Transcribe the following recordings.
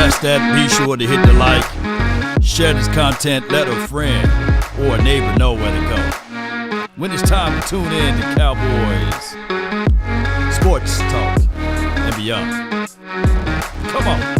bless that. Be sure to hit the like, share this content, let a friend or a neighbor know where to go. When it's time to tune in to Cowboys Sports Talk and beyond. Come on.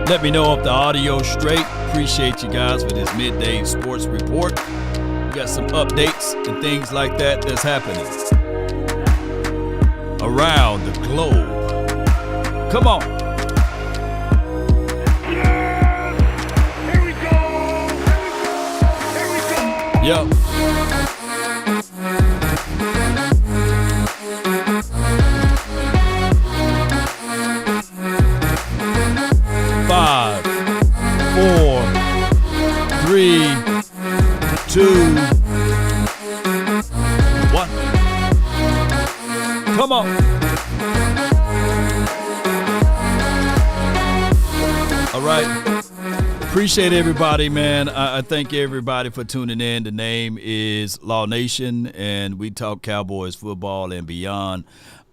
Let me know if the audio's straight. Appreciate you guys for this midday sports report. We got some updates and things like that that's happening around the globe. Come on. Yeah! Here we go! Here we go! Here we go! Yep. Five, 4, 3, 2, 1. Come on. All right. Appreciate everybody, man. I thank everybody for tuning in. The name is Law Nation, and we talk Cowboys football and beyond.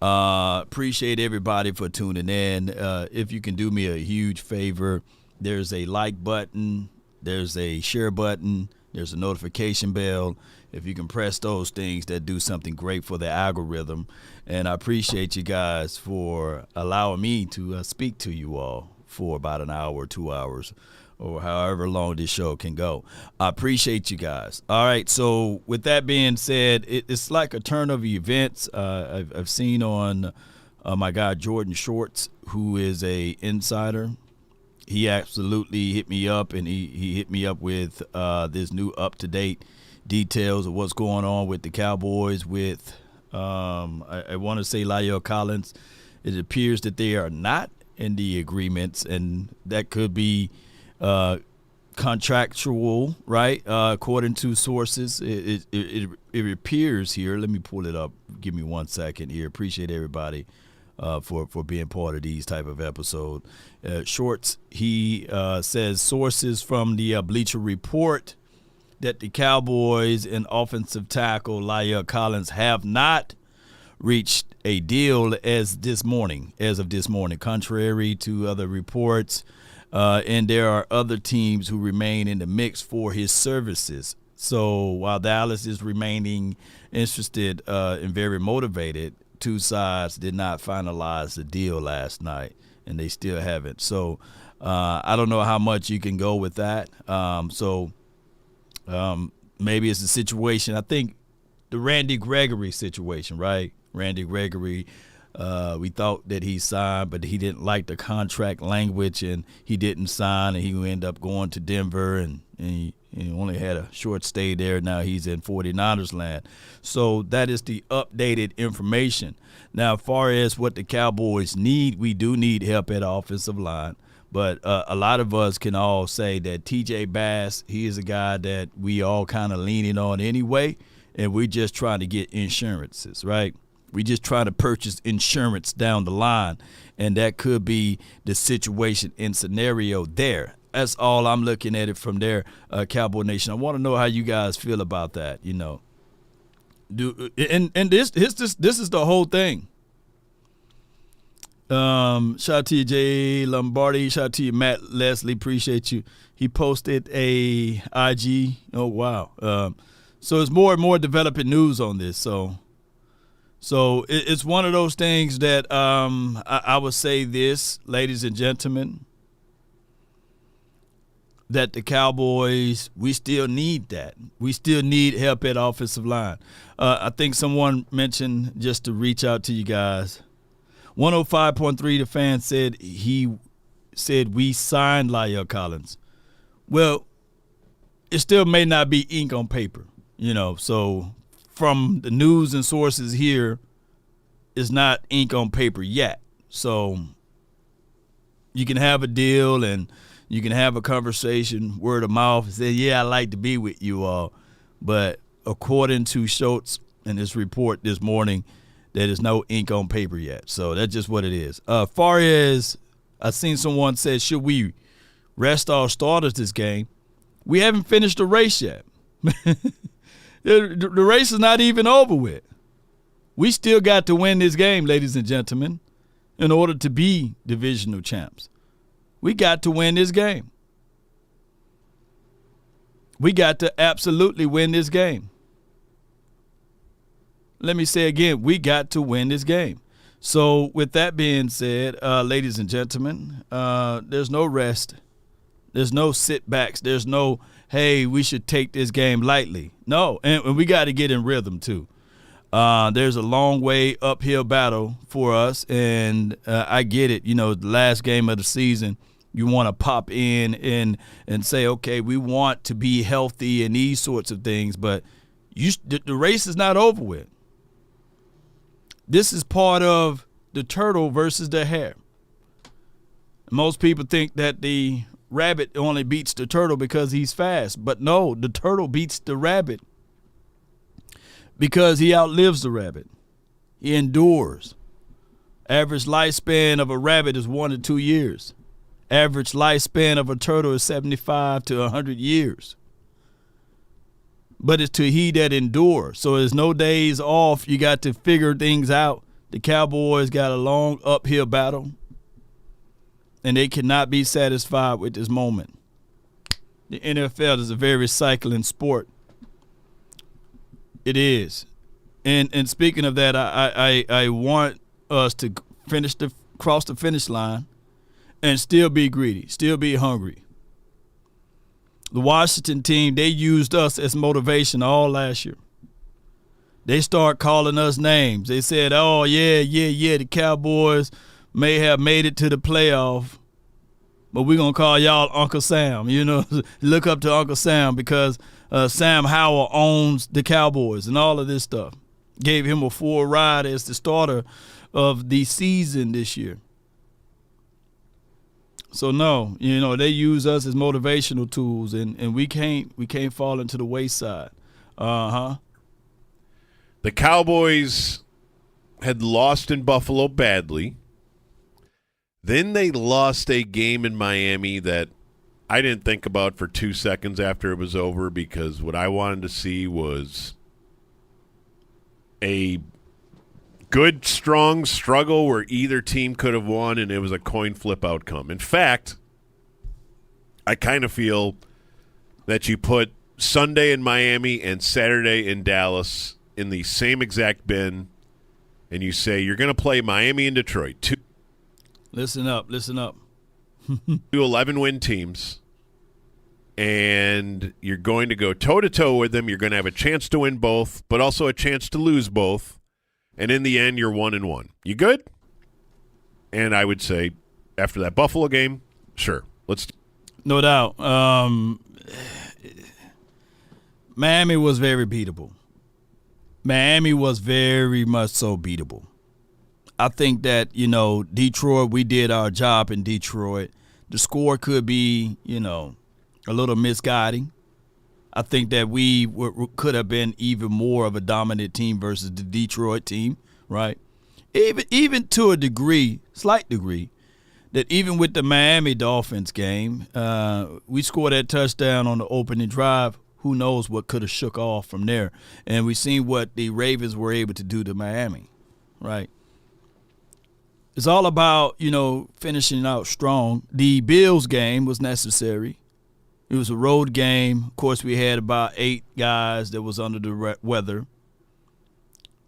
Appreciate everybody for tuning in. If you can do me a huge favor, there's a like button, there's a share button, there's a notification bell. If you can press those things, that do something great for the algorithm. And I appreciate you guys for allowing me to speak to you all for about an hour or 2 hours, or however long this show can go. I appreciate you guys. All right, so with that being said, it's like a turn of events. I've seen on my guy Jordan Shorts, who is a insider. He absolutely hit me up, and he hit me up with this new up-to-date details of what's going on with the Cowboys with, I want to say, La'el Collins. It appears that they are not in the agreements, and that could be contractual, right? According to sources, it appears here. Let me pull it up. Give me 1 second here. Appreciate everybody for being part of these type of episode. Shorts, he says sources from the Bleacher Report that the Cowboys and offensive tackle La'el Collins have not reached a deal as of this morning, contrary to other reports. And there are other teams who remain in the mix for his services. So while Dallas is remaining interested and very motivated, two sides did not finalize the deal last night, and they still haven't. So I don't know how much you can go with that. Maybe it's a situation. I think the Randy Gregory situation, right? Randy Gregory, we thought that he signed, but he didn't like the contract language, and he didn't sign, and he ended up going to Denver, and he only had a short stay there. Now he's in 49ers land. So that is the updated information. Now, as far as what the Cowboys need, we do need help at the offensive line. But a lot of us can all say that T.J. Bass, he is a guy that we all kind of leaning on anyway, and we're just trying to get insurances, right? We just try to purchase insurance down the line, and that could be the situation and scenario there. That's all I'm looking at it from there, Cowboy Nation. I want to know how you guys feel about that, you know. This is the whole thing. Shout out to you, Jay Lombardi. Shout out to you, Matt Leslie. Appreciate you. He posted a IG. Oh, wow. So it's more and more developing news on this. So it's one of those things that I would say this, ladies and gentlemen, that the Cowboys, we still need that. We still need help at offensive line. I think someone mentioned, just to reach out to you guys, 105.3, the fan said we signed La'el Collins. Well, it still may not be ink on paper, you know. So from the news and sources here, it's not ink on paper yet. So you can have a deal and you can have a conversation, word of mouth, and say, yeah, I'd like to be with you all. But according to Schultz and his report this morning, there is no ink on paper yet. So that's just what it is. Far as I seen someone say, should we rest our starters this game? We haven't finished the race yet. The race is not even over with. We still got to win this game, ladies and gentlemen, in order to be divisional champs. We got to win this game. We got to absolutely win this game. Let me say again, we got to win this game. So with that being said, ladies and gentlemen, there's no rest. There's no sit-backs. There's no, hey, we should take this game lightly. No, and we got to get in rhythm too. There's a long way uphill battle for us, and I get it. You know, the last game of the season, you want to pop in and say, okay, we want to be healthy and these sorts of things, but the race is not over with. This is part of the turtle versus the hare. Most people think that the rabbit only beats the turtle because he's fast, but no, the turtle beats the rabbit because he outlives the rabbit. He endures. Average lifespan of a rabbit is 1 to 2 years. Average lifespan of a turtle is 75 to 100 years. But it's to he that endures. So there's no days off. You got to figure things out. The Cowboys got a long uphill battle, and they cannot be satisfied with this moment. The NFL is a very cycling sport. It is. And speaking of that, I want us to cross the finish line and still be greedy, still be hungry. The Washington team, they used us as motivation all last year. They start calling us names. They said, oh, yeah, the Cowboys may have made it to the playoff, but we're going to call y'all Uncle Sam. You know, look up to Uncle Sam because Sam Howell owns the Cowboys and all of this stuff. Gave him a full ride as the starter of the season this year. So no, you know, they use us as motivational tools, and we can't fall into the wayside. The Cowboys had lost in Buffalo badly. Then they lost a game in Miami that I didn't think about for 2 seconds after it was over, because what I wanted to see was a good, strong struggle where either team could have won, and it was a coin flip outcome. In fact, I kind of feel that you put Sunday in Miami and Saturday in Dallas in the same exact bin, and you say you're going to play Miami and Detroit. Listen up. 2 11-win teams, and you're going to go toe-to-toe with them. You're going to have a chance to win both, but also a chance to lose both. And in the end, you're 1-1. You good? And I would say, after that Buffalo game, sure. No doubt. Miami was very beatable. Miami was very much so beatable. I think that, you know, Detroit, we did our job in Detroit. The score could be, you know, a little misguiding. I think that we could have been even more of a dominant team versus the Detroit team, right? Even to a degree, slight degree, that even with the Miami Dolphins game, we scored that touchdown on the opening drive. Who knows what could have shook off from there. And we've seen what the Ravens were able to do to Miami, right? It's all about, you know, finishing out strong. The Bills game was necessary. It was a road game. Of course, we had about 8 guys that was under the weather.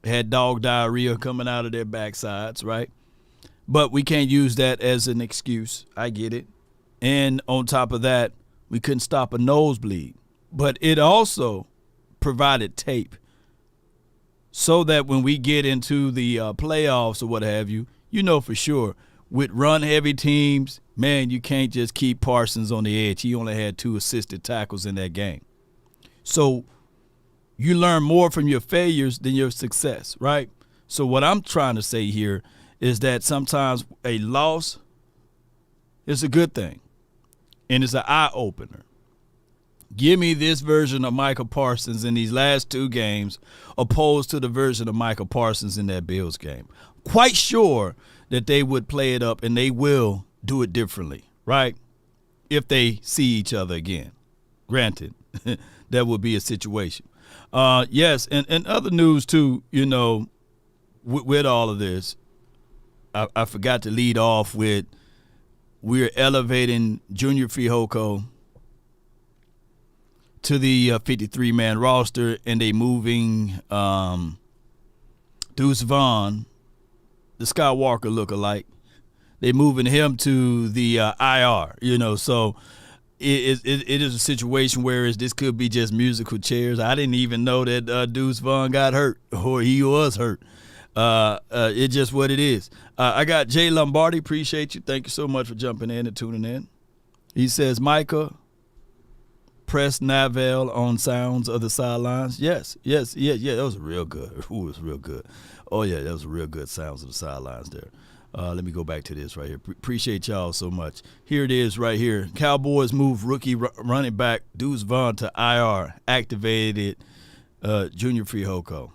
Had dog diarrhea coming out of their backsides, right? But we can't use that as an excuse. I get it. And on top of that, we couldn't stop a nosebleed. But it also provided tape so that when we get into the playoffs or what have you, you know for sure, with run-heavy teams, man, you can't just keep Parsons on the edge. He only had 2 assisted tackles in that game. So you learn more from your failures than your success, right? So what I'm trying to say here is that sometimes a loss is a good thing, and it's an eye-opener. Give me this version of Michael Parsons in these last 2 games opposed to the version of Michael Parsons in that Bills game. Quite sure that they would play it up, and they will do it differently, right, if they see each other again. Granted, that would be a situation. Yes, and other news too, with all of this, I forgot to lead off with we're elevating Junior Fihoko to the 53-man roster, and they moving Deuce Vaughn, the Skywalker lookalike. They moving him to the IR, so it is a situation where this could be just musical chairs. I didn't even know that Deuce Vaughn got hurt or he was hurt. It's just what it is. I got Jay Lombardi. Appreciate you. Thank you so much for jumping in and tuning in. He says, Micah, press Navel on sounds of the sidelines. Yes. That was real good. Ooh, it was real good. Oh, yeah, that was real good sounds of the sidelines there. Let me go back to this right here. Appreciate y'all so much. Here it is right here. Cowboys move rookie running back Deuce Vaughn to IR. Activated Junior Fihoko.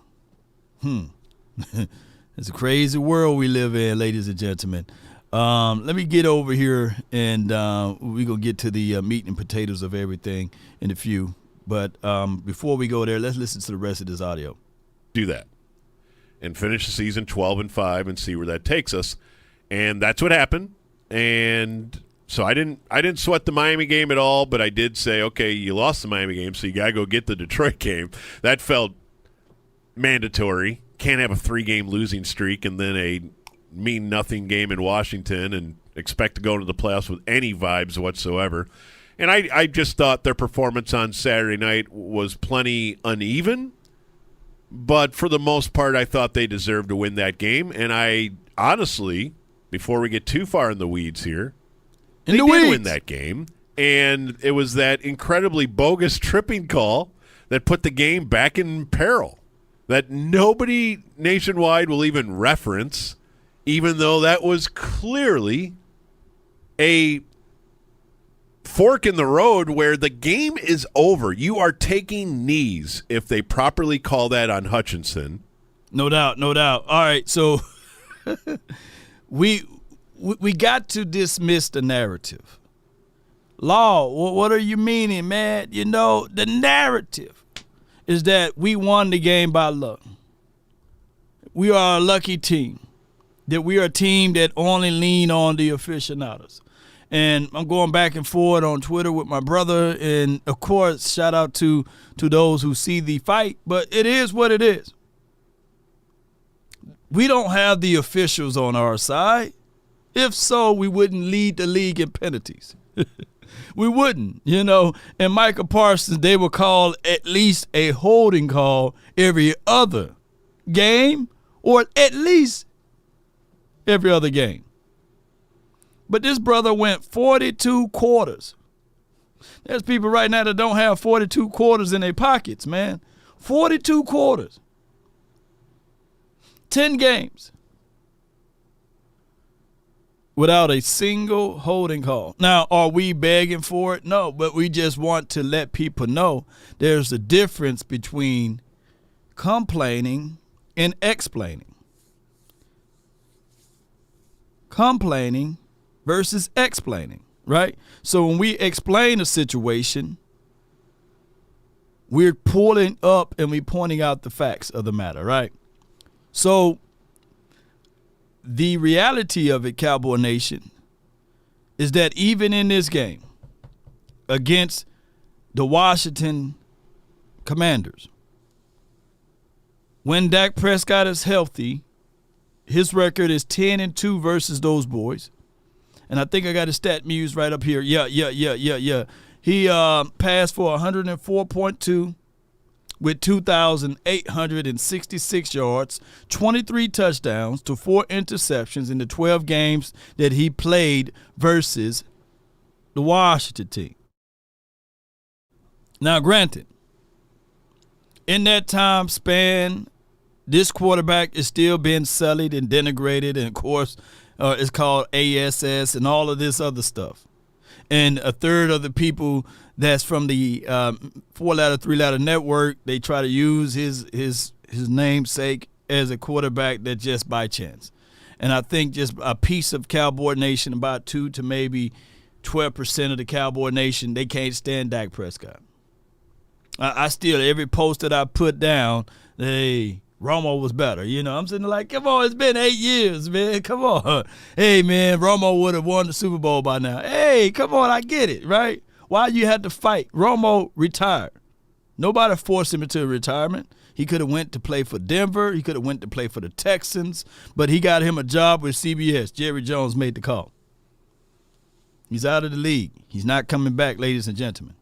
It's a crazy world we live in, ladies and gentlemen. Let me get over here, and we're going to get to the meat and potatoes of everything in a few. But before we go there, let's listen to the rest of this audio. Do that and finish the season 12-5 and see where that takes us. And that's what happened. And so I didn't sweat the Miami game at all, but I did say, okay, you lost the Miami game, so you got to go get the Detroit game. That felt mandatory. Can't have a 3-game losing streak and then a mean-nothing game in Washington and expect to go into the playoffs with any vibes whatsoever. And I just thought their performance on Saturday night was plenty uneven. But for the most part, I thought they deserved to win that game. And I honestly, before we get too far in the weeds here, they did win that game. And it was that incredibly bogus tripping call that put the game back in peril that nobody nationwide will even reference, even though that was clearly a fork in the road where the game is over. You are taking knees if they properly call that on Hutchinson. No doubt. All right, so we got to dismiss the narrative. Law, what are you meaning, man? The narrative is that we won the game by luck. We are a lucky team, that we are a team that only lean on the aficionados. And I'm going back and forth on Twitter with my brother, and, of course, shout out to those who see the fight, but it is what it is. We don't have the officials on our side. If so, we wouldn't lead the league in penalties. We wouldn't, And Micah Parsons, they would call at least a holding call every other game, or at least every other game. But this brother went 42 quarters. There's people right now that don't have 42 quarters in their pockets, man. 42 quarters. 10 games without a single holding call. Now, are we begging for it? No, but we just want to let people know there's a difference between complaining and explaining. Complaining versus explaining, right? So when we explain a situation, we're pulling up and we're pointing out the facts of the matter, right? So the reality of it, Cowboy Nation, is that even in this game against the Washington Commanders, when Dak Prescott is healthy, his record is 10-2 versus those boys. And I think I got his stat muse right up here. Yeah. He passed for 104.2 with 2,866 yards, 23 touchdowns to 4 interceptions in the 12 games that he played versus the Washington team. Now, granted, in that time span, this quarterback is still being sullied and denigrated, and, of course, it's called ASS and all of this other stuff. And a third of the people that's from the 4-letter, 3-letter network, they try to use his namesake as a quarterback that just by chance. And I think just a piece of Cowboy Nation, about 2 to maybe 12% of the Cowboy Nation, they can't stand Dak Prescott. I still, every post that I put down, hey, Romo was better. You know, I'm sitting there like, come on, it's been 8 years, man. Come on. Hey, man, Romo would have won the Super Bowl by now. Hey, come on, I get it, right? Why you had to fight? Romo retired. Nobody forced him into retirement. He could have went to play for Denver. He could have went to play for the Texans. But he got him a job with CBS. Jerry Jones made the call. He's out of the league. He's not coming back, ladies and gentlemen.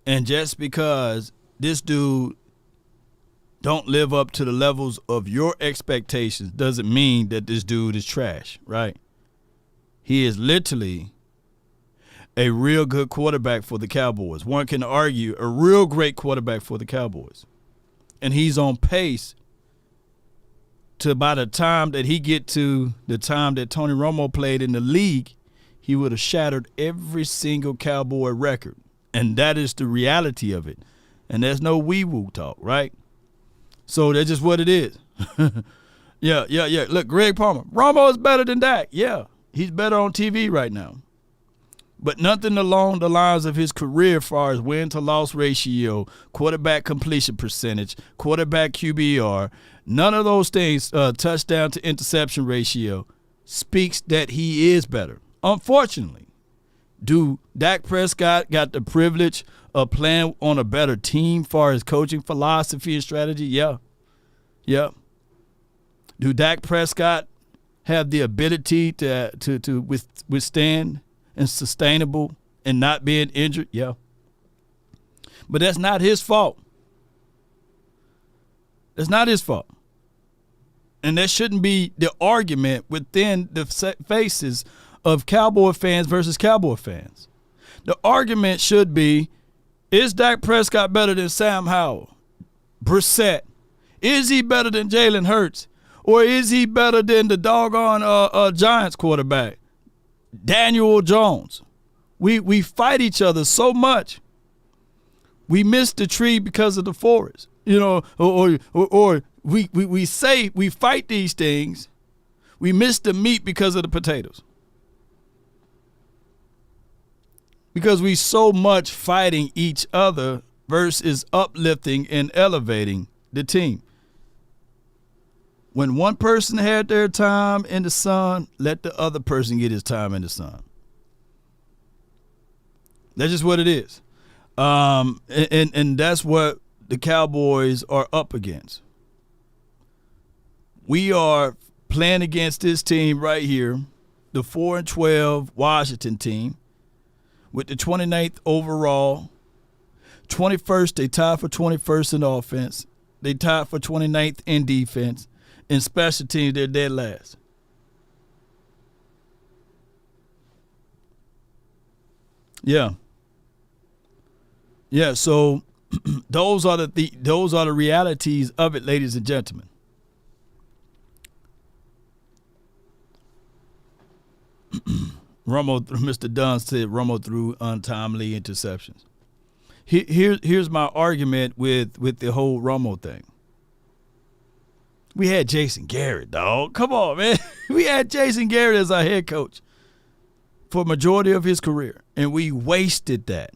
And just because this dude don't live up to the levels of your expectations doesn't mean that this dude is trash, right? He is literally a real good quarterback for the Cowboys. One can argue a real great quarterback for the Cowboys. And he's on pace to, by the time that he get to the time that Tony Romo played in the league, he would have shattered every single Cowboy record. And that is the reality of it. And there's no wee-woo talk, right? So that's just what it is. Yeah. Look, Greg Palmer, Romo is better than Dak. Yeah, he's better on TV right now. But nothing along the lines of his career as far as win-to-loss ratio, quarterback completion percentage, quarterback QBR, none of those things, touchdown to interception ratio, speaks that he is better. Unfortunately, do Dak Prescott got the privilege of playing on a better team as far as coaching philosophy and strategy? Yeah. Do Dak Prescott have the ability to withstand and sustainable and not being injured? Yeah. But that's not his fault. That's not his fault. And that shouldn't be the argument within the faces of Cowboy fans versus Cowboy fans. The argument should be, is Dak Prescott better than Sam Howell, Brissett? Is he better than Jalen Hurts? Or is he better than the doggone Giants quarterback, Daniel Jones? We fight each other so much. We miss the tree because of the forest, you know, or we say we fight these things. We miss the meat because of the potatoes. Because we so much fighting each other versus uplifting and elevating the team. When one person had their time in the sun, let the other person get his time in the sun. That's just what it is. And that's what the Cowboys are up against. We are playing against this team right here, the 4-12 Washington team, with the 29th overall. 21st, they tied for 21st in offense. They tied for 29th in defense. In special teams, they're dead last. Yeah. So those are the realities of it, ladies and gentlemen. Mr. Dunn said Romo threw untimely interceptions. Here's my argument with the whole Romo thing. We had Jason Garrett, dog. Come on, man. We had Jason Garrett as our head coach for a majority of his career, and we wasted that.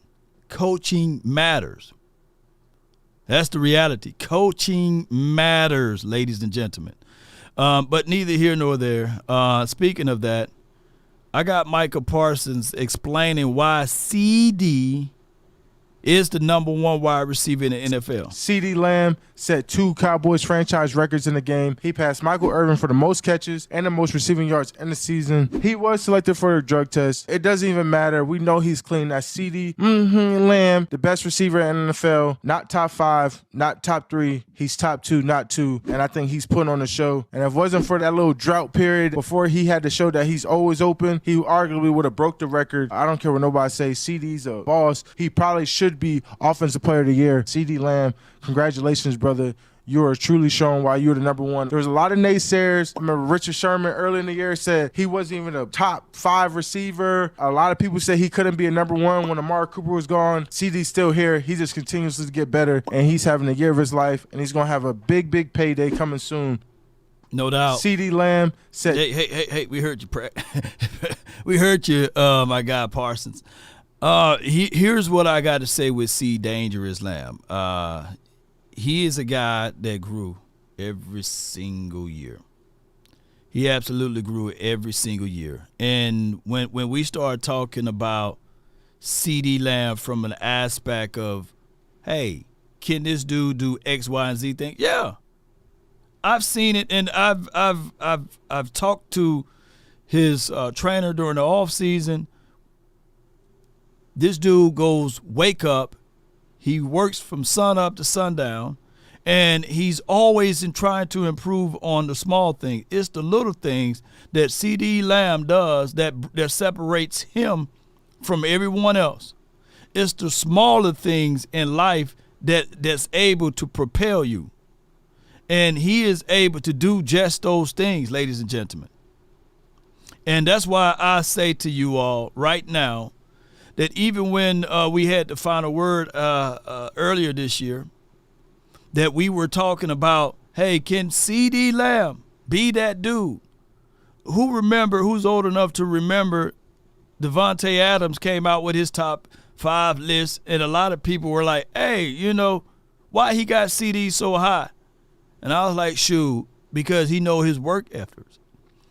Coaching matters. That's the reality. Coaching matters, ladies and gentlemen. But neither here nor there. Speaking of that, I got Micah Parsons explaining why CD is the number one wide receiver in the NFL. CeeDee Lamb set 2 Cowboys franchise records in the game. He passed Michael Irvin for the most catches and the most receiving yards in the season. He was selected for a drug test. It doesn't even matter. We know he's clean. That's CeeDee Lamb, the best receiver in the NFL. Not top 5, not top 3. He's top 2, not 2. And I think he's putting on the show. And if it wasn't for that little drought period before he had to show that he's always open, he arguably would have broke the record. I don't care what nobody says. CeeDee's a boss. He probably should be Offensive Player of the Year. CeeDee Lamb, congratulations, brother. You are truly showing why you're the number one. There was a lot of naysayers. I remember Richard Sherman early in the year said he wasn't even a top 5 receiver. A lot of people said he couldn't be a number 1 when Amari Cooper was gone. CeeDee's still here. He just continues to get better, and he's having the year of his life, and he's going to have a big, big payday coming soon. No doubt. CeeDee Lamb said. Hey, we heard you. We heard you, my guy Parsons. Here's what I got to say with C. Dangerous Lamb. He is a guy that grew every single year. He absolutely grew every single year. And when we start talking about CeeDee Lamb from an aspect of, hey, can this dude do X, Y, and Z thing? Yeah. I've seen it, and I've talked to his trainer during the off season. This dude goes wake up. He works from sun up to sundown, and he's always in trying to improve on the small things. It's the little things that CeeDee Lamb does that separates him from everyone else. It's the smaller things in life that's able to propel you. And he is able to do just those things, ladies and gentlemen. And that's why I say to you all right now that even when we had the final word earlier this year, that we were talking about, hey, can CeeDee Lamb be that dude? Who's old enough to remember Devontae Adams came out with his top 5 list, and a lot of people were like, hey, why he got CD so high? And I was like, shoot, because he know his work efforts.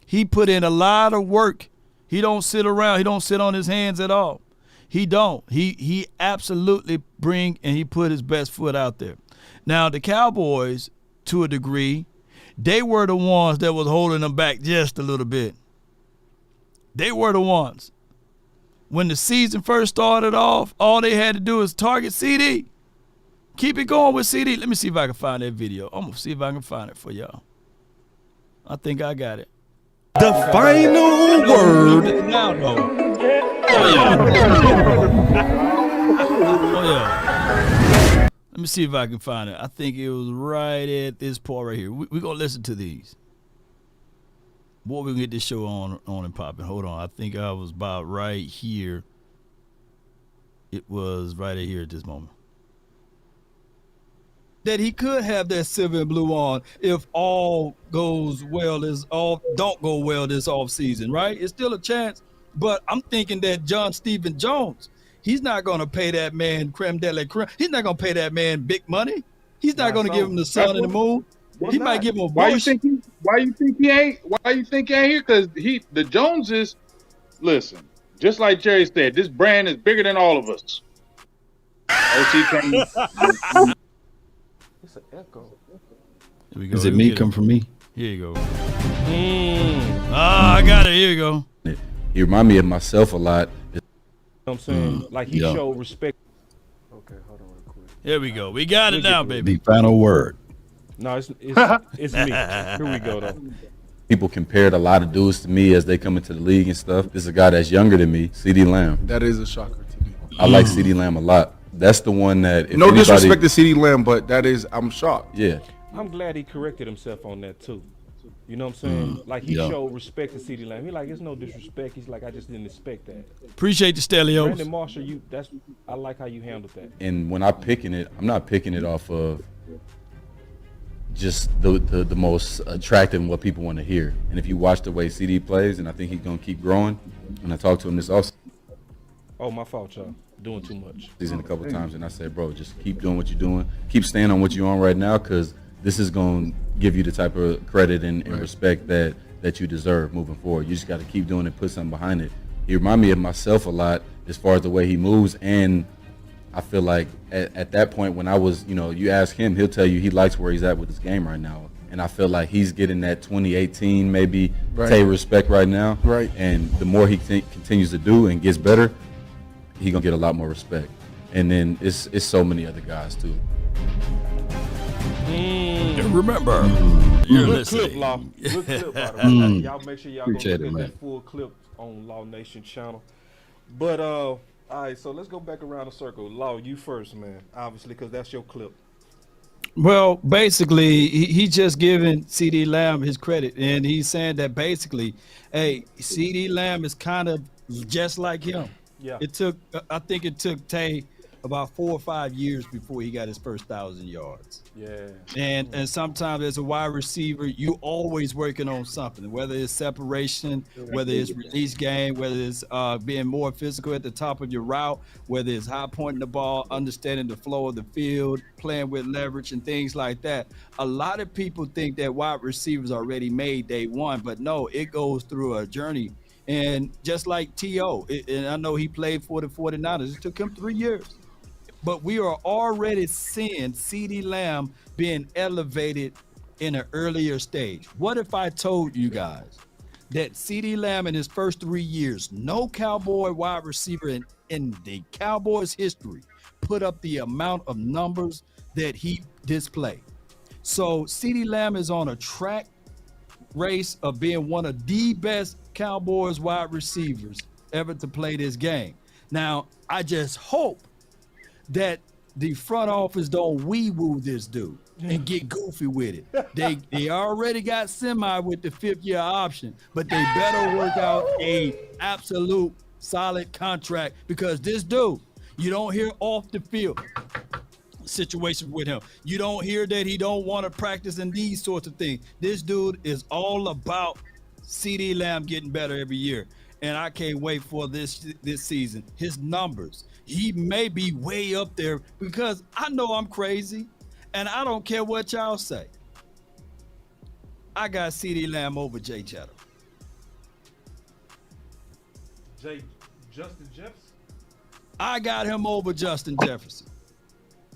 He put in a lot of work. He don't sit around. He don't sit on his hands at all. He don't. He absolutely bring and he put his best foot out there. Now, the Cowboys, to a degree, they were the ones that was holding them back just a little bit. They were the ones. When the season first started off, all they had to do is target CD. Keep it going with CD. Let me see if I can find that video. I'm going to see if I can find it for y'all. I think I got it. The final word. Now, though. Oh, yeah. Let me see if I can find it. I think it was right at this part right here. We're going to listen to these. Boy, we can get this show on and popping. Hold on. I think I was about right here. It was right here at this moment. That he could have that silver and blue on if all goes well, don't go well this offseason, right? It's still a chance, but I'm thinking that John Stephen Jones, he's not going to pay that man creme de la creme. He's not going to pay that man big money. He's not going to give him the sun and the moon. He might give him a Why you think he ain't here? Because the Joneses, listen, just like Jerry said, this brand is bigger than all of us. It's an echo. Here we go. Is it me? Come from me? Here you go. I got it. Here you go. He remind me of myself a lot. You know what I'm saying? Like he showed respect. Okay, hold on real quick. Here we go. We got it now, baby. The final word. No, it's me. Here we go, though. People compared a lot of dudes to me as they come into the league and stuff. This is a guy that's younger than me, CeeDee Lamb. That is a shocker to me. I like CeeDee Lamb a lot. That's the one that. No disrespect to CeeDee Lamb, but I'm shocked. Yeah. I'm glad he corrected himself on that too. You know what I'm saying? Like he showed respect to CeeDee Lamb. He like, it's no disrespect. He's like, I just didn't expect that. Appreciate the Stelios. Brandon Marshall, I like how you handled that. And when I'm picking it, I'm not picking it off of just the most attractive and what people want to hear. And if you watch the way CD plays, and I think he's gonna keep growing. And I talked to him this offseason. Oh, my fault, y'all. Doing too much. Season a couple of times, and I said, bro, just keep doing what you're doing. Keep staying on what you're on right now, because this is going to give you the type of credit and respect that you deserve moving forward. You just got to keep doing it, put something behind it. He remind me of myself a lot as far as the way he moves, and I feel like at that point when I was, you ask him, he'll tell you he likes where he's at with his game right now. And I feel like he's getting that 2018 maybe Tay respect right now. Right. And the more he continues to do and gets better, he's going to get a lot more respect. And then it's so many other guys too. And remember, you're Good listening. clip, Law. Good clip, by the way. Y'all make sure y'all go Appreciate look it, at man. that full clip on Law Nation channel. But all right, so let's go back around the circle. Law, you first, man. Obviously, because that's your clip. Well, basically, he's just giving CeeDee Lamb his credit, and he's saying that basically, hey, CeeDee Lamb is kind of just like him. Yeah. I think it took Tay about 4 or 5 years before he got his first 1,000 yards. Yeah. And sometimes as a wide receiver, you always working on something, whether it's separation, whether it's release game, whether it's being more physical at the top of your route, whether it's high pointing the ball, understanding the flow of the field, playing with leverage and things like that. A lot of people think that wide receivers are already made day one, but no, it goes through a journey. And just like T.O., and I know he played for the 49ers, it took him 3 years. But we are already seeing CeeDee Lamb being elevated in an earlier stage. What if I told you guys that CeeDee Lamb in his first 3 years, no Cowboy wide receiver in the Cowboys history put up the amount of numbers that he displayed? So CeeDee Lamb is on a track race of being one of the best Cowboys wide receivers ever to play this game. Now, I just hope that the front office don't wee-woo this dude and get goofy with it. They already got semi with the 5th-year option, but they better work out a absolute solid contract, because this dude, you don't hear off the field situation with him. You don't hear that he don't want to practice and these sorts of things. This dude is all about CeeDee Lamb getting better every year. And I can't wait for this season. His numbers, he may be way up there, because I know I'm crazy and I don't care what y'all say. I got CeeDee Lamb over Jay Chatham. Justin Jefferson? I got him over Justin Jefferson,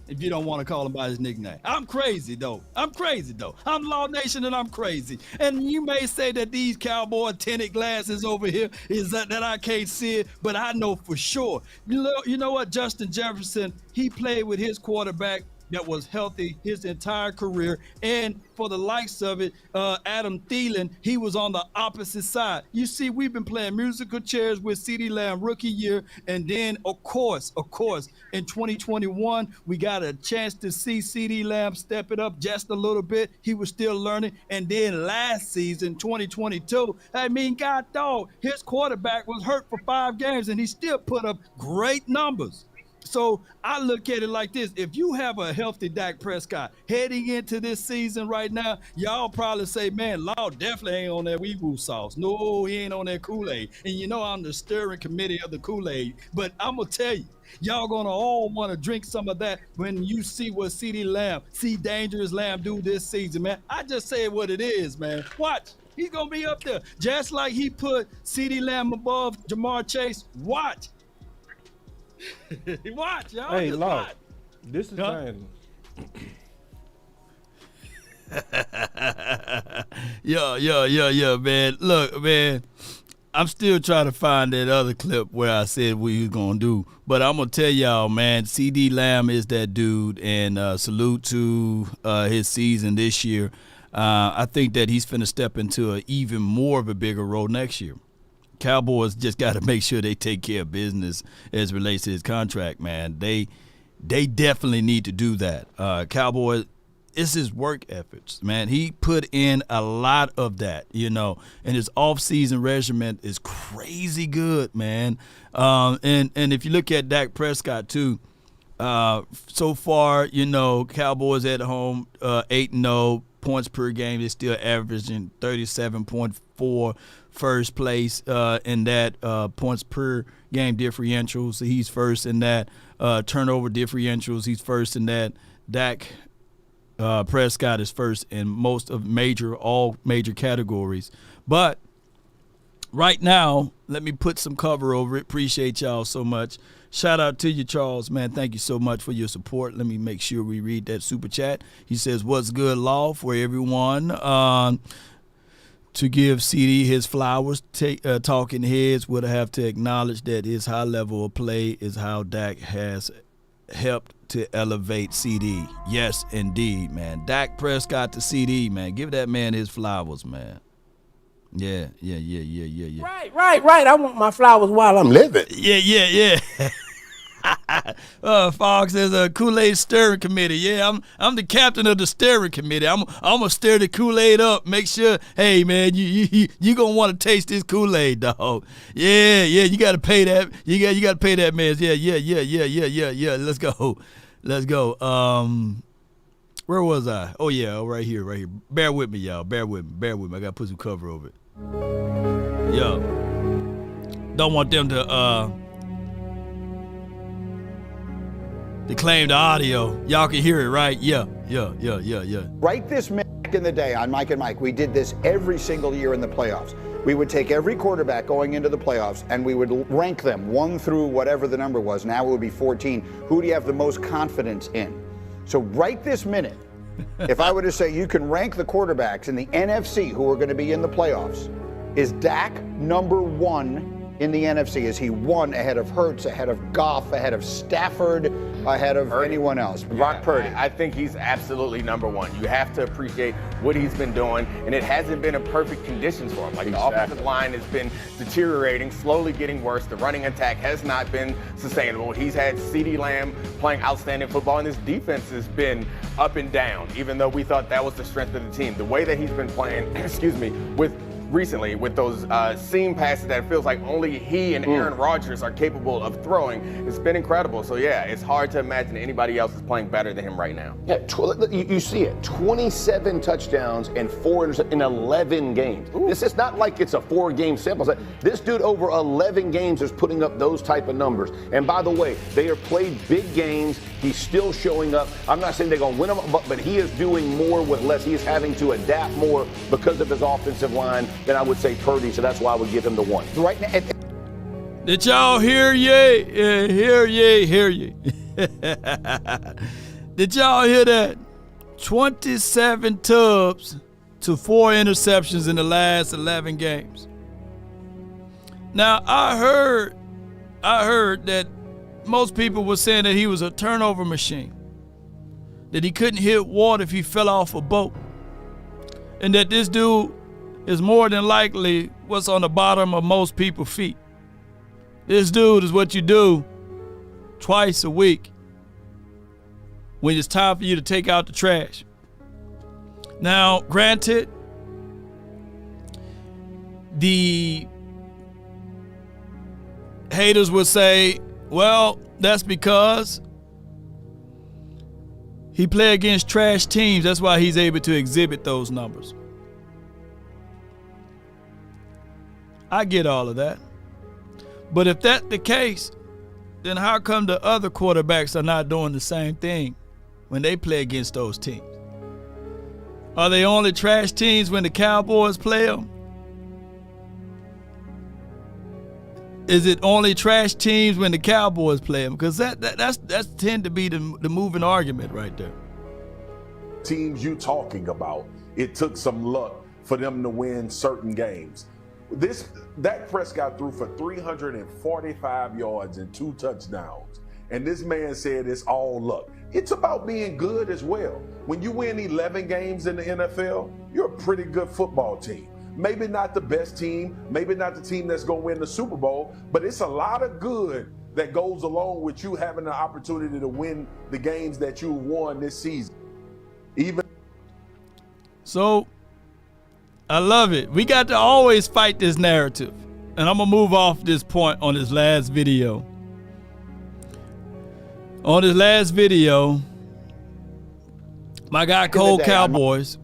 if you don't want to call him by his nickname. I'm crazy, though. I'm Law Nation, and I'm crazy. And you may say that these Cowboy tinted glasses over here is that I can't see it, but I know for sure. You know what? Justin Jefferson, he played with his quarterback that was healthy his entire career. And for the likes of it, Adam Thielen, he was on the opposite side. You see, we've been playing musical chairs with CeeDee Lamb rookie year. And then, of course, in 2021, we got a chance to see CeeDee Lamb step it up just a little bit. He was still learning. And then last season, 2022, I mean, God dog, his quarterback was hurt for 5 games and he still put up great numbers. So I look at it like this. If you have a healthy Dak Prescott heading into this season right now, y'all probably say, man, Law definitely ain't on that wee-woo sauce. No, he ain't on that Kool-Aid. And you know I'm the steering committee of the Kool-Aid. But I'm going to tell you, y'all going to all want to drink some of that when you see what see Dangerous Lamb do this season, man. I just say what it is, man. Watch. He's going to be up there. Just like he put CeeDee Lamb above Jamar Chase. Watch. Watch, y'all. Hey, just Law, watch. this is Jane. Yeah, man. Look, man, I'm still trying to find that other clip where I said what he was going to do. But I'm going to tell y'all, man, CeeDee Lamb is that dude, and salute to his season this year. I think that he's finna step into an even more of a bigger role next year. Cowboys just got to make sure they take care of business as it relates to his contract, man. They definitely need to do that. Cowboys, it's his work efforts, man. He put in a lot of that, and his off-season regimen is crazy good, man. And if you look at Dak Prescott too, so far, Cowboys at home 8-0. Points per game is still averaging 37.4, first place in that points per game differential. So he's first in that. Turnover differentials, he's first in that. Dak Prescott is first in all major categories. But right now, let me put some cover over it. Appreciate y'all so much. Shout out to you, Charles, man. Thank you so much for your support. Let me make sure we read that super chat. He says, what's good, Law, for everyone to give CeeDee his flowers. Talking heads would have to acknowledge that his high level of play is how Dak has helped to elevate CeeDee. Yes, indeed, man. Dak Prescott to CeeDee, man. Give that man his flowers, man. Yeah. Right. I want my flowers while I'm living. Yeah. Fox is a Kool-Aid steering committee. Yeah, I'm the captain of the steering committee. I'm gonna stir the Kool-Aid up. Make sure, hey man, you gonna want to taste this Kool-Aid, dog. Yeah, you gotta pay that. You gotta pay that man. Yeah. Let's go. Where was I? Oh yeah, right here. Bear with me, y'all. Bear with me. I gotta put some cover over it. Yo, don't want them to claim the audio. Y'all can hear it, right? Yeah. Right this minute, back in the day on Mike and Mike, we did this every single year in the playoffs. We would take every quarterback going into the playoffs and we would rank them 1 through whatever the number was. Now it would be 14. Who do you have the most confidence in? So right this minute, if I were to say you can rank the quarterbacks in the NFC who are going to be in the playoffs, is Dak number 1 in the NFC? Is he 1 ahead of Hurts, ahead of Goff, ahead of Stafford, ahead of anyone else? Brock Purdy. I think he's absolutely number 1. You have to appreciate what he's been doing, and it hasn't been a perfect conditions for him. Like, the offensive line has been deteriorating, slowly getting worse. The running attack has not been sustainable. He's had CeeDee Lamb playing outstanding football, and his defense has been up and down, even though we thought that was the strength of the team. The way that he's been playing, recently with those seam passes that it feels like only he and Aaron Rodgers are capable of throwing, it's been incredible. So yeah, it's hard to imagine anybody else is playing better than him right now. Yeah, you see it, 27 touchdowns and 4 interceptions in 11 games. This is not like it's a 4-game sample set. This dude over 11 games is putting up those type of numbers. And by the way, they have played big games. He's still showing up. I'm not saying they're going to win them, but he is doing more with less. He is having to adapt more because of his offensive line than I would say Purdy, so that's why I would give him the 1. Right now, did y'all hear ye? Hear ye. Did y'all hear that? 27 tubs to 4 interceptions in the last 11 games. Now, I heard that most people were saying that he was a turnover machine, that he couldn't hit water if he fell off a boat, and that this dude is more than likely what's on the bottom of most people's feet. This dude is what you do twice a week when it's time for you to take out the trash. Now, granted, the haters would say, well, that's because he play against trash teams. That's why he's able to exhibit those numbers. I get all of that. But if that's the case, then how come the other quarterbacks are not doing the same thing when they play against those teams? Are they only trash teams when the Cowboys play them? Is it only trash teams when the Cowboys play them? Because that's tend to be the moving argument right there. Teams you talking about, it took some luck for them to win certain games. Dak Prescott threw for 345 yards and 2 touchdowns. And this man said it's all luck. It's about being good as well. When you win 11 games in the NFL, you're a pretty good football team. Maybe not the best team, maybe not the team that's going to win the Super Bowl, but it's a lot of good that goes along with you having the opportunity to win the games that you won this season. So, I love it. We got to always fight this narrative. And I'm going to move off this point on this last video. On this last video, my guy Cole Cowboys,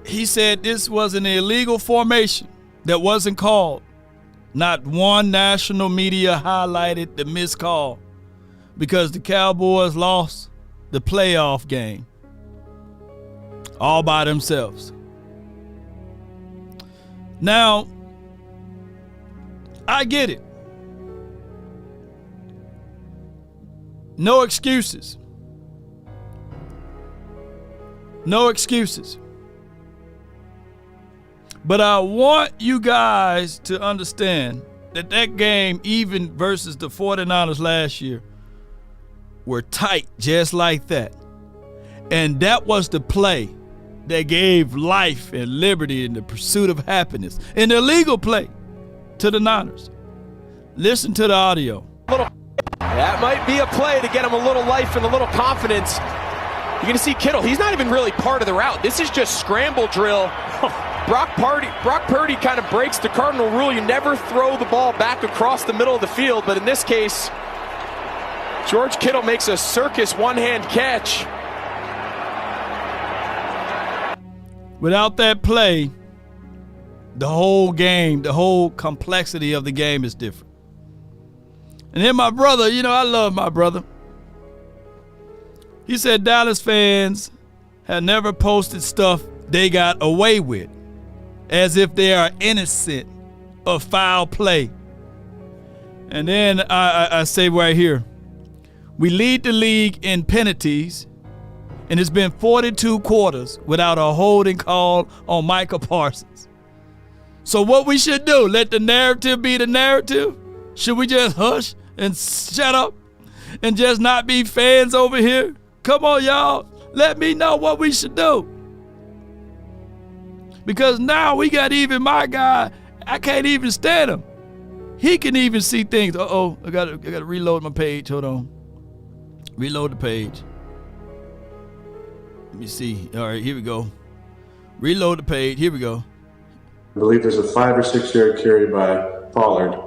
he said this was an illegal formation that wasn't called. Not one national media highlighted the missed call because the Cowboys lost the playoff game all by themselves. Now, I get it. No excuses. No excuses. But I want you guys to understand that that game, even versus the 49ers last year, were tight just like that. And that was the play that gave life and liberty and the pursuit of happiness, an illegal play to the Niners. Listen to the audio. That might be a play to get him a little life and a little confidence. You're going to see Kittle. He's not even really part of the route. This is just scramble drill. Brock Purdy kind of breaks the cardinal rule. You never throw the ball back across the middle of the field. But in this case, George Kittle makes a circus one-hand catch. Without that play, the whole game, the whole complexity of the game is different. And then my brother, I love my brother. He said Dallas fans have never posted stuff they got away with as if they are innocent of foul play. And then I say right here, we lead the league in penalties, and it's been 42 quarters without a holding call on Micah Parsons. So what we should do, let the narrative be the narrative? Should we just hush and shut up and just not be fans over here? Come on, y'all. Let me know what we should do. Because now we got even my guy. I can't even stand him. He can even see things. Uh-oh, I gotta reload my page. Hold on. Reload the page. Let me see. All right, here we go. Reload the page. Here we go. I believe there's a 5 or 6 yard carry by Pollard,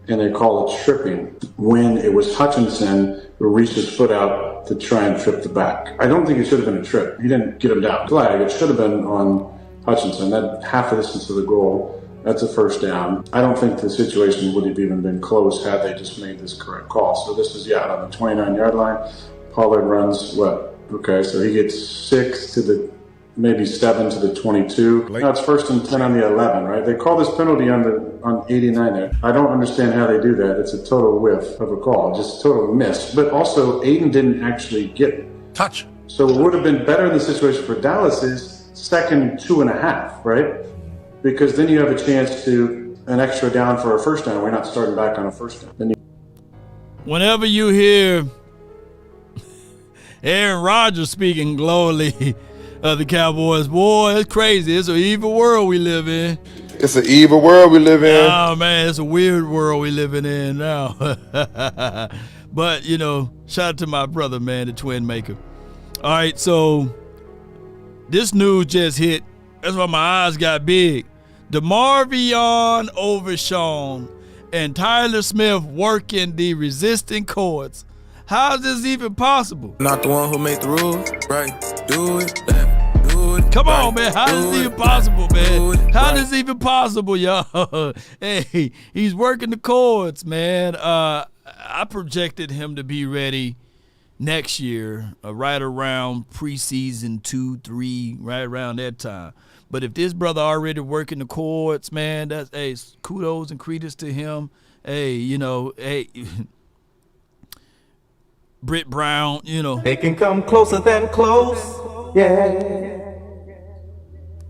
and they call it tripping when it was Hutchinson who reached his foot out to try and trip the back. I don't think it should have been a trip. He didn't get him down. Flag, it should have been on Hutchinson. That half a distance to the goal, that's a first down. I don't think the situation would have even been close had they just made this correct call. So this is, on the 29-yard line. Pollard runs, okay, so he gets 6 to the, maybe 7 to the 22. Now it's 1st and 10 on the 11, right? They call this penalty on 89 there. I don't understand how they do that. It's a total whiff of a call, just a total miss. But also, Aiden didn't actually get touch. So what would have been better in the situation for Dallas is 2nd and 2.5, right? Because then you have a chance to an extra down for a first down. We're not starting back on a first down. Whenever you hear Aaron Rodgers speaking glowingly of the Cowboys, boy, it's crazy. It's an evil world we live in. It's an evil world we live in. Oh, man, it's a weird world we living in now. But, shout out to my brother, man, the twin maker. All right, so this news just hit. That's why my eyes got big. DeMarvion Overshown and Tyler Smith working the resisting chords. How is this even possible? Not the one who made the rules, right? Do it, do it. Come on, man. How is this even possible, man? How is this even possible, y'all? Hey, he's working the chords, man. I projected him to be ready next year, right around preseason 2-3, right around that time. But if this brother already working the chords, man, that's kudos and credence to him. Britt Brown, They can come closer than close, yeah.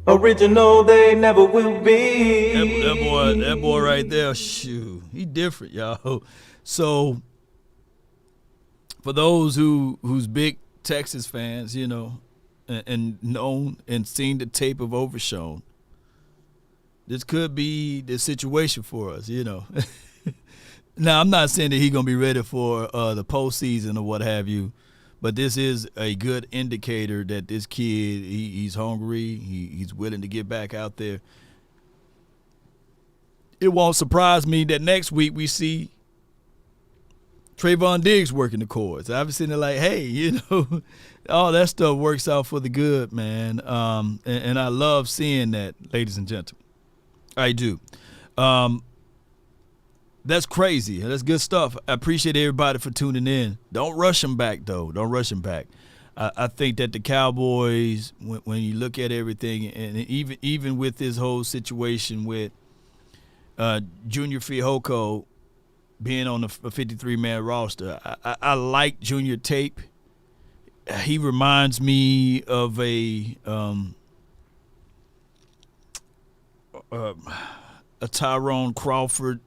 Original, they never will be. That boy right there, shoot, he different, y'all. So for those who's big Texas fans, and known and seen the tape of Overshown, this could be the situation for us, Now, I'm not saying that he's going to be ready for the postseason or what have you, but this is a good indicator that this kid, he's hungry, he's willing to get back out there. It won't surprise me that next week we see Trayvon Diggs working the chords. I've been sitting there like, hey, all that stuff works out for the good, man. And I love seeing that, ladies and gentlemen. I do. That's crazy. That's good stuff. I appreciate everybody for tuning in. Don't rush them back, though. Don't rush them back. I think that the Cowboys, when you look at everything, and even with this whole situation with Junior Fihoko being on a 53-man roster, I like Junior tape. He reminds me of a Tyrone Crawford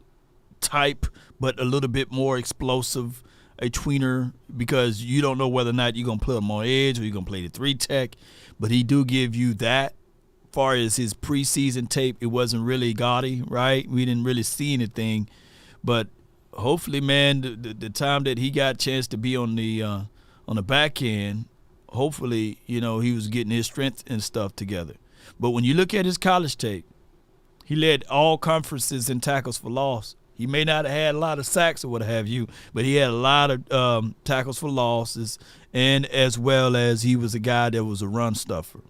type, but a little bit more explosive, a tweener, because you don't know whether or not you're going to put him on edge or you're going to play the 3-tech, but he do give you that. As far as his preseason tape, it wasn't really gaudy, right? We didn't really see anything, but hopefully, man, the time that he got a chance to be on the back end, hopefully, he was getting his strength and stuff together. But when you look at his college tape, he led all conferences in tackles for loss. He may not have had a lot of sacks or what have you, but he had a lot of tackles for losses, and as well as he was a guy that was a run stuffer.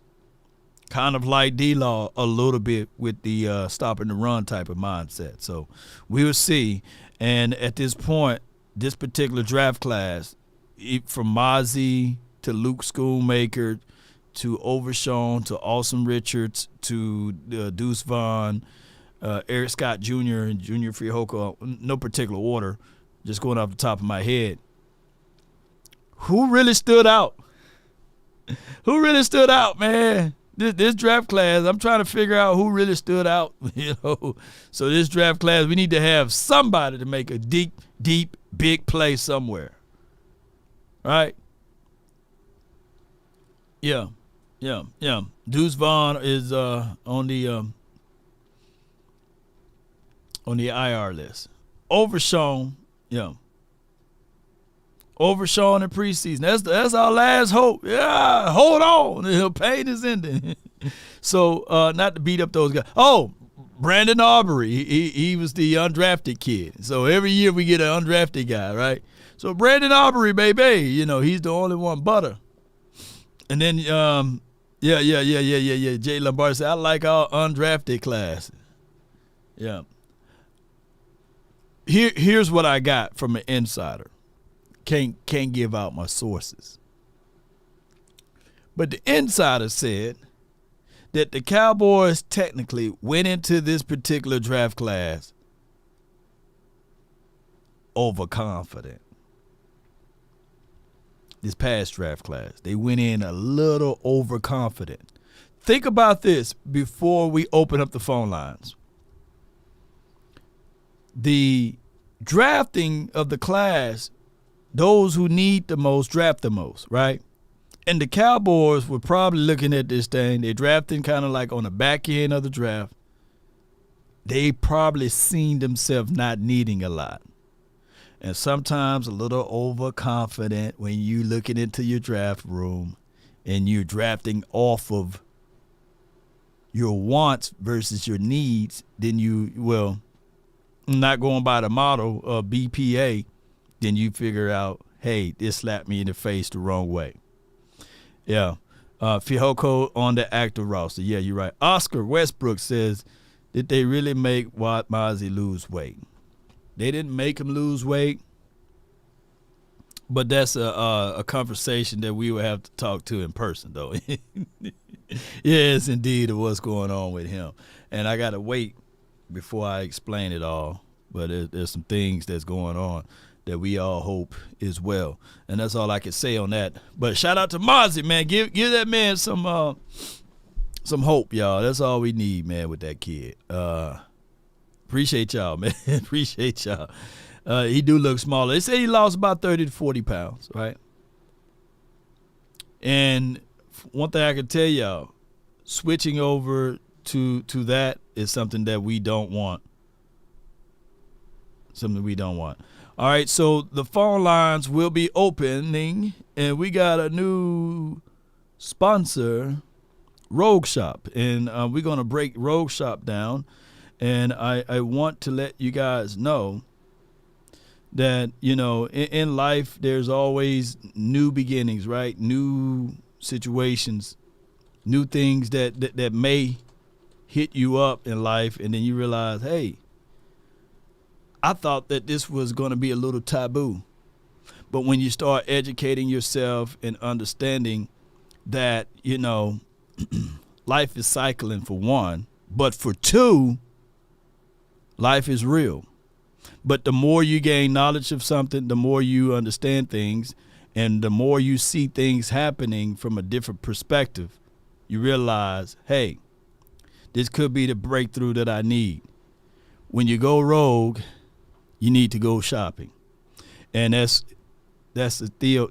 Kind of like D-Law a little bit with the stopping the run type of mindset. So we will see. And at this point, this particular draft class, from Mozzie to Luke Schoonmaker to Overshown to Awesome Richards to Deuce Vaughn, Eric Scott Jr. and Junior Fihoko, no particular order, just going off the top of my head. Who really stood out? Who really stood out, man? This draft class, I'm trying to figure out who really stood out, So this draft class, we need to have somebody to make a deep, big play somewhere. Right? Yeah. Deuce Vaughn is on the IR list. Overshown, Overshown in preseason. That's our last hope. Yeah, hold on. Pain is ending. So not to beat up those guys. Oh, Brandon Aubrey. He was the undrafted kid. So every year we get an undrafted guy, right? So Brandon Aubrey, baby, he's the only one butter. And then Jay Lombardi said, I like our undrafted class. Yeah. Here's what I got from an insider. Can't give out my sources. But the insider said that the Cowboys technically went into this particular draft class overconfident. This past draft class, they went in a little overconfident. Think about this before we open up the phone lines. The drafting of the class, those who need the most draft the most, right? And the Cowboys were probably looking at this thing. They're drafting kind of like on the back end of the draft. They probably seen themselves not needing a lot. And sometimes a little overconfident when you looking into your draft room and you're drafting off of your wants versus your needs, then not going by the model of BPA, then you figure out, hey, this slapped me in the face the wrong way. Yeah. Fihoko on the active roster. Yeah, you're right. Oscar Westbrook says, did they really make Mozzie lose weight? They didn't make him lose weight, but that's a conversation that we would have to talk to in person, though. Yes, indeed, what's going on with him. And I got to wait before I explain it all, but there's some things that's going on that we all hope is well. And that's all I can say on that. But shout out to Mozzie, man. Give that man some hope, y'all. That's all we need, man, with that kid. Appreciate y'all, man. Appreciate y'all. He do look smaller. They say he lost about 30 to 40 pounds, right? And one thing I can tell y'all, switching over to that is something that we don't want. Something we don't want. All right, so the phone lines will be opening, and we got a new sponsor, Rogue Shop. And we're going to break Rogue Shop down. And I want to let you guys know that, in life, there's always new beginnings, right? New situations, new things that may hit you up in life. And then you realize, hey, I thought that this was going to be a little taboo. But when you start educating yourself and understanding that, life is cycling for one, but for two, life is real. But the more you gain knowledge of something, the more you understand things, and the more you see things happening from a different perspective, you realize, hey, this could be the breakthrough that I need. When you go rogue, you need to go shopping. And that's a deal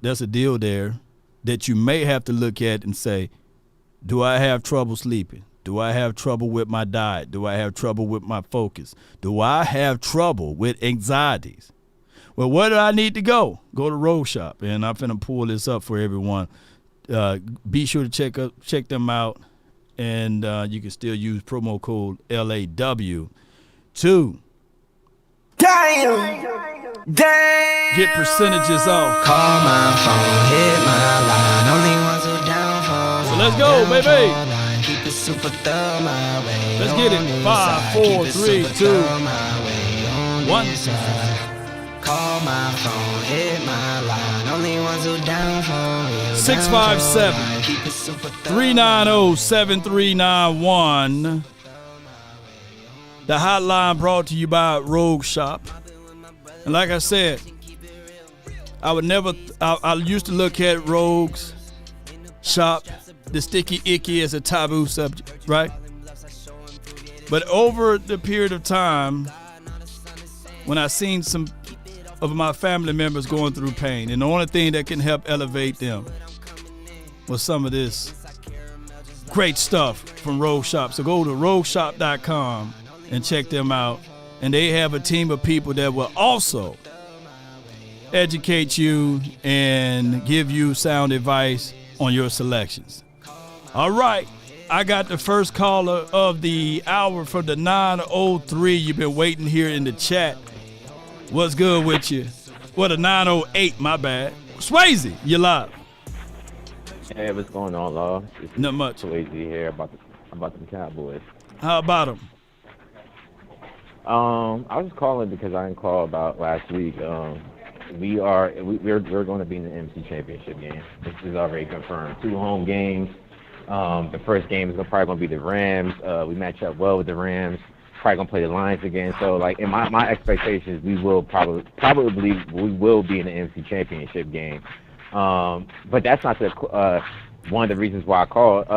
there that you may have to look at and say, do I have trouble sleeping? Do I have trouble with my diet? Do I have trouble with my focus? Do I have trouble with anxieties? Well, where do I need to go? Go to Rogue Shop, and I'm finna pull this up for everyone. Be sure to check them out, and you can still use promo code LAW to get percentages off. Call my phone, hit my line. Only ones who down for. So let's go, baby. Keep it super thorough my way. Let's get it. 5, 4, 3, 2, 1. Call my phone, hit my line. Only ones who down for me. 657-390-7391. The hotline brought to you by Rogue Shop. And like I said, I used to look at Rogue's Shop, the sticky icky, as a taboo subject, right? But over the period of time, when I seen some of my family members going through pain, and the only thing that can help elevate them was some of this great stuff from Rogue Shop. So go to rogueshop.com and check them out. And they have a team of people that will also educate you and give you sound advice on your selections. All right, I got the first caller of the hour from the 903. You've been waiting here in the chat. What's good with you? What, a 908, my bad. Swayze, you live. Hey, what's going on, Law? Not much. Swayze here about the Cowboys. How about them? I was just calling because I didn't call about last week. We're going to be in the NFC Championship game. This is already confirmed. 2 home games. The first game is probably going to be the Rams. We match up well with the Rams. Probably going to play the Lions again. So, like, in my expectations, we will probably we will be in the NFC Championship game. But that's not one of the reasons why I called.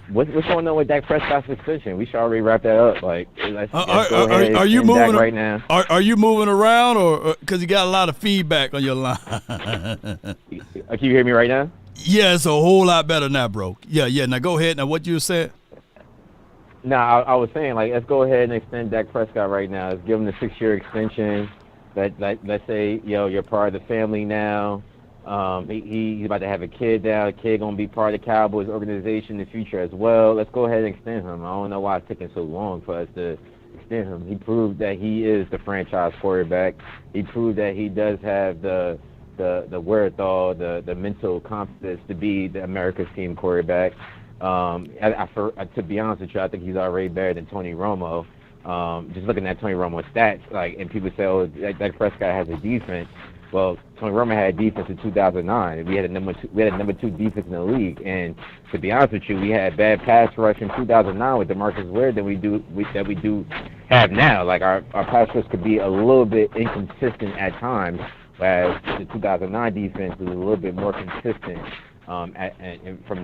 What's going on with Dak Prescott's suspension? We should already wrap that up. Like, let's go ahead are you and moving Dak right now? Are you moving around, or because you got a lot of feedback on your line? Can you hear me right now? Yeah, it's a whole lot better now, bro. Yeah. Now go ahead. Now what you said? No, I was saying, like, let's go ahead and extend Dak Prescott right now. Let's give him the 6-year extension. Let's say, you're part of the family now. He's about to have a kid now. The kid gonna be part of the Cowboys organization in the future as well. Let's go ahead and extend him. I don't know why it's taking so long for us to extend him. He proved that he is the franchise quarterback. He proved that he does have the wherewithal, the mental competence to be the America's team quarterback. To be honest with you, I think he's already better than Tony Romo. Just looking at Tony Romo's stats, and people say, "Oh, Dak Prescott has a defense." Well, Tony Romo had a defense in 2009. We had a number two defense in the league. And to be honest with you, we had bad pass rush in 2009 with DeMarcus Ware that we do have now. Like our pass rush could be a little bit inconsistent at times, whereas the 2009 defense was a little bit more consistent from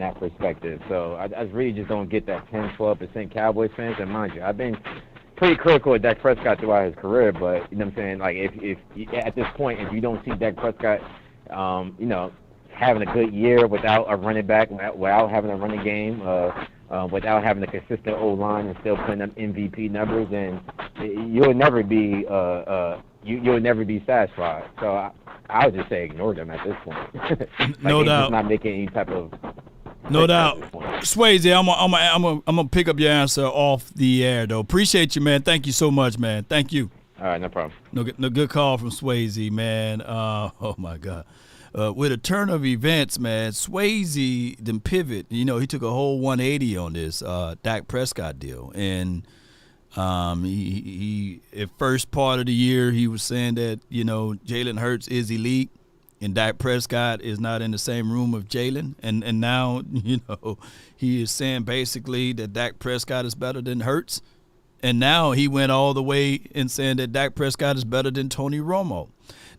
that perspective. So I really just don't get that 10-12% Cowboys fans. And mind you, I've been pretty critical of Dak Prescott throughout his career, but you know what I'm saying, like if at this point, if you don't see Dak Prescott having a good year without a running back, without having a running game, without having a consistent O-line and still putting up MVP numbers, then you'll never be satisfied. So I would just say ignore them at this point. No doubt. Just not making any type of. No doubt. Swayze, I'm gonna pick up your answer off the air though. Appreciate you, man. Thank you so much, man. Thank you. All right, no problem. No good call from Swayze, man. Oh my God. With a turn of events, man, Swayze then pivot. He took a whole 180 on this Dak Prescott deal, and he at first part of the year he was saying that Jalen Hurts is elite. And Dak Prescott is not in the same room with Jalen. And now, he is saying basically that Dak Prescott is better than Hurts. And now he went all the way in saying that Dak Prescott is better than Tony Romo.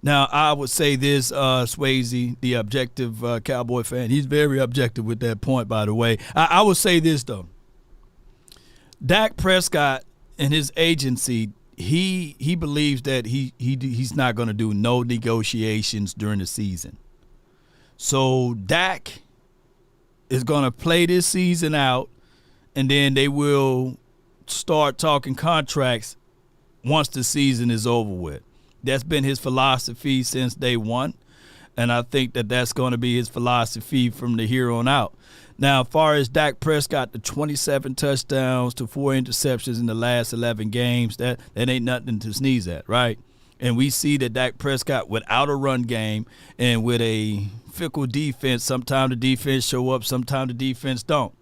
Now, I would say this, Swayze, the objective Cowboy fan, he's very objective with that point, by the way. I would say this, though. Dak Prescott and his agency, he believes that he's not going to do no negotiations during the season. So Dak is going to play this season out, and then they will start talking contracts once the season is over with. That's been his philosophy since day one, and I think that that's going to be his philosophy from the here on out. Now, as far as Dak Prescott, the 27 touchdowns to 4 interceptions in the last 11 games, that ain't nothing to sneeze at, right? And we see that Dak Prescott, without a run game and with a fickle defense, sometimes the defense show up, sometimes the defense don't.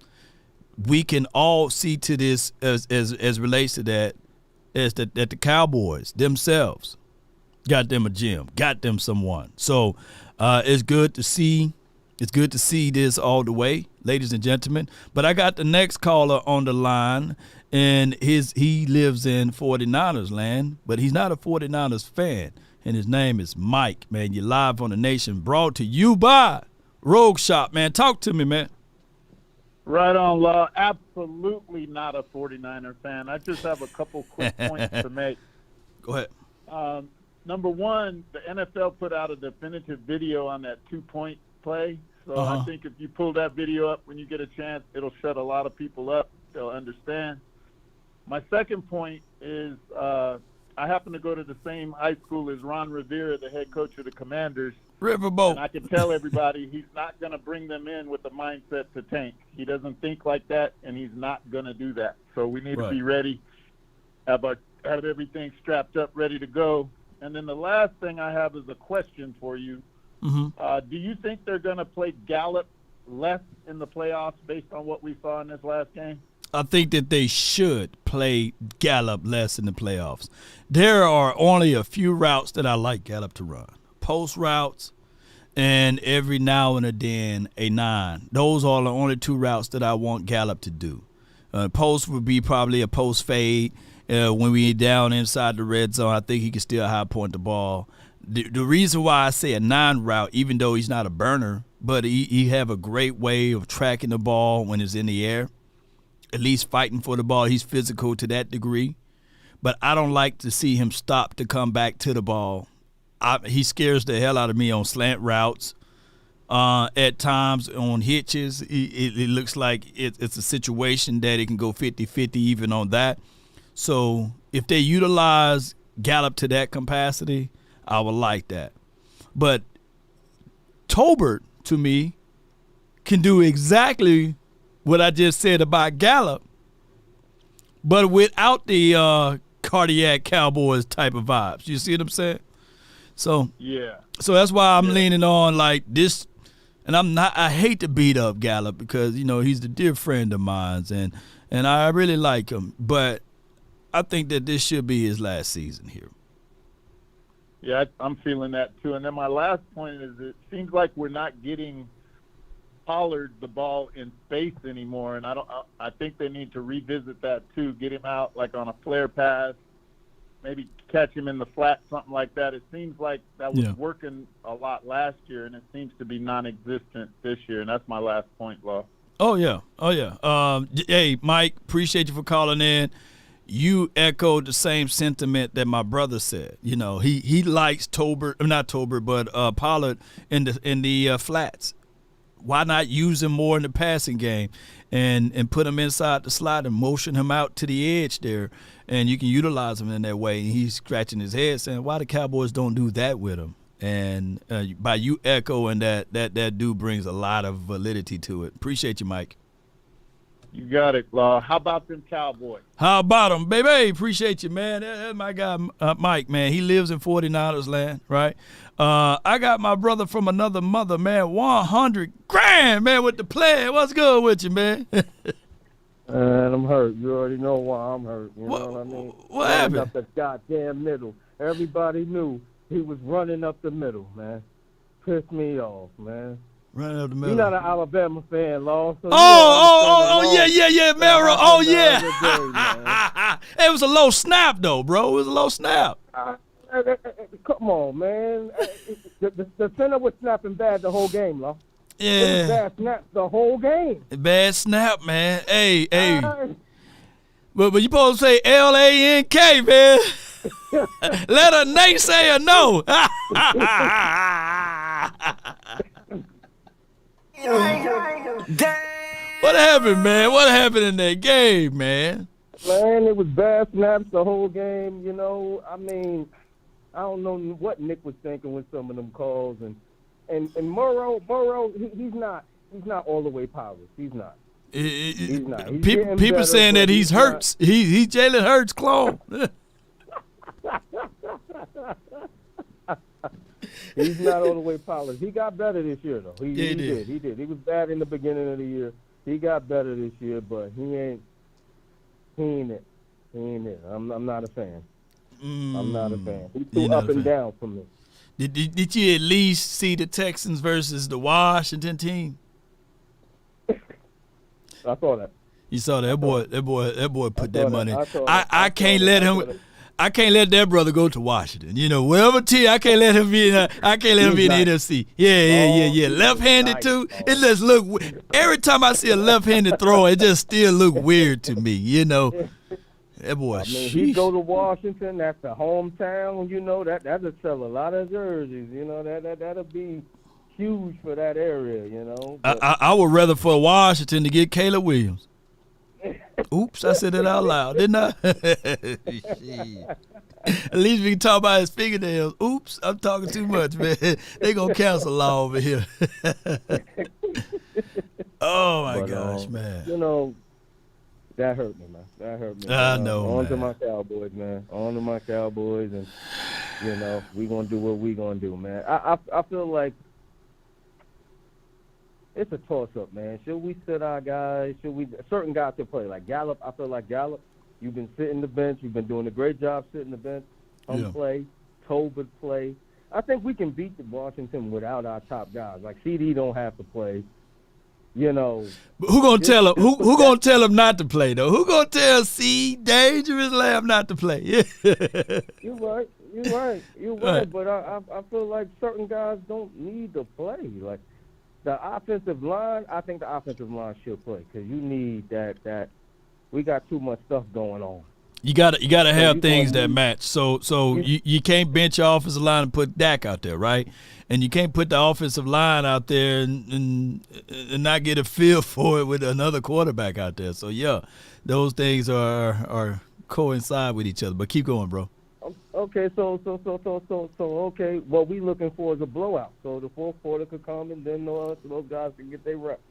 We can all see to this as relates to that, that the Cowboys themselves got them a gym, got them someone. So it's good to see. It's good to see this all the way, ladies and gentlemen. But I got the next caller on the line, and he lives in 49ers land, but he's not a 49ers fan, and his name is Mike, man. You're live on the Nation, brought to you by Rogue Shop, man. Talk to me, man. Right on, Law. Absolutely not a 49er fan. I just have a couple quick points to make. Go ahead. Number one, the NFL put out a definitive video on that 2-point play. So I think if you pull that video up when you get a chance, it'll shut a lot of people up. They'll understand. My second point is I happen to go to the same high school as Ron Rivera, the head coach of the Commanders. Riverboat. And I can tell everybody he's not going to bring them in with the mindset to tank. He doesn't think like that, and he's not going to do that. So we need to be ready, have everything strapped up, ready to go. And then the last thing I have is a question for you. Mm-hmm. Do you think they're going to play Gallup less in the playoffs based on what we saw in this last game? I think that they should play Gallup less in the playoffs. There are only a few routes that I like Gallup to run. Post routes and every now and then a 9. Those are the only 2 routes that I want Gallup to do. Post would be probably a post fade. When we down inside the red zone, I think he can still high point the ball. The reason why I say a 9 route, even though he's not a burner, but he have a great way of tracking the ball when it's in the air, at least fighting for the ball. He's physical to that degree. But I don't like to see him stop to come back to the ball. He scares the hell out of me on slant routes. At times on hitches, it looks like it's a situation that it can go 50-50 even on that. So if they utilize Gallup to that capacity, I would like that. But Tolbert, to me, can do exactly what I just said about Gallup, but without the cardiac Cowboys type of vibes. You see what I'm saying? So yeah. So that's why I'm leaning on like this. And I hate to beat up Gallup because, he's a dear friend of mine, and I really like him. But I think that this should be his last season here. Yeah, I'm feeling that too. And then my last point is it seems like we're not getting Pollard the ball in space anymore, and I think they need to revisit that too. Get him out like on a flare pass, maybe catch him in the flat, something like that. It seems like that was working a lot last year, and it seems to be non-existent this year. And that's my last point, Law. Oh yeah. Hey, Mike, appreciate you for calling in. You echoed the same sentiment that my brother said. He likes Pollard in the flats. Why not use him more in the passing game and put him inside the slot and motion him out to the edge there, and you can utilize him in that way. And he's scratching his head saying, why the Cowboys don't do that with him? And by you echoing that dude brings a lot of validity to it. Appreciate you, Mike. You got it, Law. How about them Cowboys? How about them, baby? Appreciate you, man. That's my guy, Mike, man. He lives in 49ers land, right? I got my brother from another mother, man. 100 grand, man, with the plan. What's good with you, man? And I'm hurt. You already know why I'm hurt. You know what I mean? What happened? Up the goddamn middle. Everybody knew he was running up the middle, man. Pissed me off, man. Running up the middle. You're not an Alabama fan, Law. So yeah, Melrose. Oh, yeah. It was a low snap, though, bro. It was a low snap. Come on, man. The center was snapping bad the whole game, Law. Yeah. It was bad snap the whole game. Bad snap, man. Hey. But you supposed to say L-A-N-K, man. Let a naysayer know. What happened, man? What happened in that game, man? Man, it was bad snaps the whole game. I mean, I don't know what Nick was thinking with some of them calls, and Burrow, he's not all the way polished. He's not. He's not. People saying that he's Hurts. He's Jalen Hurts' clone. He's not all the way polished. He got better this year, though. He did. He was bad in the beginning of the year. He got better this year, but he ain't it. I'm not a fan. I'm not a fan. He's too up and down for me. Did you at least see the Texans versus the Washington team? I saw that. You saw that boy put that money. I can't let him. I can't let that brother go to Washington. You know, whatever team, I can't let him be in. I can't let him be in the NFC. Yeah. Left-handed too. It just look. Every time I see a left-handed throw, it just still look weird to me. You know, that boy. He go to Washington. That's the hometown. You know that'll sell a lot of jerseys. You know that'll be huge for that area. You know. I would rather for Washington to get Caleb Williams. Oops, I said it out loud, didn't I? At least we can talk about his fingernails. Oops, I'm talking too much, man. They gonna cancel law over here. Oh my gosh, man. You know, that hurt me, man. That hurt me. I know. On to my Cowboys, man. On to my Cowboys, and you know, we gonna do what we gonna do, man. I feel like it's a toss-up, man. Should we sit our guys? Certain guys to play? Like Gallup, I feel like Gallup, you've been sitting the bench. You've been doing a great job sitting the bench. Play. Tolbert play. I think we can beat the Washington without our top guys. Like CD don't have to play. You know. But who gonna tell him? Who gonna tell him not to play though? Who gonna tell C Dangerous Lamb not to play? Yeah. You're right. But I feel like certain guys don't need to play. Like. The offensive line, I think the offensive line should play because you need that. We got too much stuff going on. You gotta have things that match. So you can't bench your offensive line and put Dak out there, right? And you can't put the offensive line out there and not get a feel for it with another quarterback out there. So yeah, those things are coincide with each other. But keep going, bro. Okay, so okay, what we looking for is a blowout. So the fourth quarter could come, and then those guys can get their reps.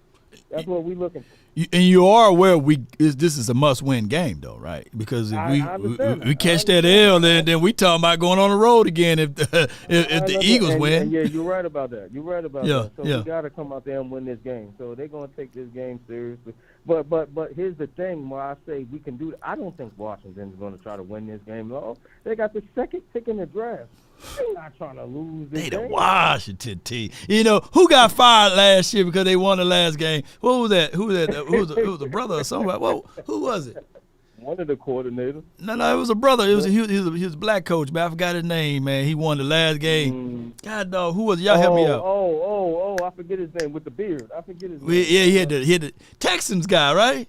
That's what we looking for. And you are aware this is a must-win game, though, right? Because if we catch that L, then we talking about going on the road again if the Eagles win. And yeah, you're right about that. So we got to come out there and win this game. So they're going to take this game seriously. But here's the thing why I say we can do that. I don't think Washington's going to try to win this game. No, they got the second pick in the draft. They're not trying to lose this game. They the Washington team. You know, who got fired last year because they won the last game? What was that? Who was that? It was a brother or somebody. Whoa, who was it? One of the coordinators. No, it was a brother. He was a black coach, man. I forgot his name, man. He won the last game. God, dog, who was it? Y'all help me out. Oh, I forget his name with the beard. I forget his name. Yeah, he had the Texans guy, right?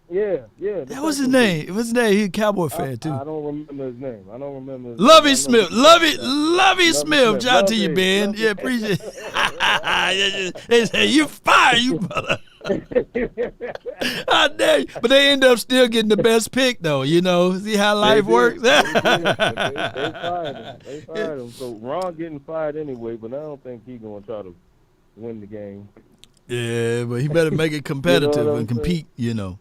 Yeah. That was his name. What's his name? He's a Cowboy fan, too. I don't remember his name. Lovey Smith. Lovey Smith. Shout out to you, Ben. Yeah, appreciate it. They say, you fired, you brother. I dare you. But they end up still getting the best pick, though. You know, see how life works? They fired him. So Ron getting fired anyway, but I don't think he's going to try to win the game. Yeah, but he better make it competitive and compete, you know.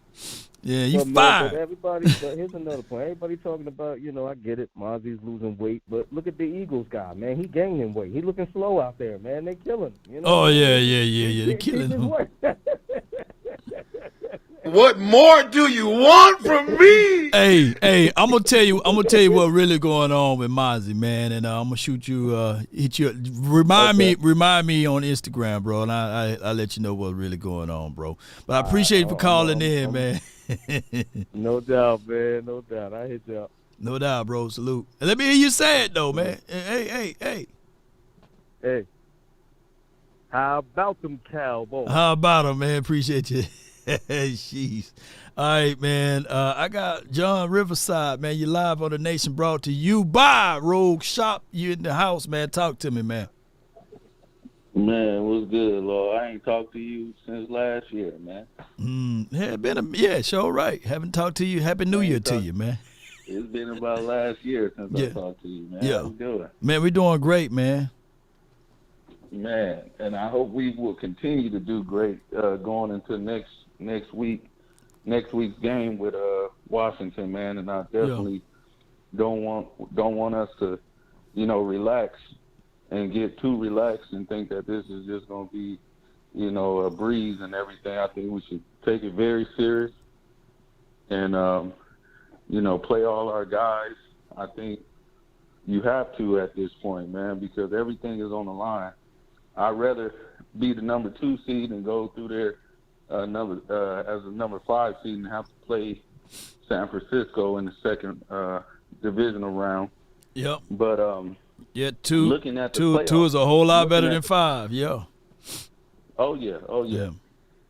Yeah, you fired. But here's another point. Everybody talking about, you know, I get it. Mozzie's losing weight, but look at the Eagles guy, man. He gaining weight. He looking slow out there, man. They killing him. You know? Oh yeah. They killing him. What more do you want from me? Hey, I'm gonna tell you what really going on with Mozzie, man, and I'm gonna hit you. Remind me on Instagram, bro, and I let you know what's really going on, bro. But I appreciate you for calling in, man. No doubt, man. No doubt. I hit you up. No doubt, bro. Salute. And let me hear you say it though, man. Hey. How about them Cowboys? How about them, man? Appreciate you. Jeez. All right, man. I got John Riverside, man. You live on the Nation, brought to you by Rogue Shop. You in the house, man. Talk to me, man. Man, what's good, Lord? I ain't talked to you since last year, man. Sure right. Haven't talked to you. Happy New Year to you, man. It's been about last year since I talked to you, man. Yeah. How you doing? Man, we're doing great, man. Man, and I hope we will continue to do great going into next week's game with Washington, man. And I definitely don't want us to, relax and get too relaxed and think that this is just going to be, a breeze and everything. I think we should take it very serious and, play all our guys. I think you have to at this point, man, because everything is on the line. I'd rather be the number 2 seed and go through there as a number 5 seed and have to play San Francisco in the second divisional round. Yep. But two looking at the two is a whole lot better than the, 5. Yeah. Oh yeah.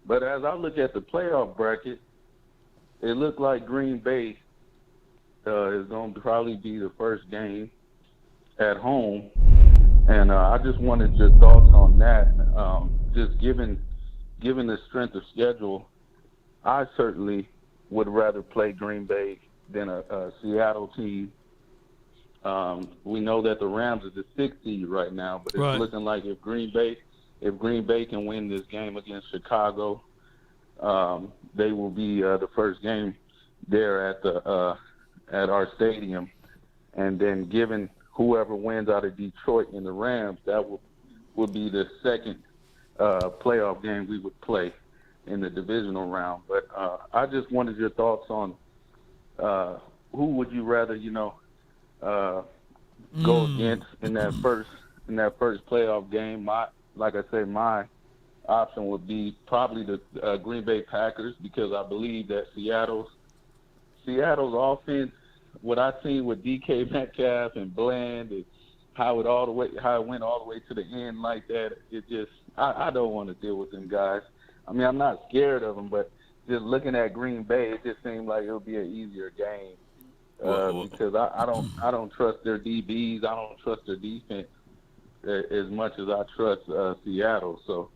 But as I look at the playoff bracket, it looked like Green Bay is going to probably be the first game at home. And I just wanted your thoughts on that. Just given the strength of schedule, I certainly would rather play Green Bay than a Seattle team. We know that the Rams are the 6th seed right now, but it's looking like if Green Bay can win this game against Chicago, they will be the first game there at our stadium. And then given whoever wins out of Detroit and the Rams, that would be the second playoff game we would play in the divisional round. But I just wanted your thoughts on who would you rather, go against in that first playoff game. Like I say, my option would be probably the Green Bay Packers, because I believe that Seattle's offense, what I've seen with DK Metcalf and Bland, and how it went all the way to the end like that, it just I don't want to deal with them guys. I mean, I'm not scared of them, but just looking at Green Bay, it just seemed like it would be an easier game because I don't trust their DBs, I don't trust their defense as much as I trust Seattle. So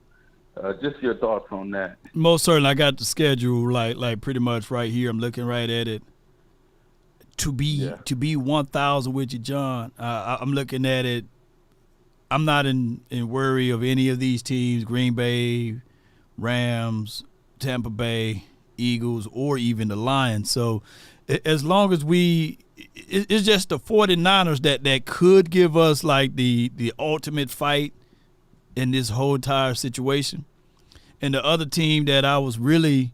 just your thoughts on that. Most certainly, I got the schedule like pretty much right here. I'm looking right at it. To be 1,000 with you, John, I'm looking at it. I'm not in worry of any of these teams, Green Bay, Rams, Tampa Bay, Eagles, or even the Lions. So as long as it's just the 49ers that could give us like the ultimate fight in this whole entire situation. And the other team that I was really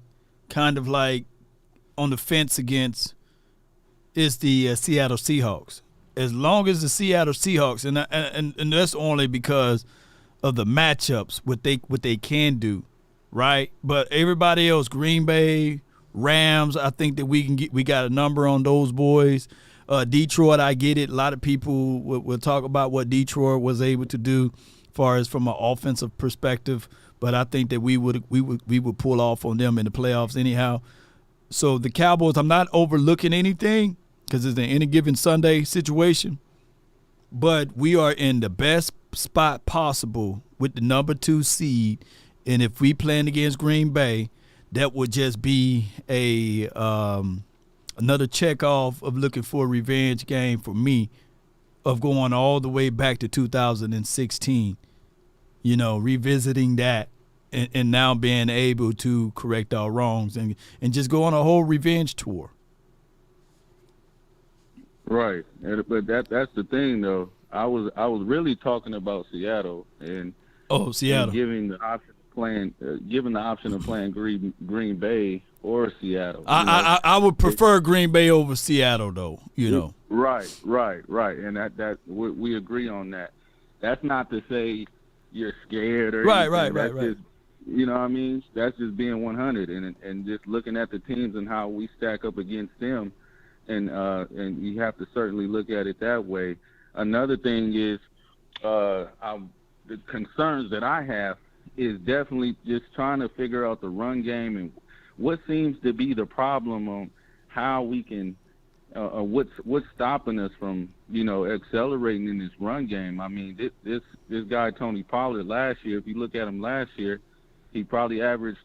kind of like on the fence against is the Seattle Seahawks. As long as the Seattle Seahawks, and that's only because of the matchups, what they can do, right? But everybody else, Green Bay, Rams, I think that we got a number on those boys. Detroit, I get it. A lot of people will talk about what Detroit was able to do, as far as from an offensive perspective. But I think that we would pull off on them in the playoffs anyhow. So the Cowboys, I'm not overlooking anything, because it's an any given Sunday situation. But we are in the best spot possible with the number 2 seed. And if we playing against Green Bay, that would just be another check off of looking for a revenge game for me, of going all the way back to 2016, revisiting that and now being able to correct our wrongs and just go on a whole revenge tour. Right, but that's the thing, though. I was really talking about Seattle and Seattle, and giving the option of playing Green Bay or Seattle. I would prefer Green Bay over Seattle, though. Right, and that we agree on that. That's not to say you're scared or anything. Right. Just, you know what I mean? That's just being 100 and just looking at the teams and how we stack up against them. And you have to certainly look at it that way. Another thing is the concerns that I have is definitely just trying to figure out the run game and what seems to be the problem on how we can what's stopping us from accelerating in this run game. I mean, this guy Tony Pollard last year, if you look at him last year, he probably averaged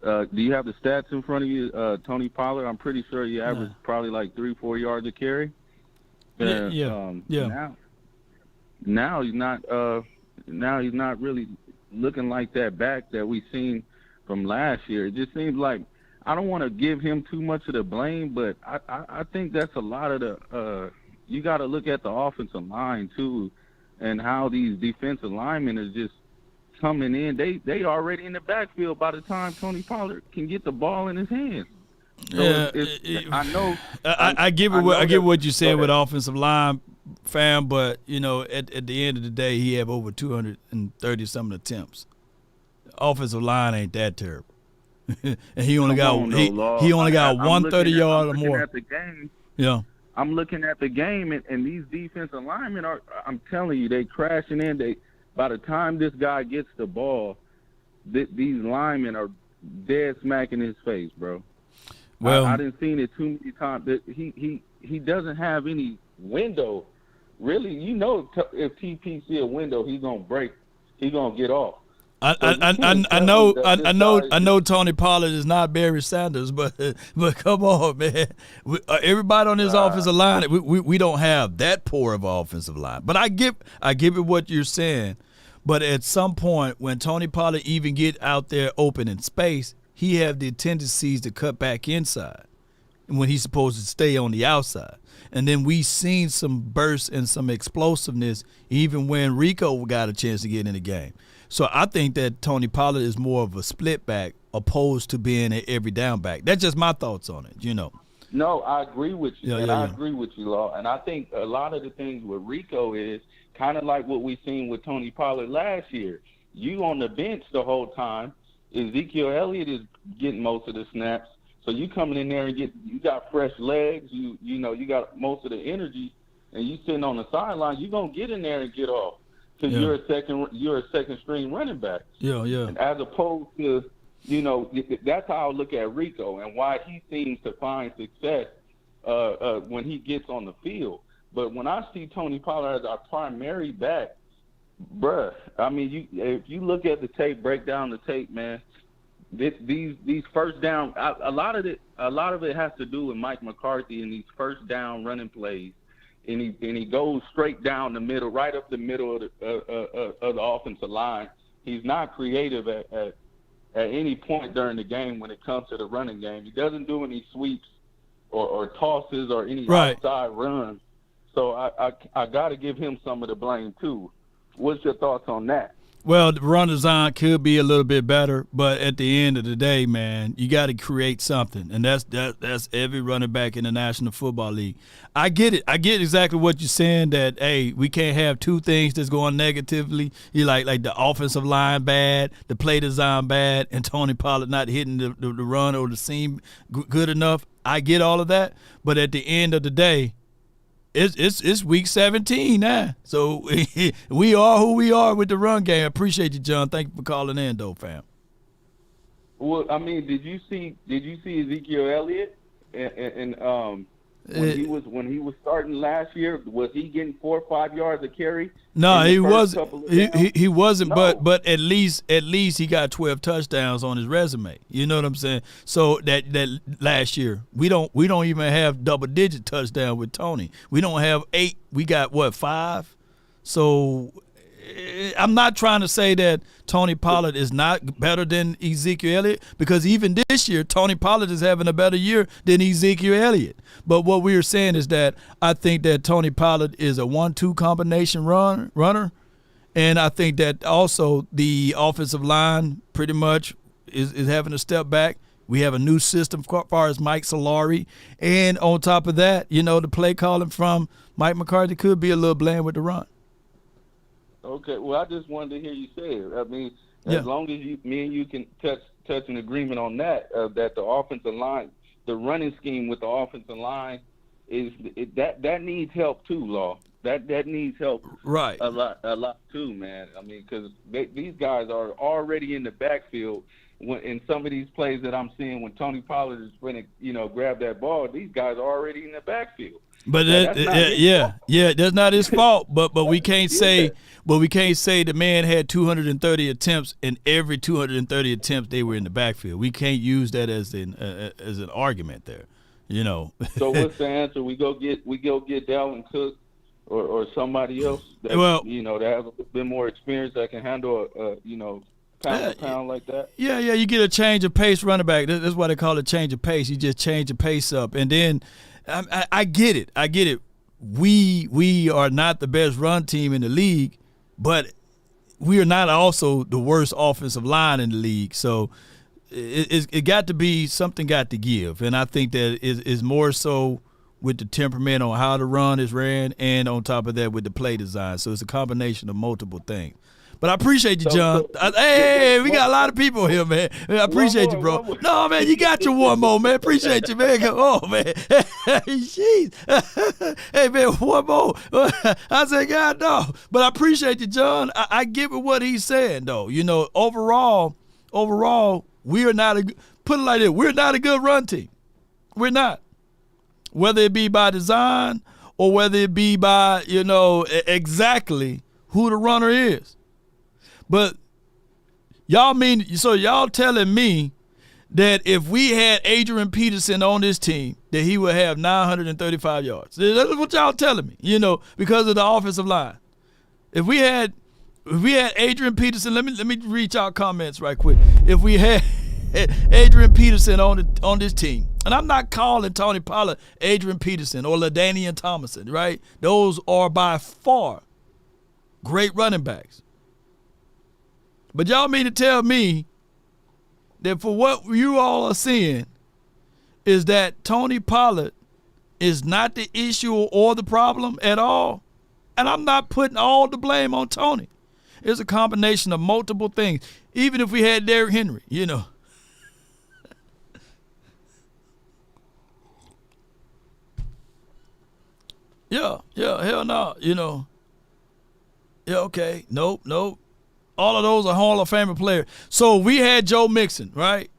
Do you have the stats in front of you, Tony Pollard? I'm pretty sure he averaged probably like 3-4 yards a carry. Yeah. Now he's not. Now he's not really looking like that back that we seen from last year. It just seems like I don't want to give him too much of the blame, but I think that's a lot of the. You got to look at the offensive line too, and how these defensive linemen are just coming in. They already in the backfield by the time Tony Pollard can get the ball in his hands. So I know. I get what you're saying with offensive line, fam, but at the end of the day, he have over 230 something attempts. Offensive line ain't that terrible, and he only got 130 yard or more. At the game, yeah. I'm looking at the game, and these defensive linemen I'm telling you, they crashing in. By the time this guy gets the ball, these linemen are dead smack in his face, bro. Well, I didn't seen it too many times. That he doesn't have any window. Really, if TP see a window, he's gonna break. He's gonna get off. I know Tony Pollard is not Barry Sanders, but come on, man. Everybody on this offensive line, we don't have that poor of an offensive line. But I give it what you're saying. But at some point, when Tony Pollard even get out there open in space, he have the tendencies to cut back inside when he's supposed to stay on the outside. And then we seen some bursts and some explosiveness even when Rico got a chance to get in the game. So I think that Tony Pollard is more of a split back opposed to being an every down back. That's just my thoughts on it, No, I agree with you. I agree with you, Law. And I think a lot of the things with Rico is kind of like what we seen with Tony Pollard last year. You on the bench the whole time. Ezekiel Elliott is getting most of the snaps. So you coming in there and you got fresh legs. You got most of the energy, and you sitting on the sideline. You gonna get in there and get off. Because you're a second string running back. Yeah. And as opposed to, that's how I look at Rico and why he seems to find success when he gets on the field. But when I see Tony Pollard as our primary back, bruh, I mean, if you look at the tape, break down the tape, man. These first down, a lot of it has to do with Mike McCarthy and these first down running plays. And he goes straight down the middle, right up the middle of the offensive line. He's not creative at any point during the game when it comes to the running game. He doesn't do any sweeps or tosses or any outside runs. So I got to give him some of the blame too. What's your thoughts on that? Well, the run design could be a little bit better, but at the end of the day, man, you got to create something, and that's every running back in the National Football League. I get it. I get exactly what you're saying, that, hey, we can't have two things that's going negatively. You like the offensive line bad, the play design bad, and Tony Pollard not hitting the run or the seam good enough. I get all of that, but at the end of the day, It's week 17 now, so we are who we are with the run game. I appreciate you, John. Thank you for calling in, though, fam. Well, I mean, did you see Ezekiel Elliott and when he was starting last year? Was he getting 4 or 5 yards a carry? No, he wasn't. He wasn't. No. But at least he got 12 touchdowns on his resume. You know what I'm saying? So that last year we don't even have double-digit touchdown with Tony. We don't have 8. We got 5. So I'm not trying to say that Tony Pollard is not better than Ezekiel Elliott, because even this year Tony Pollard is having a better year than Ezekiel Elliott. But what we are saying is that I think that Tony Pollard is a 1-2 combination runner, and I think that also the offensive line pretty much is having a step back. We have a new system as far as Mike Solari, and on top of that, the play calling from Mike McCarthy could be a little bland with the run. Okay, well, I just wanted to hear you say it. I mean, as long as me and you can touch an agreement on that, that the offensive line, the running scheme with the offensive line, that needs help too, Law. That needs help, right? A lot too, man. I mean, because these guys are already in the backfield. In some of these plays that I'm seeing, when Tony Pollard is going to, grab that ball, these guys are already in the backfield. But that's not his fault. But we can't say the man had 230 attempts, and every 230 attempts they were in the backfield. We can't use that as an argument there. So what's the answer? We go get Dalvin Cook or somebody else that that has a bit more experience that can handle pound to pound like that. Yeah, you get a change of pace running back. That's why they call it change of pace. You just change the pace up, and then I get it. We are not the best run team in the league, but we are not also the worst offensive line in the league. So it got to be something got to give, and I think that is more so with the temperament on how the run is ran, and on top of that with the play design. So it's a combination of multiple things. But I appreciate you, John. Hey, we got a lot of people here, man. I appreciate you, bro. No, man, you got your one more, man. Appreciate you, man. Come on, man. Jeez. Hey, man, one more. I said, God, no. But I appreciate you, John. I get what he's saying, though. Overall, we are not put it like this, we're not a good run team. We're not. Whether it be by design or whether it be by, exactly who the runner is. But y'all telling me that if we had Adrian Peterson on this team, that he would have 935 yards. That's what y'all telling me, because of the offensive line. If we had Adrian Peterson, let me read y'all comments right quick. If we had Adrian Peterson on this team, and I'm not calling Tony Pollard Adrian Peterson or LaDainian Tomlinson, right? Those are by far great running backs. But y'all mean to tell me that for what you all are seeing is that Tony Pollard is not the issue or the problem at all? And I'm not putting all the blame on Tony. It's a combination of multiple things. Even if we had Derrick Henry, Yeah, hell no, Yeah, okay, nope. All of those are Hall of Famer players. So we had Joe Mixon, right?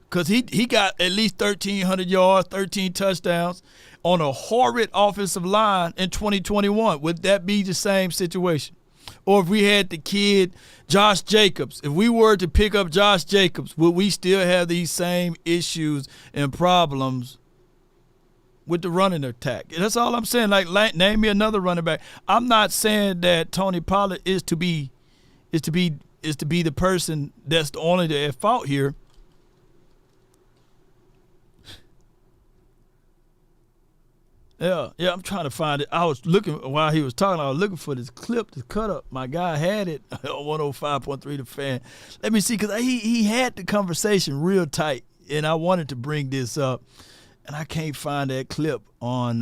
Because he got at least 1,300 yards, 13 touchdowns on a horrid offensive line in 2021. Would that be the same situation? Or if we had the kid Josh Jacobs, if we were to pick up Josh Jacobs, would we still have these same issues and problems with the running attack? That's all I'm saying. Like name me another running back. I'm not saying that Tony Pollard is to be the person that's the only at fault here. Yeah, I'm trying to find it. I was looking while he was talking. I was looking for this clip, this cut up. My guy had it on 105.3 The Fan. Let me see, because he had the conversation real tight, and I wanted to bring this up, and I can't find that clip on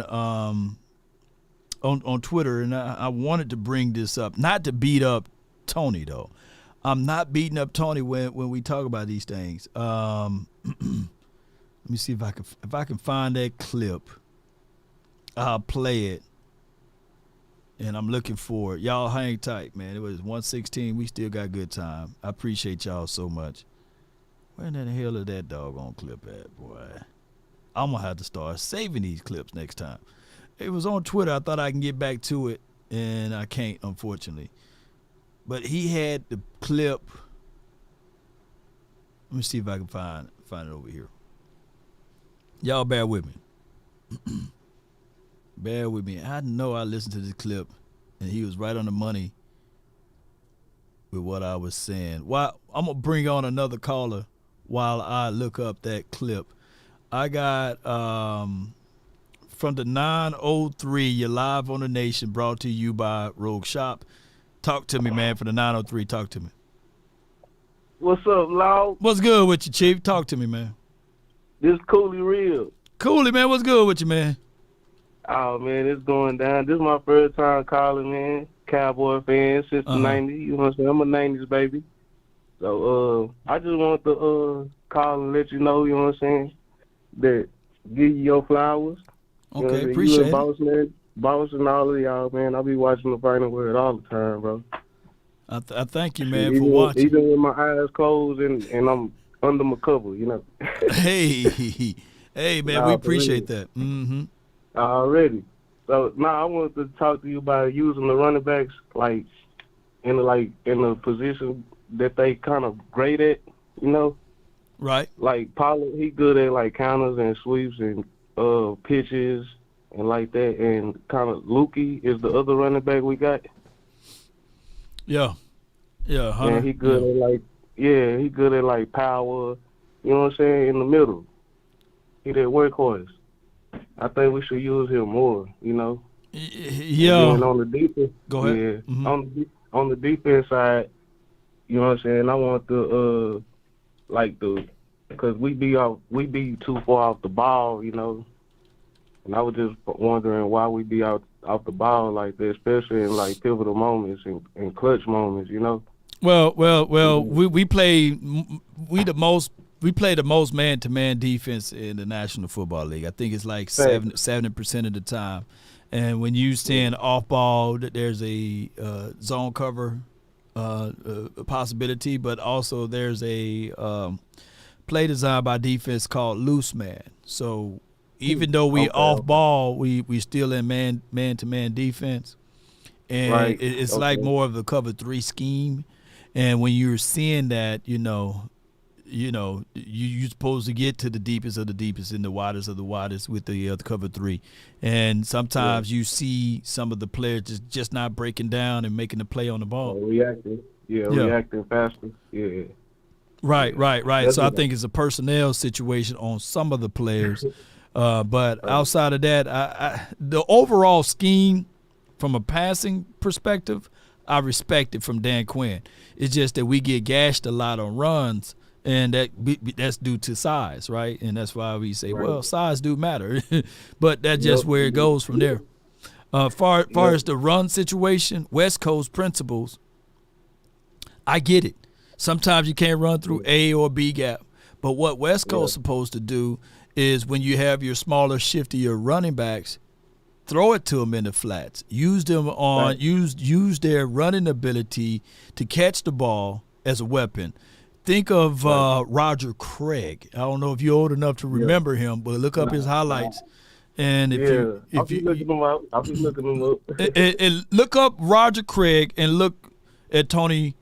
Twitter, and I wanted to bring this up, not to beat up Tony, though. I'm not beating up Tony when we talk about these things. Let me see if I can find that clip. I'll play it, and I'm looking for it. Y'all hang tight, man. It was 1:16. We still got good time. I appreciate y'all so much. Where in the hell is that doggone clip at, boy? I'm gonna have to start saving these clips next time. It was on Twitter. I thought I can get back to it, and I can't, unfortunately. But he had the clip. Let me see if I can find it over here. Y'all bear with me. Bear with me. I know I listened to this clip, and he was right on the money with what I was saying. I'm going to bring on another caller while I look up that clip. I got from the 903, you're live on the Nation, brought to you by Rogue Shop. Talk to me, man, for the 903. Talk to me. What's up, Law? What's good with you, Chief? Talk to me, man. This Cooley Real. Cooley, man, what's good with you, man? Oh, man, it's going down. This is my first time calling, man. Cowboy fan since the 90s. You know what I'm saying? I'm a 90s baby. So, I just want to call and let you know, you know what I'm saying, that give you your flowers. Okay, you know appreciate it. Boss, man, boss and all of y'all, man. I'll be watching the final word all the time, bro. I thank you, man, for watching. Even with my eyes closed and I'm under my cover, you know. Hey, man, we appreciate that. Mm-hmm. Already. So now I wanted to talk to you about using the running backs like in the position that they kind of great at, you know. Right. Like Pollard, he good at like counters and sweeps and pitches and like that. And kind of Lukey is the other running back we got. Yeah. Yeah. Hunter. And he good at like power. You know what I'm saying? In the middle, he that workhorse. I think we should use him more. You know. Yeah. And on the defense, go ahead. Yeah. Mm-hmm. On the defense side, you know what I'm saying? I want because we be too far off the ball, you know. And I was just wondering why we be off the ball like that, especially in like pivotal moments and clutch moments, you know. Well, we play the most man-to-man defense in the National Football League. I think it's like 70% of the time. And when you stand off ball, there's a zone cover possibility, but also there's a play designed by defense called loose man. So even though we off ball, we still in man-to-man defense, and it's like more of a cover 3 scheme. And when you're seeing that, you're supposed to get to the deepest of the deepest and the widest of the widest with the cover 3. And sometimes you see some of the players just not breaking down and making the play on the ball. Reacting faster. Yeah. Right. So I think it's a personnel situation on some of the players. But outside of that, the overall scheme from a passing perspective, I respect it from Dan Quinn. It's just that we get gashed a lot on runs, and that's due to size, right? And that's why we say, well, size do matter. But that's just where it goes from there. Far as the run situation, West Coast principles, I get it. Sometimes you can't run through A or B gap. But what West Coast is supposed to do is when you have your smaller, shiftier running backs, throw it to them in the flats. Use them on use their running ability to catch the ball as a weapon. Think of Roger Craig. I don't know if you're old enough to remember him, but look up his highlights. And I'll be looking them up. And look up Roger Craig and look at Tony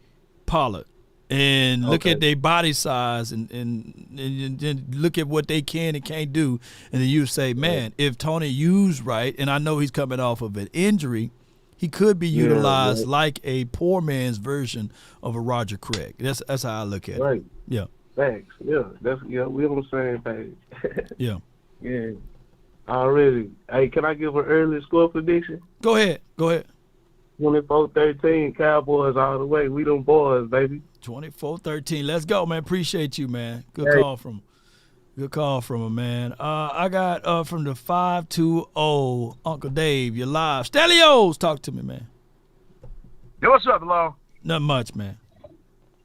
Pollard. And look at their body size and look at what they can and can't do. And then you say, man, if Tony used right, and I know he's coming off of an injury, he could be utilized like a poor man's version of a Roger Craig. That's how I look at it. Yeah. Thanks. Yeah. We're on the same page. Yeah. Yeah. Already. Hey, can I give an early score prediction? Go ahead. 24-13, Cowboys all the way. We them boys, baby. 24-13. Let's go, man. Appreciate you, man. Good call from him, man. I got from the 520, Uncle Dave. You're live. Stelios, talk to me, man. Hey, what's up, Law? Not much, man.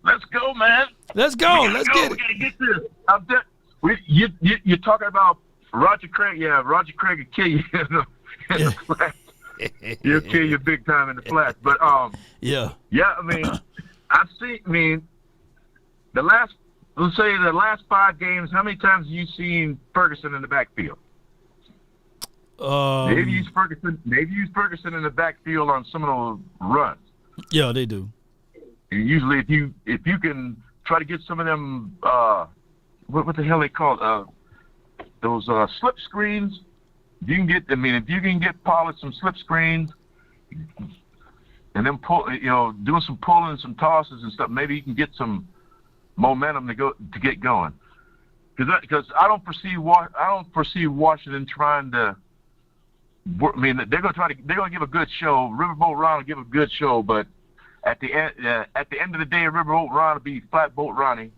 Let's go, man. Let's go. Let's get it. We gotta get this. You're talking about Roger Craig. Yeah, Roger Craig will kill you in the flat. He'll kill you big time in the flat. But yeah. I mean, let's say the last 5 games, how many times have you seen Ferguson in the backfield? They've used Ferguson in the backfield on some of those runs. Yeah, they do. And usually, if you can try to get some of them, what the hell they call those slip screens. If you can get Pollard some slip screens, and then doing some pulling, some tosses and stuff, maybe you can get some momentum to get going. Because I don't foresee Washington trying to. I mean, they're going to give a good show. Riverboat Ron will give a good show, but at the end of the day, Riverboat Ron will be Flatboat Ronnie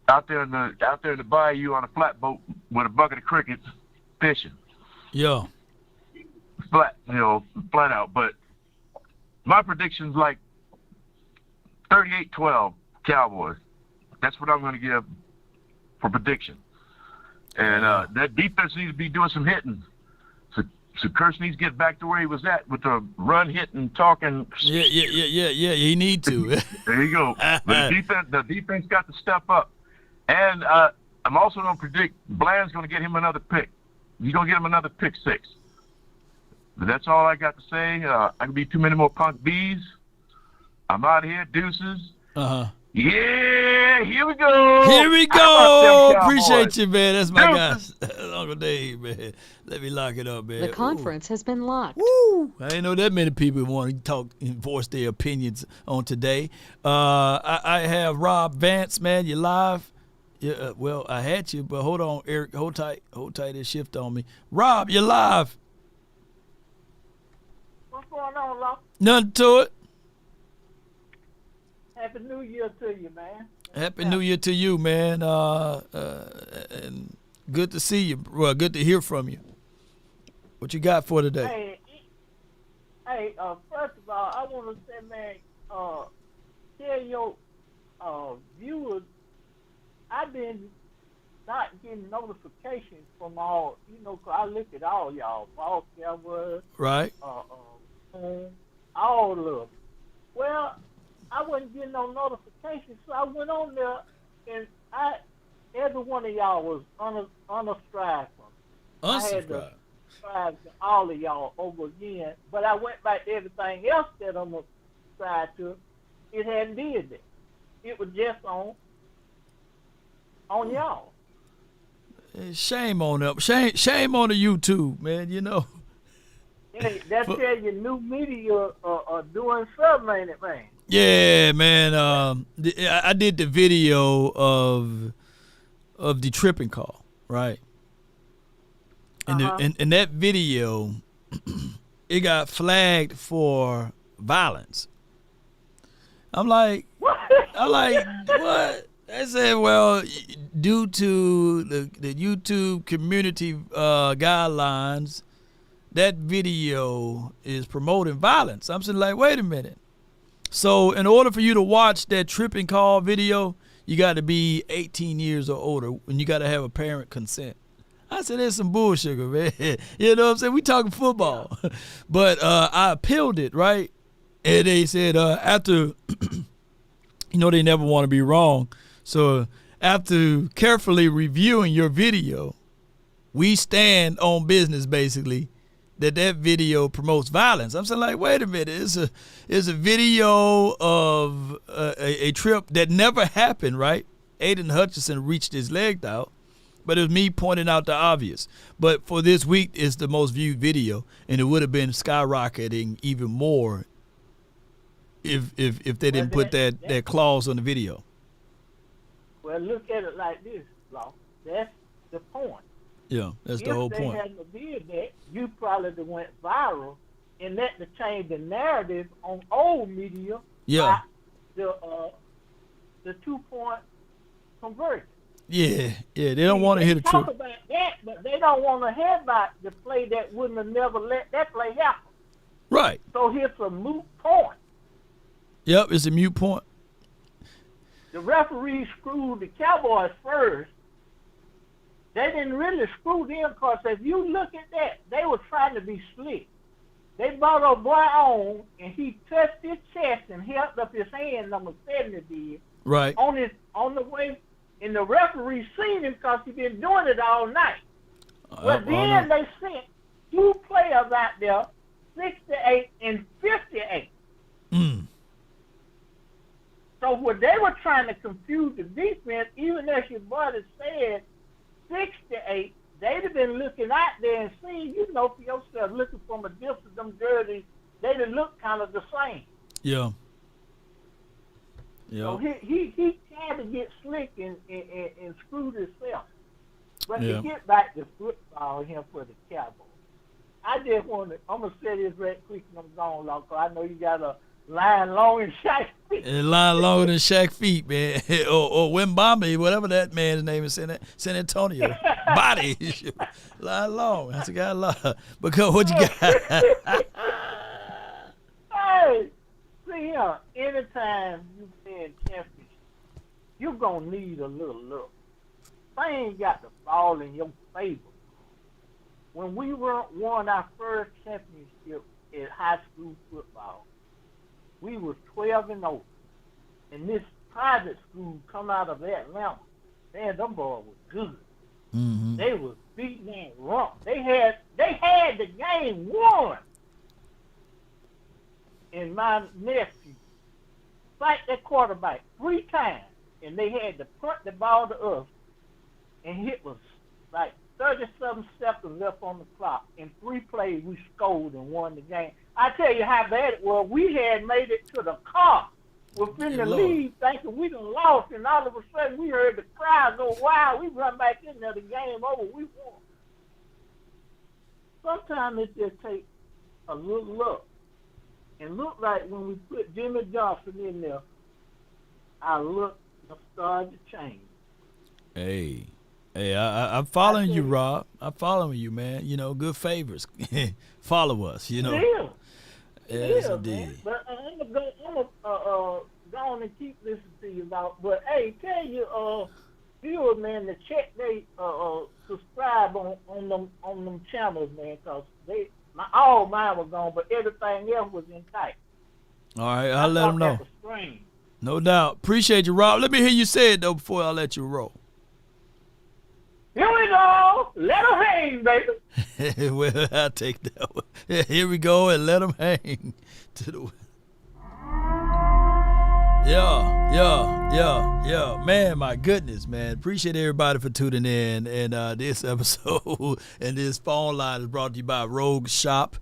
out there in the bayou on a flatboat with a bucket of crickets fishing. Yeah. Flat out. But my prediction's like 38-12 Cowboys. That's what I'm going to give for prediction. And that defense needs to be doing some hitting. So Kurtz needs to get back to where he was at with the run, hitting, talking. Yeah. He need to. There you go. But the defense got to step up. And I'm also going to predict Bland's going to get him another pick. you're going to get him another pick six. But that's all I got to say. I can be too many more punk bees. I'm out of here. Deuces. Yeah, here we go. Here we How go. about them Cowboys? Appreciate you, man. That's my guy, Deuces. Uncle Dave, man. Let me lock it up, man. The conference has been locked. Woo. I ain't know that many people want to talk and voice their opinions on today. I have Rob Vance, man. You live? Yeah. Well, I had you, but hold on, Eric. Hold tight. Hold tight and shift on me. Rob, you live? What's going on, Law? Nothing to it. Happy New Year to you, man. Happy New Year to you, man. And good to see you. Well, good to hear from you. What you got for today? First of all, I want to say, man, tell your viewers, I've been not getting notifications from all, cause I look at all y'all, Ball Cowboys, Right. all of them. Well, I wasn't getting no notifications, so I went on there, and every one of y'all was unsubscribed from. I had to subscribe to all of y'all over again, but I went back to everything else that I'm subscribed to. It hadn't did that. It was just on y'all. Shame on them. Shame on the YouTube, man. Hey, that's tell you new media are doing something, ain't it, man? Yeah, man. I did the video of the tripping call, right? And in that video, it got flagged for violence. I'm like, what? I said, well, due to the YouTube community guidelines, that video is promoting violence. I'm saying, like, wait a minute. So in order for you to watch that tripping call video, you got to be 18 years or older, and you got to have a parent consent. I said, that's some bullshit, man. You know what I'm saying? We talking football. But I appealed it, right? And they said after, they never want to be wrong. So after carefully reviewing your video, we stand on business, basically, that video promotes violence. I'm saying, like, wait a minute. It's a video of a trip that never happened, right? Aiden Hutchinson reached his leg out, but it was me pointing out the obvious. But for this week, it's the most viewed video, and it would have been skyrocketing even more if they didn't put that clause on the video. Well, look at it like this, Law. That's the point. Yeah, that's the whole point. If they hadn't did that, you probably went viral, and that to change the narrative on old media. Yeah. The 2-point conversion. Yeah, they don't want to hear the truth. Talk about that, but they don't want to hear about the play that wouldn't have never let that play happen. Right. So here's a moot point. Yep, it's a moot point. The referee screwed the Cowboys first. They didn't really screw them because if you look at that, they were trying to be slick. They brought a boy on, and he touched his chest and held up his hand, number 70 did. Right. On the way, and the referee seen him because he been doing it all night. But then they sent 2 players out there, 68 and 58. So when they were trying to confuse the defense, even as your brother said, 68, they'd have been looking out there and seeing, for yourself, looking from a distance, them jerseys, they'd have looked kind of the same. Yeah. So he tried to get slick and screwed himself. But to get back to football here for the Cowboys, I just want to, I'm going to say this right quick and I'm gone, because I know you got a line long and Shaq feet. A line longer than Shaq feet, man. or Wimbambi, whatever that man's name is, San Antonio. Body. Line long. That's a guy long. Because what you got? Hey, see here, anytime you win championship, you're going to need a little look. Things got to fall in your favor. When we won our first championship in high school football, we was 12-0, and this private school come out of Atlanta. Man, them boys was good. They was beating and wrong. They had the game won. And my nephew fight that quarterback 3 times, and they had to punt the ball to us, and it was like 30-something seconds left on the clock. In 3 plays, we scored and won the game. I tell you how bad it was. We had made it to the car within the lead, thinking we done lost, and all of a sudden we heard the crowd go wild. We run back in there, the game over, we won. Sometimes it just takes a little luck. And look like when we put Jimmy Johnson in there, our luck started to change. Hey, I'm following you, Rob. I'm following you, man. You know, good favors. Follow us, you know. Yeah. Yes, Yeah, indeed. man. But I'm gonna go on and keep listening to you about. But hey, tell you, viewers, man, to check they subscribe on them channels, man, cause all mine was gone, but everything else was intact. All right, I'll let them know. Spring. No doubt. Appreciate you, Rob. Let me hear you say it though before I let you roll. Here we go. Let them hang, baby. Well, I'll take that one. Yeah, here we go, and let them hang to the. Yeah. Man, my goodness, man. Appreciate everybody for tuning in. And this episode and this phone line is brought to you by Rogue Shop.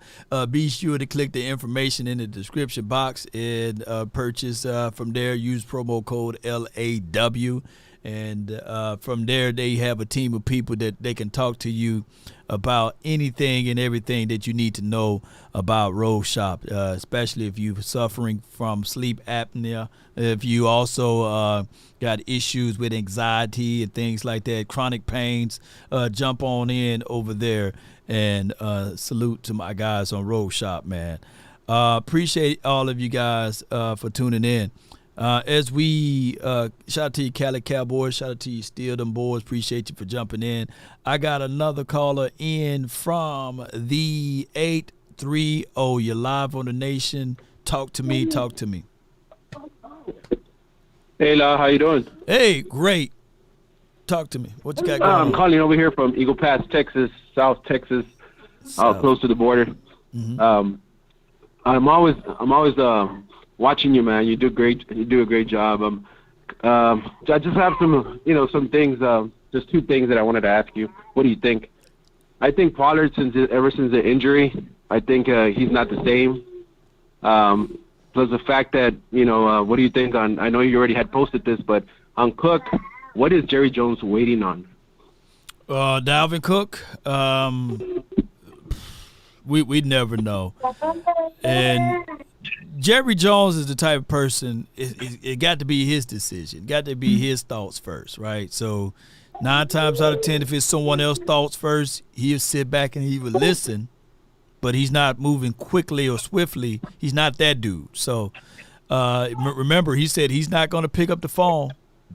Be sure to click the information in the description box and purchase from there. Use promo code LAW. And from there, they have a team of people that they can talk to you about anything and everything that you need to know about Rogue Shop, especially if you're suffering from sleep apnea, if you also got issues with anxiety and things like that, chronic pains, jump on in over there. And salute to my guys on Rogue Shop, man. Appreciate all of you guys for tuning in. As we shout out to you, Cali Cowboys, shout out to you, Steal Them Boys. Appreciate you for jumping in. I got another caller in from the 830. You're live on the Nation. Talk to me. Hey, La, how you doing? Hey, great. Talk to me. What you got going on? I'm calling over here from Eagle Pass, Texas, South Texas, close to the border. Mm-hmm. I'm always watching you, man. You do great. You do a great job. I just have some things. Just 2 things that I wanted to ask you. What do you think? I think Pollard, ever since the injury, I think he's not the same. Plus the fact that what do you think on? I know you already had posted this, but on Cook, what is Jerry Jones waiting on? Dalvin Cook. We'd never know. And Jerry Jones is the type of person, it got to be his decision. Got to be his thoughts first, right? So 9 times out of 10, if it's someone else's thoughts first, he'll sit back and he would listen, but he's not moving quickly or swiftly. He's not that dude. So remember, he said he's not going to pick up the phone.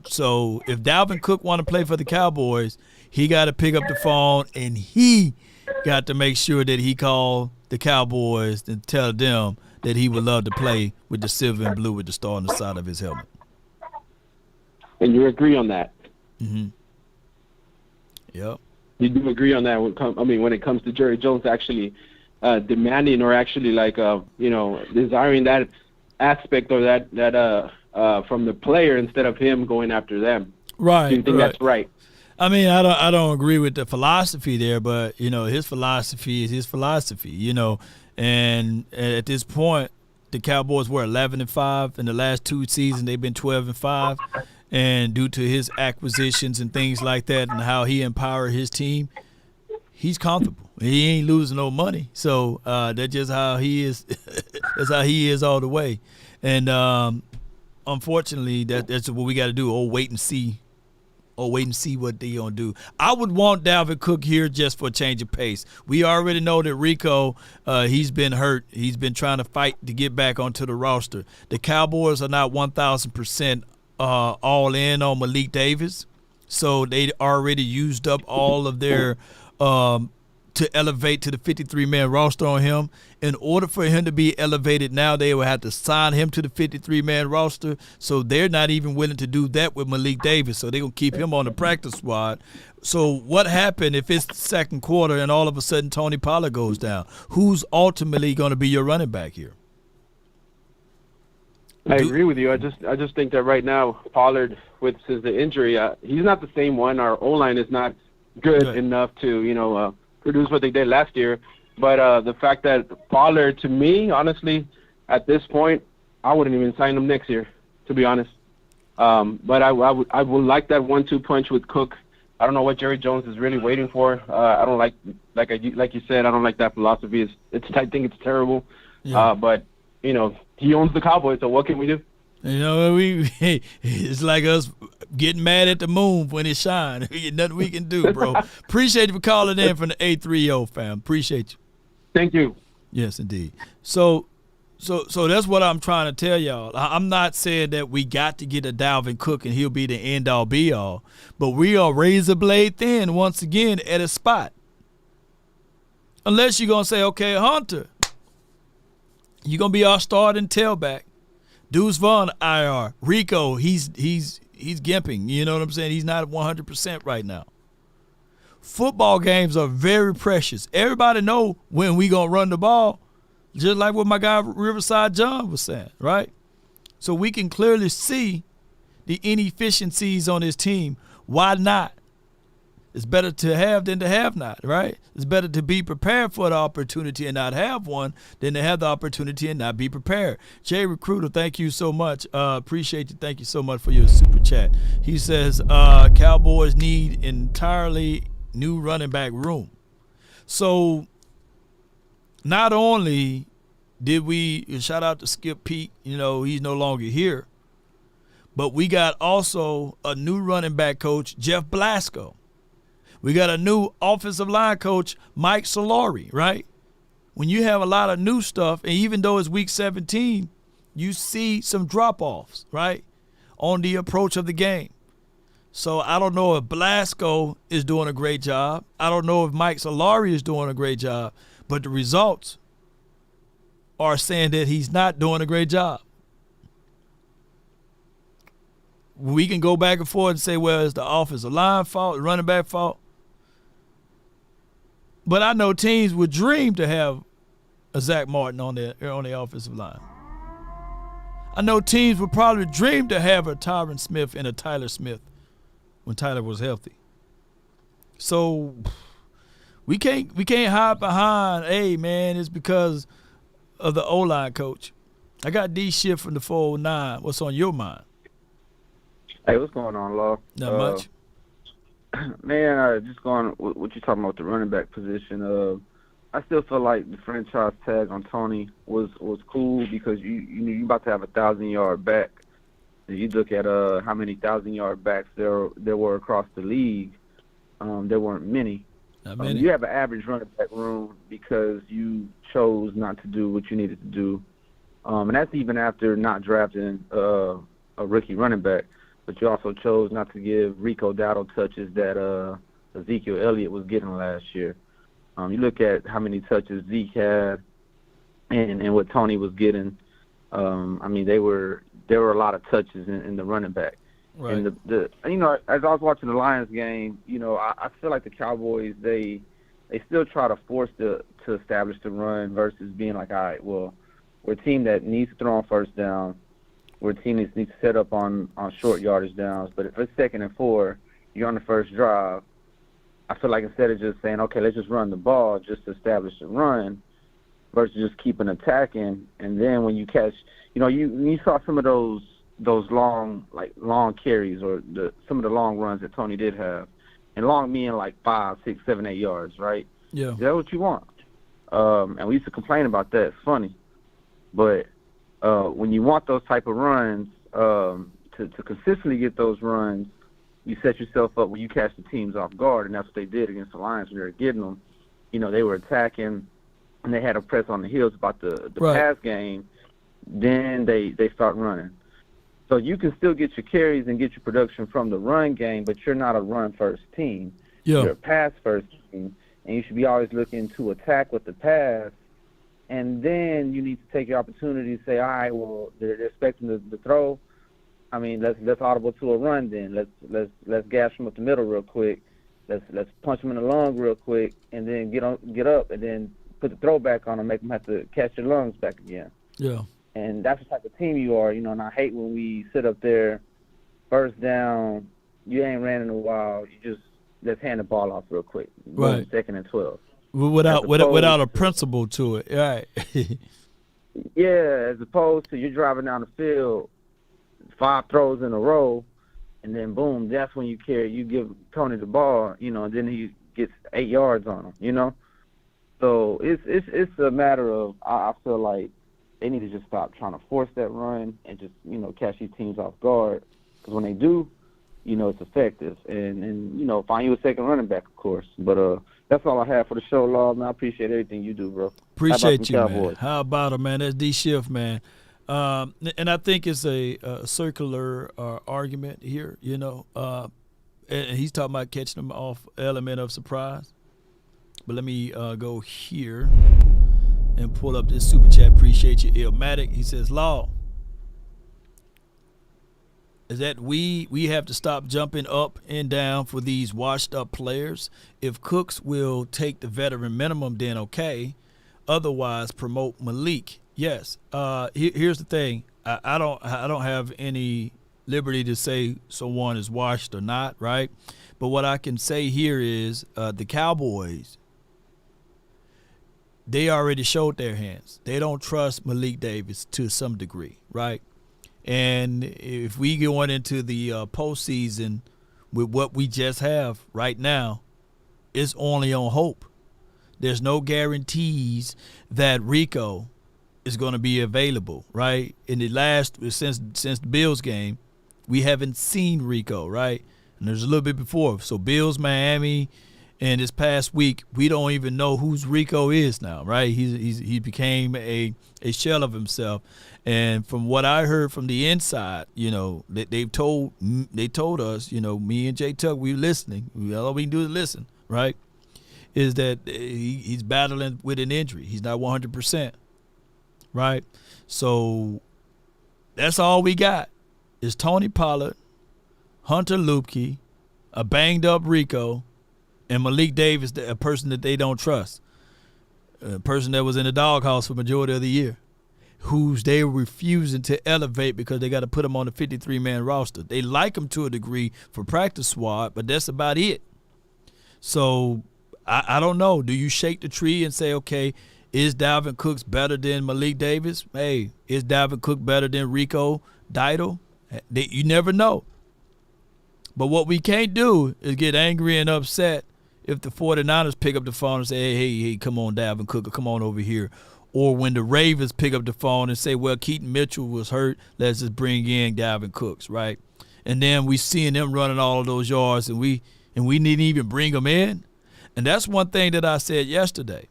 So if Dalvin Cook want to play for the Cowboys, he got to pick up the phone, and he got to make sure that he called the Cowboys and tell them that he would love to play with the silver and blue with the star on the side of his helmet. And you agree on that? Mm-hmm. Yep. You do agree on that when it comes to Jerry Jones actually demanding or actually desiring that aspect or that from the player instead of him going after them. Right. Do you think that's right? I mean, I don't agree with the philosophy there, but his philosophy is his philosophy, and at this point, the Cowboys were 11-5 in the last 2 seasons. They've been 12-5, and due to his acquisitions and things like that, and how he empowered his team, he's comfortable. He ain't losing no money, so that's just how he is. That's how he is all the way, and unfortunately, that's what we got to do. Wait and see what they gonna do. I would want Dalvin Cook here just for a change of pace. We already know that Rico, he's been hurt. He's been trying to fight to get back onto the roster. The Cowboys are not 1,000% all in on Malik Davis, so they already used up all of their to elevate to the 53-man roster on him. In order for him to be elevated now, they would have to sign him to the 53-man roster. So they're not even willing to do that with Malik Davis. So they're going to keep him on the practice squad. So what happened if it's the second quarter and all of a sudden Tony Pollard goes down? Who's ultimately going to be your running back here? I agree with you. I just think that right now Pollard, since the injury, he's not the same one. Our O-line is not good enough to produce what they did last year. But the fact that Pollard, to me, honestly, at this point, I wouldn't even sign him next year, to be honest. But I would like that 1-2 punch with Cook. I don't know what Jerry Jones is really waiting for. I don't like you said, I don't like that philosophy. I think it's terrible. Yeah. But he owns the Cowboys, so what can we do? It's like us getting mad at the moon when it shines. Nothing we can do, bro. Appreciate you for calling in from the 830, fam. Appreciate you. Thank you. Yes, indeed. So that's what I'm trying to tell y'all. I'm not saying that we got to get a Dalvin Cook and he'll be the end-all, be-all, but we are razor blade thin once again at a spot. Unless you're going to say, okay, Hunter, you're going to be our starting tailback. Deuce Vaughn, IR. Rico, he's gimping. You know what I'm saying? He's not 100% right now. Football games are very precious. Everybody know when we going to run the ball, just like what my guy Riverside John was saying, right? So we can clearly see the inefficiencies on his team. Why not? It's better to have than to have not, right? It's better to be prepared for the opportunity and not have one than to have the opportunity and not be prepared. Jay Recruiter, thank you so much. Appreciate you. Thank you so much for your super chat. He says Cowboys need entirely new running back room. So not only did we shout out to Skip Peete, he's no longer here, but we got also a new running back coach, Jeff Blasco. We got a new offensive line coach, Mike Solari, right? When you have a lot of new stuff, and even though it's week 17, you see some drop-offs, right, on the approach of the game. So I don't know if Blasco is doing a great job. I don't know if Mike Solari is doing a great job. But the results are saying that he's not doing a great job. We can go back and forth and say, well, it's the offensive line fault, the running back fault. But I know teams would dream to have a Zach Martin on the offensive line. I know teams would probably dream to have a Tyron Smith and a Tyler Smith when Tyler was healthy. So we can't hide behind, hey man, it's because of the O-line coach. I got D Shift from the 409. What's on your mind? Hey, what's going on, Law? Not much. Man, just going what you're talking about the running back position. I still feel like the franchise tag on Tony was cool because you about to have a 1,000-yard back. And you look at how many 1,000-yard backs there were across the league. There weren't many. Not many. You have an average running back room because you chose not to do what you needed to do, and that's even after not drafting a rookie running back. But you also chose not to give Rico Dowdle touches that Ezekiel Elliott was getting last year. You look at how many touches Zeke had and what Tony was getting. There were a lot of touches in the running back. Right. And as I was watching the Lions game, I feel like the Cowboys they still try to force to establish the run versus being like, all right, well, we're a team that needs to throw on first down. We're a team that needs to set up on short yardage downs. But if it's 2nd and 4, you're on the first drive, I feel like instead of just saying, okay, let's just run the ball, just to establish the run, versus just keeping attacking. And then when you catch, you saw some of those long carries or some of the long runs that Tony did have. And long meaning like 5, 6, 7, 8 yards, right? Yeah. That's what you want. And we used to complain about that. It's funny. But when you want those type of runs, to consistently get those runs, you set yourself up where you catch the teams off guard, and that's what they did against the Lions when they were getting them. They were attacking, and they had a press on the heels about the right. pass game. Then they start running. So you can still get your carries and get your production from the run game, but you're not a run-first team. Yeah. You're a pass-first team. and you should be always looking to attack with the pass. And then you need to take your opportunity to say, all right, well, they're expecting the throw. I mean, let's audible to a run then. Let's gas them up the middle real quick. Let's punch them in the lung real quick, and then get up, and then put the throw back on them, make them have to catch their lungs back again. Yeah. And that's the type of team you are, and I hate when we sit up there, first down, you ain't ran in a while, let's hand the ball off real quick. Right. 2nd and 12. Without a principle to it, right? Yeah, as opposed to you're driving down the field, 5 throws in a row, and then boom, that's when you give Tony the ball, and then he gets 8 yards on him, So it's a matter of, I feel like they need to just stop trying to force that run and just, catch these teams off guard. Because when they do, it's effective. And find you a second running back, of course. But that's all I have for the show, Law. Man, I appreciate everything you do, bro. Appreciate you, man. How about it, man? That's D-Shift, man. And I think it's a circular argument here, and he's talking about catching them off element of surprise. But let me go here and pull up this super chat. Appreciate you, Illmatic. He says, Law, is that we have to stop jumping up and down for these washed up players. If Cooks will take the veteran minimum, then okay. Otherwise, promote Malik. Yes. Here's the thing. I don't have any liberty to say someone is washed or not, right? But what I can say here is the Cowboys, they already showed their hands. They don't trust Malik Davis to some degree, right? And if we go into the postseason with what we just have right now, it's only on hope. There's no guarantees that Rico is going to be available, right? In the last since the Bills game, we haven't seen Rico, right? And there's a little bit before. So Bills, Miami, and this past week, we don't even know who's Rico is now, right? He became a shell of himself. And from what I heard from the inside, they told us, me and Jay Tuck, we listening. All we can do is listen, right? Is that he's battling with an injury. He's not 100%, right? So that's all we got is Tony Pollard, Hunter Luepke, a banged-up Rico, and Malik Davis, a person that they don't trust, a person that was in the doghouse for the majority of the year, who's they refusing to elevate because they got to put him on the 53-man roster. They like him to a degree for practice squad, but that's about it. So I don't know. Do you shake the tree and say, okay, is Dalvin Cook better than Malik Davis? Hey, is Dalvin Cook better than Rico Didal? You never know. But what we can't do is get angry and upset if the 49ers pick up the phone and say, hey, come on, Dalvin Cook, come on over here. Or when the Ravens pick up the phone and say, well, Keaton Mitchell was hurt, let's just bring in Dalvin Cooks, right? And then we seeing them running all of those yards, and we didn't even bring them in. And that's one thing that I said yesterday.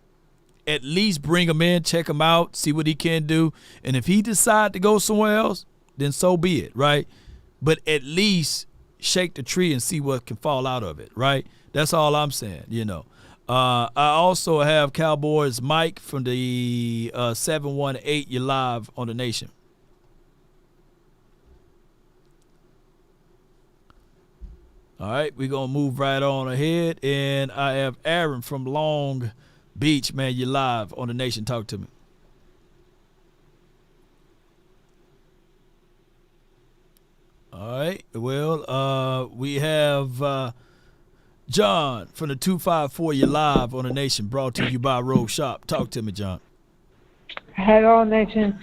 At least bring him in, check him out, see what he can do. And if he decide to go somewhere else, then so be it, right? But at least shake the tree and see what can fall out of it, right? That's all I'm saying, I also have Cowboys Mike from the 718. You're live on the Nation. All right, we're going to move right on ahead. And I have Aaron from Long Beach. Man, you're live on the Nation. Talk to me. All right, well, we have John from the 254. You're live on the Nation, brought to you by Rogue Shop. Talk to me, John. Hello, Nation.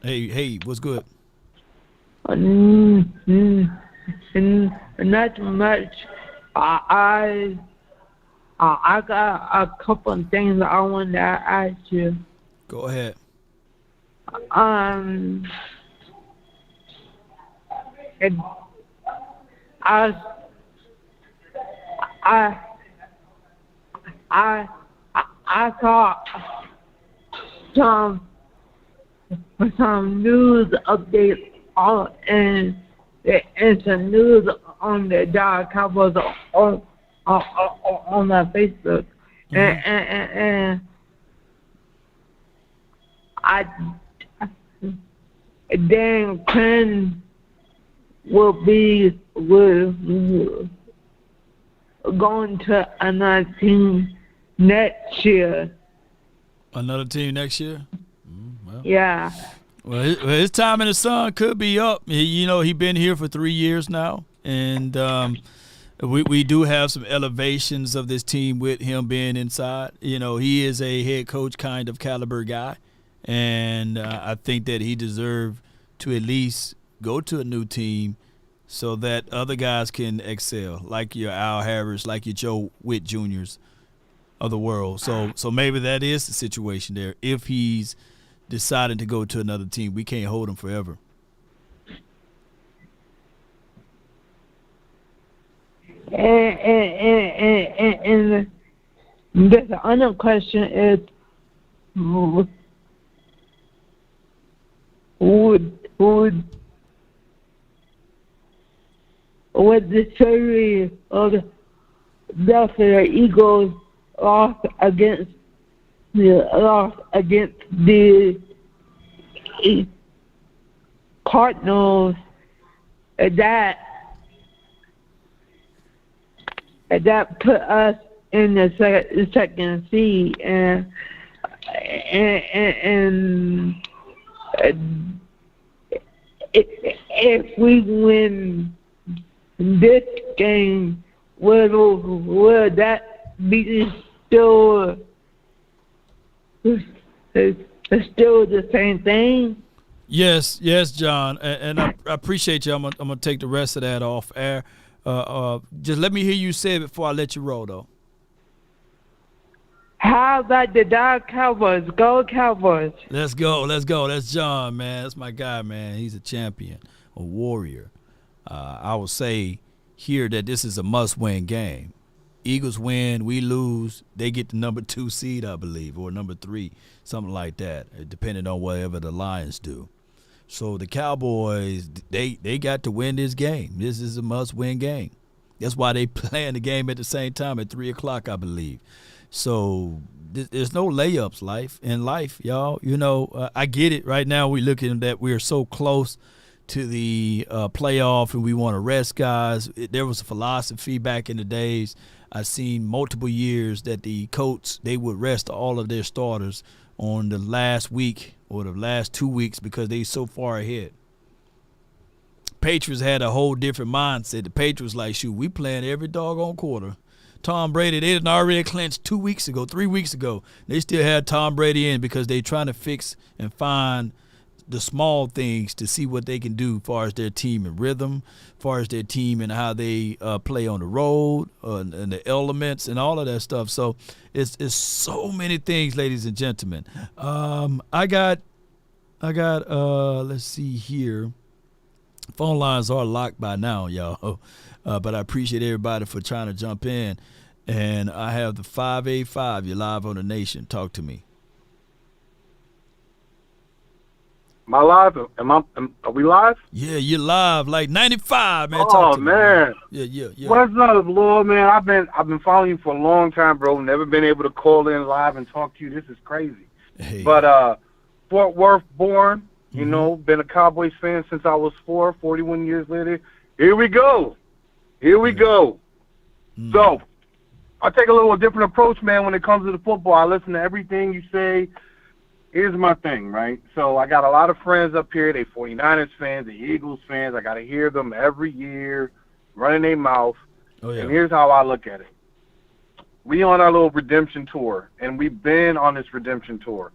Hey, what's good? Not much. I got a couple of things I want to ask you. Go ahead. I saw some news updates and some news on the Dallas Cowboys on my Facebook, and Dan Quinn will be going to another team next year. Another team next year? Well. Yeah. Well, his time in the sun could be up. He's been here for 3 years now, and we do have some elevations of this team with him being inside. He is a head coach kind of caliber guy, and I think that he deserved to at least go to a new team so that other guys can excel, like your Al Harris, like your Joe Witt Juniors of the world. So maybe that is the situation there. If he's deciding to go to another team, we can't hold him forever. And the other question is, would the series of the Eagles lost against the Cardinals, that put us in the second seed, and if we win this game, will that be still the same thing? Yes, John, and I appreciate you. I'm gonna take the rest of that off air. Just let me hear you say it before I let you roll, though. How about the Cowboys? Go Cowboys! Let's go. That's John, man. That's my guy, man. He's a champion, a warrior. I will say here that this is a must-win game. Eagles win, we lose, they get the number 2 seed, I believe, or number 3, something like that, depending on whatever the Lions do. So the Cowboys, they got to win this game. This is a must-win game. That's why they playing the game at the same time at 3 o'clock, I believe. So there's no layups in life, y'all. I get it. Right now we're looking at that we're so close to the playoff and we want to rest guys. There was a philosophy back in the days. I've seen multiple years that the Colts, they would rest all of their starters on the last week or the last 2 weeks because they so far ahead. Patriots had a whole different mindset. The Patriots like, shoot, we playing every doggone quarter. Tom Brady, they didn't already clinched 2 weeks ago, 3 weeks ago. They still had Tom Brady in because they trying to fix and find the small things to see what they can do as far as their team and rhythm, as far as their team and how they play on the road and the elements and all of that stuff. So it's so many things, ladies and gentlemen. I got let's see here. Phone lines are locked by now, y'all. But I appreciate everybody for trying to jump in. And I have the 585. You're live on the Nation. Talk to me. Am I live? Are we live? Yeah, you're live, like 95, man. Oh, man. Yeah. What's up, Lord, man? I've been following you for a long time, bro. Never been able to call in live and talk to you. This is crazy. Hey. But Fort Worth born, been a Cowboys fan since I was 41 years later. Here we go. So I take a little different approach, man, when it comes to the football. I listen to everything you say. Here's my thing, right? So I got a lot of friends up here. They 49ers fans, the Eagles fans. I got to hear them every year running their mouth. Oh, yeah. And here's how I look at it. We on our little redemption tour, and we've been on this redemption tour.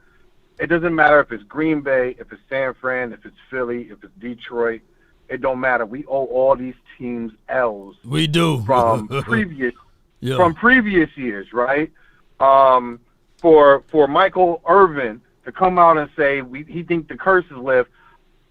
It doesn't matter if it's Green Bay, if it's San Fran, if it's Philly, if it's Detroit. It don't matter. We owe all these teams L's. We do. From previous years, right? For Michael Irvin to come out and say he thinks the curse is lifted,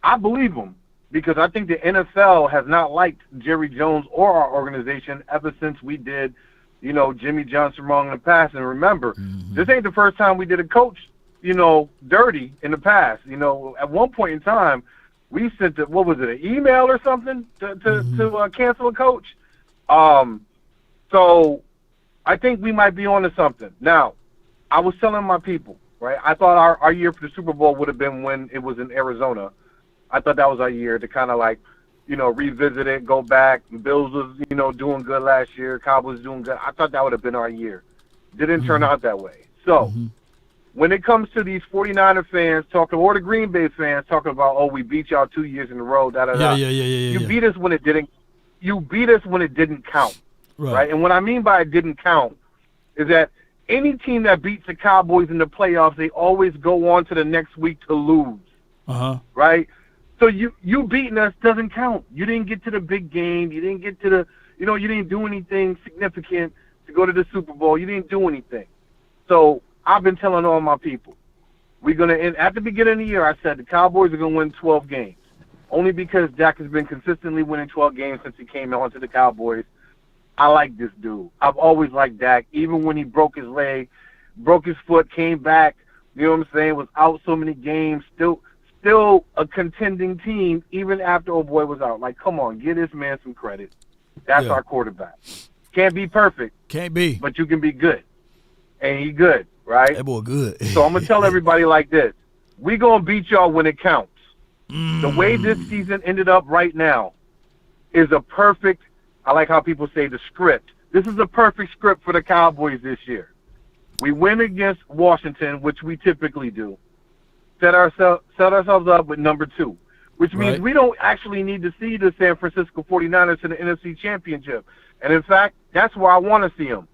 I believe him because I think the NFL has not liked Jerry Jones or our organization ever since we did, Jimmy Johnson wrong in the past. And remember, this ain't the first time we did a coach, dirty in the past. At one point in time, we sent an email or something to cancel a coach. So I think we might be onto something. Now, I was telling my people, right? I thought our year for the Super Bowl would have been when it was in Arizona. I thought that was our year to kind of like, revisit it, go back. The Bills was, doing good last year. Cowboys doing good. I thought that would have been our year. Didn't turn out that way. So, when it comes to these 49er fans talking, or the Green Bay fans talking about, oh, we beat y'all 2 years in a row, da-da-da. Yeah. You beat us when it didn't. You beat us when it didn't count, right? And what I mean by it didn't count is that any team that beats the Cowboys in the playoffs, they always go on to the next week to lose, right? So you beating us doesn't count. You didn't get to the big game. You didn't get to the, you didn't do anything significant to go to the Super Bowl. You didn't do anything. So I've been telling all my people, we're going to end, at the beginning of the year, I said the Cowboys are going to win 12 games. Only because Dak has been consistently winning 12 games since he came on to the Cowboys. I like this dude. I've always liked Dak. Even when he broke his leg, broke his foot, came back, you know what I'm saying, was out so many games, still a contending team even after old boy was out. Like, come on, give this man some credit. That's our quarterback. Can't be perfect. Can't be. But you can be good. And he good, right? That boy good. So I'm going to tell everybody like this. We going to beat y'all when it counts. The way this season ended up right now is a perfect, I like how people say the script. This is a perfect script for the Cowboys this year. We win against Washington, which we typically do. Set ourselves up with number 2, which means we don't actually need to see the San Francisco 49ers in the NFC Championship. And, in fact, that's where I want to see them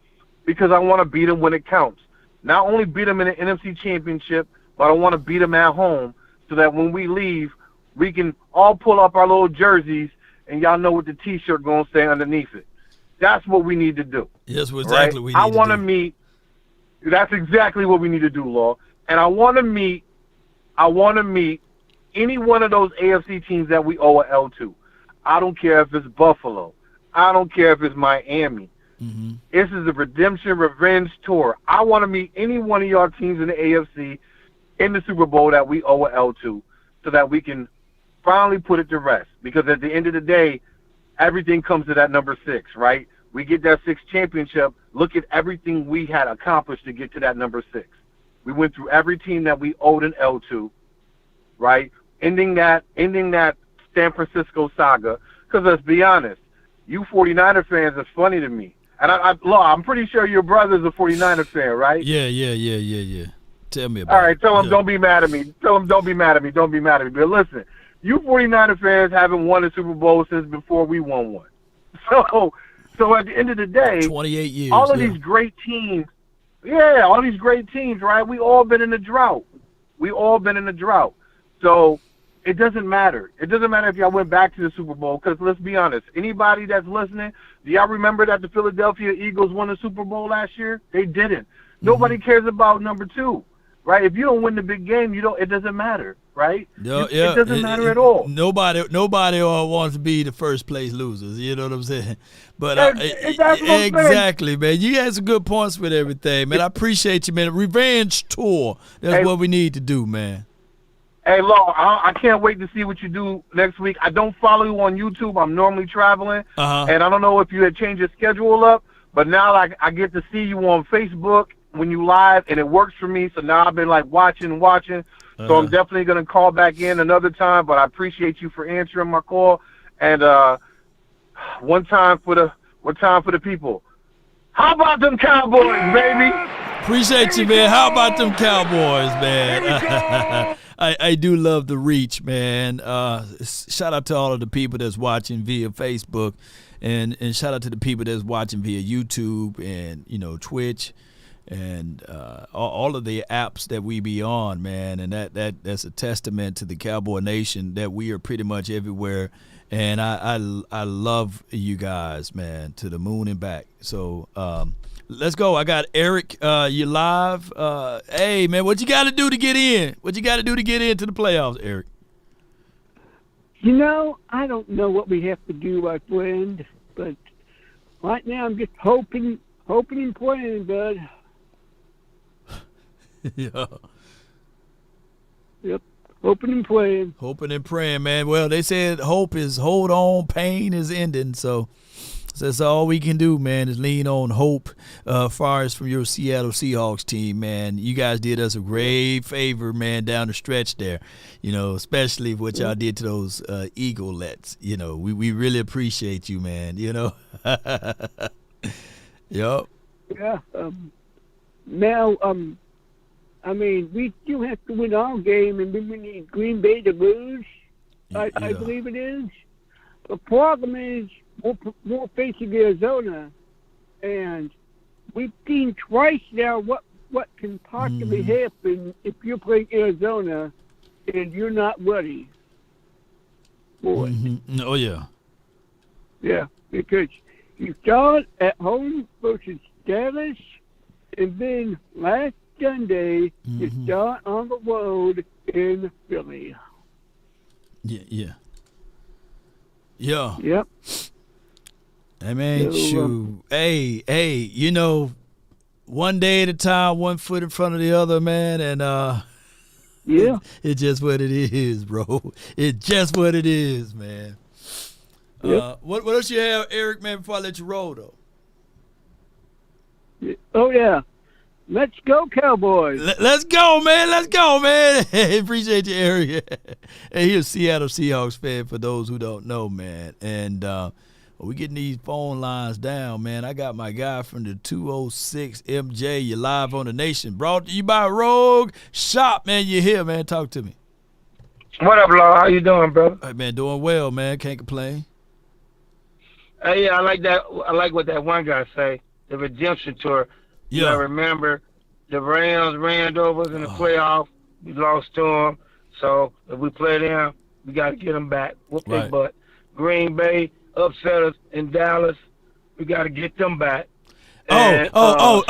because I want to beat them when it counts. Not only beat them in the NFC Championship, but I want to beat them at home so that when we leave, we can all pull up our little jerseys and y'all know what the T-shirt going to say underneath it. That's what we need to do. Yes, exactly what we need I want to to meet. That's exactly what we need to do, Law. And I want to meet any one of those AFC teams that we owe a L to. I don't care if it's Buffalo. I don't care if it's Miami. This is a redemption revenge tour. I want to meet any one of y'all teams in the AFC in the Super Bowl that we owe a L to so that we can finally put it to rest. Because at the end of the day, everything comes to that number 6, right? We get that 6th championship. Look at everything we had accomplished to get to that number 6. We went through every team that we owed an L to, right? Ending that San Francisco saga. Because let's be honest, you 49er fans are funny to me. And I'm pretty sure your brother's a 49er fan, right? Yeah. Tell me about it. All right, tell him don't be mad at me. Tell him don't be mad at me. Don't be mad at me. But listen, you 49er fans haven't won a Super Bowl since before we won one. So at the end of the day, 28 years. All of these great teams, right? We all been in a drought. So it doesn't matter. It doesn't matter if y'all went back to the Super Bowl because let's be honest. Anybody that's listening, do y'all remember that the Philadelphia Eagles won the Super Bowl last year? They didn't. Nobody cares about number 2. Right? If you don't win the big game, it doesn't matter, right? It doesn't matter at all. Nobody wants to be the first place losers. You know what I'm saying? But exactly, man. You had some good points with everything, man. I appreciate you, man. Revenge tour. That's what we need to do, man. Hey, Law, I can't wait to see what you do next week. I don't follow you on YouTube. I'm normally traveling, and I don't know if you had changed your schedule up, but now I get to see you on Facebook when you live, and it works for me. So now I've been watching. So I'm definitely gonna call back in another time. But I appreciate you for answering my call. And one time for the people. How about them Cowboys, baby? Appreciate you, man. How about them Cowboys, man? I do love the reach, man. Shout out to all of the people that's watching via Facebook, and shout out to the people that's watching via YouTube and Twitch. And all of the apps that we be on, man, and that's a testament to the Cowboy Nation that we are pretty much everywhere, and I love you guys, man, to the moon and back. So let's go. I got Eric. You live? Hey, man, what you got to do to get in? What you got to do to get into the playoffs, Eric? I don't know what we have to do, my friend, but right now I'm just hoping and praying, bud. Yeah. Yep. Hoping and praying. Hoping and praying, man. Well, they said hope is hold on, pain is ending. So So that's all we can do, man, is lean on hope. Far as from your Seattle Seahawks team, man, you guys did us a great favor, man, down the stretch there. Especially what y'all did to those Eaglets. We really appreciate you, man. Yup. Yeah. Now, we still have to win our game, and we need Green Bay to lose. I believe it is. The problem is we're facing Arizona, and we've seen twice now what can possibly happen if you're playing Arizona and you're not ready for it. Oh, yeah. Yeah, because you start at home versus Dallas, and then last Sunday you start on the road in Philly. Yeah. Yep. I mean, shoot. Hey, one day at a time, one foot in front of the other, man, and yeah, it's just what it is, bro. It's just what it is, man. Yep. What else you have, Eric, man, before I let you roll, though? Oh, yeah. Let's go, Cowboys. Let's go, man. Let's go, man. Appreciate you, Eric. Hey, he's a Seattle Seahawks fan for those who don't know, man. And we getting these phone lines down, man. I got my guy from the 206 MJ. You're live on the Nation. Brought to you by Rogue Shop, man. You're here, man. Talk to me. What up, Law? How you doing, brother? Hey, man, doing well, man. Can't complain. Hey, yeah, I like that. I like what that one guy say. The redemption tour. Yeah. I remember the Rams ran over us in the playoff. We lost to them. So if we play them, we got to get them back. Whoop their butt. Green Bay upset us in Dallas. We got to get them back. Seattle.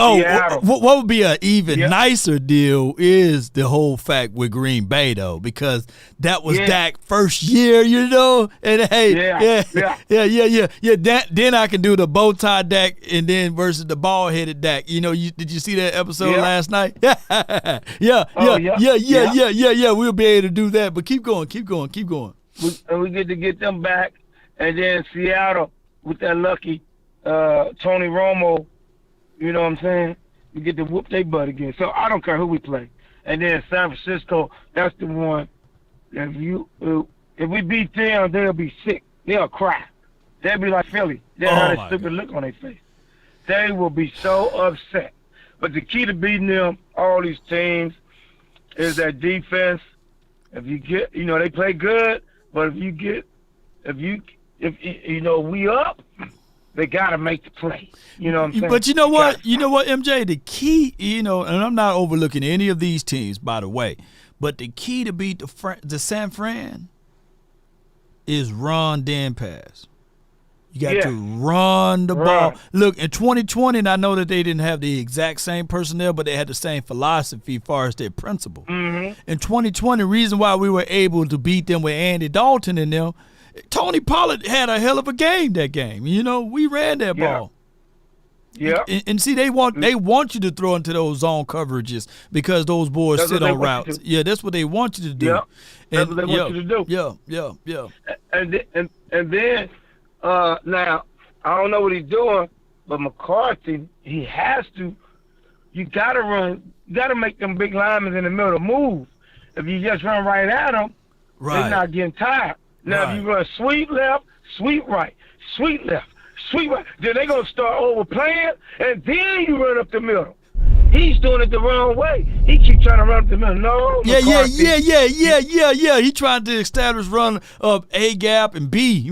What would be an even nicer deal is the whole fact with Green Bay, though, because that was Dak's first year, and then I can do the bow tie Dak and then versus the ball headed Dak. Did you see that episode last night? Yeah. We'll be able to do that, but keep going. We get them back, and then Seattle with that lucky Tony Romo. You know what I'm saying? We get to whoop their butt again. So I don't care who we play. And then San Francisco, that's the one. If we beat them, they'll be sick. They'll cry. They'll be like Philly. They'll have a stupid look on their face. They will be so upset. But the key to beating them, all these teams, is that defense. If you get, they play good, but if we up, they got to make the play. You know what I'm saying? But you know what, MJ? The key, and I'm not overlooking any of these teams, by the way, but the key to beat the San Fran is run, then pass. You got to run the ball. Look, in 2020, and I know that they didn't have the exact same personnel, but they had the same philosophy as far as their principle. In 2020, the reason why we were able to beat them with Andy Dalton and them, Tony Pollard had a hell of a game that game. We ran that ball. Yeah. And see, they want you to throw into those zone coverages because those boys sit on routes. Yeah, that's what they want you to do. Yeah. That's what they want you to do. Yeah. And then now I don't know what he's doing, but McCarthy, he has to. You gotta run. You gotta make them big linemen in the middle move. If you just run right at them, they're not getting tired. Now, if you run sweep left, sweep right, sweep left, sweep right, then they're going to start overplaying, and then you run up the middle. He's doing it the wrong way. He keeps trying to run up the middle. No, Yeah. He trying to establish run up A gap and B.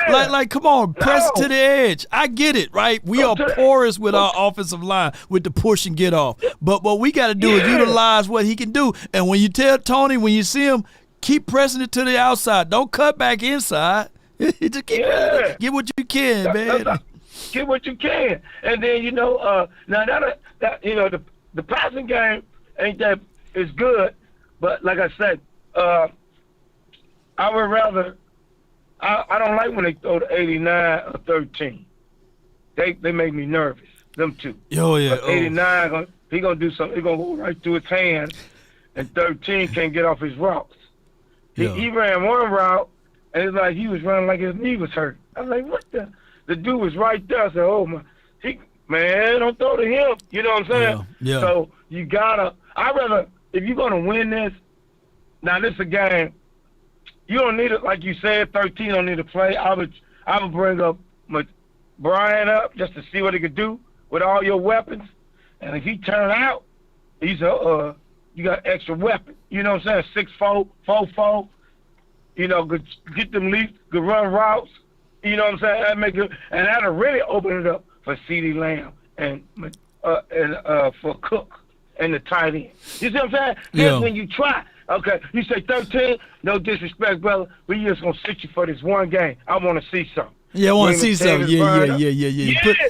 Like come on, press to the edge. I get it, right? We are porous with our offensive line with the push and get off. But what we got to do is utilize what he can do. And when you tell Tony, when you see him, keep pressing it to the outside. Don't cut back inside. Just keep get what you can, man. Get what you can. And then, now that the passing game ain't that is good, but like I said, I would rather I don't like when they throw the 89 or 13. They make me nervous. Them two. Oh yeah. But 89 he gonna do something, he gonna go right through his hands, and 13 can't get off his routes. He ran one route, and it's like he was running like his knee was hurt. I was like, what the? the dude was right there. I said, oh, man, don't throw to him. You know what I'm saying? Yeah. So you gotta. I'd rather, if you're gonna win this. Now this is a game. You don't need it, like you said. 13 don't need to play. I would bring up Brian up just to see what he could do with all your weapons. And if he turn out, he's you got extra weapon. You know what I'm saying? 6'4", 4'4". You know, get them leaps, good run routes. You know what I'm saying? That make it, and that'll really open it up for CeeDee Lamb and for Cook and the tight end. You see what I'm saying? That's when you try. Okay, you say 13, no disrespect, brother. We just gonna sit you for this one game. I want to see something. Yeah, I want to see something. Yeah.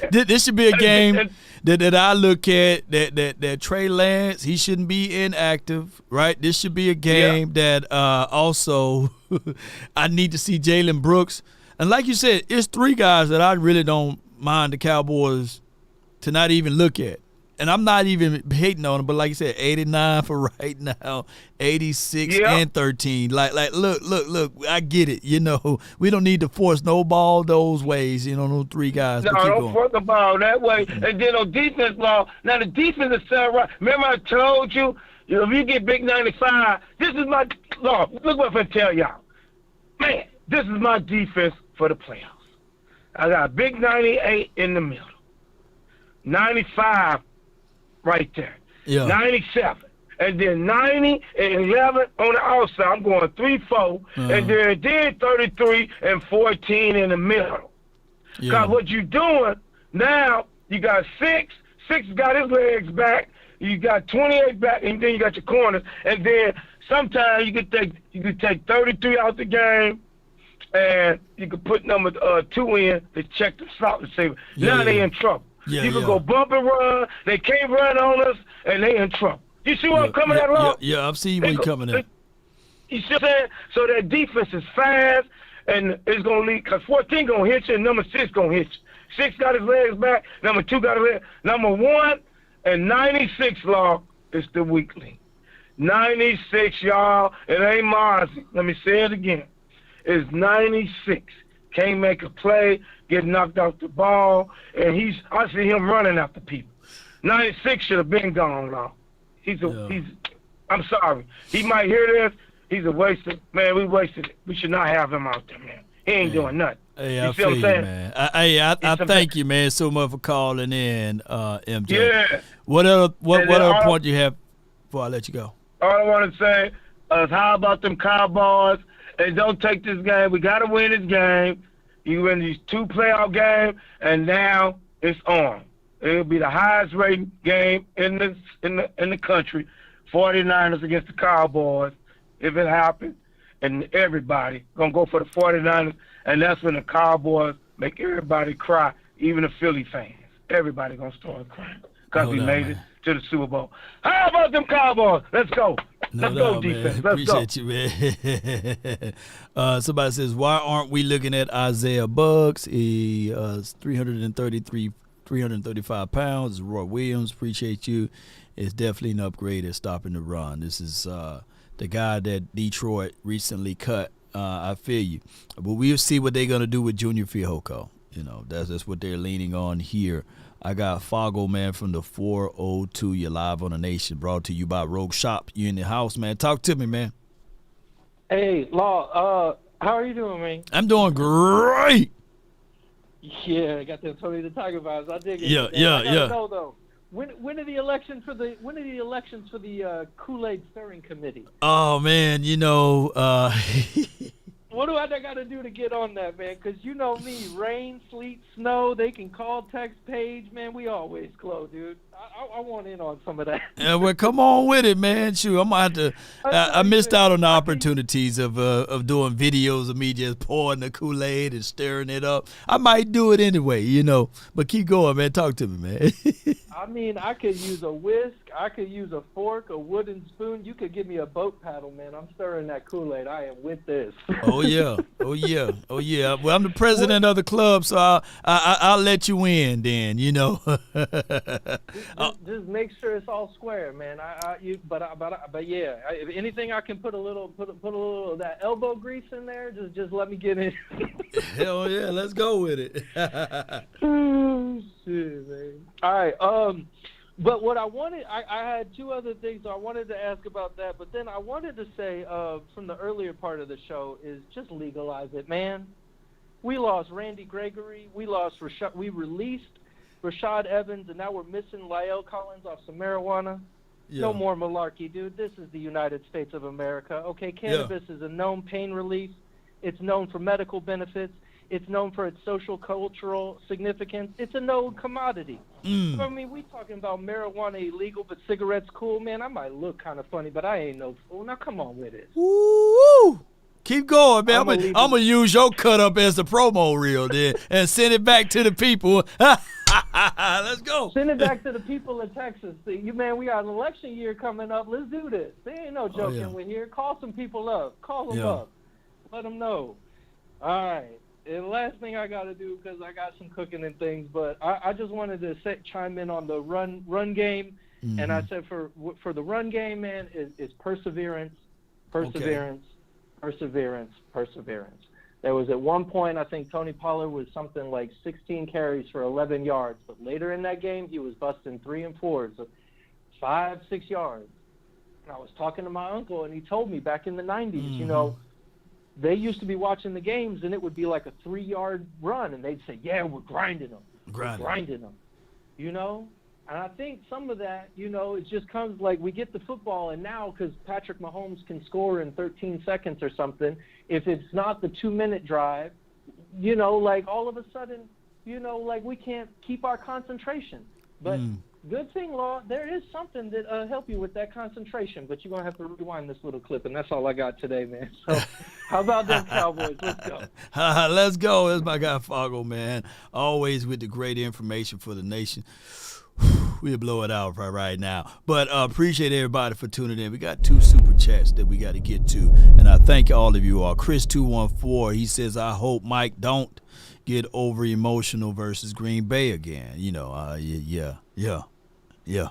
This should be a game that I look at that Trey Lance, he shouldn't be inactive, right? This should be a game that also I need to see Jalen Brooks. And like you said, it's three guys that I really don't mind the Cowboys to not even look at. And I'm not even hating on them, but like you said, 89 for right now, 86 and 13. Like, look, I get it. You know, we don't need to force no ball those ways, you know, those three guys. No, don't force the ball that way. And then on defense ball, now the defense is set right. Remember I told you, if you get big 95, this is my, look what I tell y'all. Man, this is my defense for the playoffs. I got a big 98 in the middle. 95 right there. 97. And then 90 and 11 on the outside. I'm going 3-4. And then 33 and 14 in the middle. Because what you doing now, you got 6. 6 got his legs back. You got 28 back, and then you got your corners. And then sometimes you could take 33 out the game, and you could put number 2 in to check the slot receiver. Now they in trouble. You can go bump and run. They can't run on us, and they in trouble. You see where I'm coming at, Law? Yeah, I've seen where you're coming at. You see what I'm saying? So that defense is fast, and it's going to lead, because 14 going to hit you, and number 6 going to hit you. 6 got his legs back. Number 2 got his legs. Number 1 and 96, Law, is the weak link. 96, y'all. It ain't Mozzie. Let me say it again. It's 96. Can't make a play, get knocked off the ball, and I see him running after people. 96 should have been gone, Law. I'm sorry. He might hear this. He's a waster. Man, we wasted it. We should not have him out there, man. He ain't doing nothing. Hey, I feel you, man. I thank you, man, so much for calling in, MJ. Yeah. What other point you have before I let you go? All I want to say is how about them Cowboys? And don't take this game. We got to win this game. You win these 2 playoff games, and now it's on. It'll be the highest rated game in the country. 49ers against the Cowboys, if it happens. And everybody going to go for the 49ers, and that's when the Cowboys make everybody cry, even the Philly fans. Everybody going to start crying because we made it to the Super Bowl. How about them Cowboys? Let's go. Let's go, defense. Let's Appreciate you, man. Somebody says, why aren't we looking at Isaiah Buggs? He is 335 pounds. Roy Williams, appreciate you. It's definitely an upgrade at stopping the run. This is the guy that Detroit recently cut. I feel you. But we'll see what they're going to do with Junior Fihoko. You know, that's what they're leaning on here. I got Foggle, man, from the 402. You're live on the Nation, brought to you by Rogue Shop. You in the house, man. Talk to me, man. Hey, Law, how are you doing, man? I'm doing great. Yeah, I got that Tony the Tiger vibes. I dig it. Yeah. I gotta know, though, when are the elections for the Kool-Aid Stirring Committee? Oh man, you know. What do I got to do to get on that, man? Because you know me, rain, sleet, snow, they can call, text, page, man. We always glow, dude. I want in on some of that. Yeah, well, come on with it, man. Shoot, I'm going to have to. I missed out on the opportunities of doing videos of me just pouring the Kool-Aid and stirring it up. I might do it anyway, you know. But keep going, man. Talk to me, man. I mean, I could use a whisk. I could use a fork, a wooden spoon. You could give me a boat paddle, man. I'm stirring that Kool-Aid. I am with this. Oh yeah. Well, I'm the president of the club, so I'll let you in then, you know. Just make sure it's all square, man. But yeah, if anything, I can put a little of that elbow grease in there. Just let me get in. Hell yeah, let's go with it. Oh, shit, man. All right. But what I wanted, I had two other things I wanted to ask about that. But then I wanted to say from the earlier part of the show is just legalize it, man. We lost Randy Gregory. We released Rashad Evans, and now we're missing La'el Collins off some marijuana. Yeah. No more malarkey, dude. This is the United States of America. Okay, cannabis is a known pain relief. It's known for medical benefits. It's known for its social, cultural significance. It's a known commodity. I mean, we talking about marijuana illegal, but cigarettes cool, man. I might look kind of funny, but I ain't no fool. Now, come on with it. Woo! Keep going, man. I'm going to use your cut up as the promo reel then and send it back to the people. Let's go. Send it back to the people in Texas. See, man, we got an election year coming up. Let's do this. There ain't no joking with here. Call some people up. Call them up. Let them know. All right. And the last thing I got to do, because I got some cooking and things, but I just wanted to chime in on the run game. And I said for the run game, man, is perseverance. There was at one point, I think Tony Pollard was something like 16 carries for 11 yards. But later in that game, he was busting 3 and 4s, so 5, 6 yards. And I was talking to my uncle, and he told me back in the 90s, you know, they used to be watching the games, and it would be like a 3-yard run, and they'd say, yeah, we're grinding them. We're grinding them, you know? And I think some of that, you know, it just comes like we get the football, and now because Patrick Mahomes can score in 13 seconds or something, if it's not the 2-minute drive, you know, like all of a sudden, you know, like we can't keep our concentration. But good thing, Law, there is something that help you with that concentration, but you're going to have to rewind this little clip, and that's all I got today, man. So how about them Cowboys? Let's go. Let's go. That's my guy Foggle, man. Always with the great information for the nation. We'll blow it out right now. But appreciate everybody for tuning in. We got 2 super chats that we got to get to. And I thank all of you all. Chris214, he says, I hope Mike don't get over emotional versus Green Bay again. You know, yeah.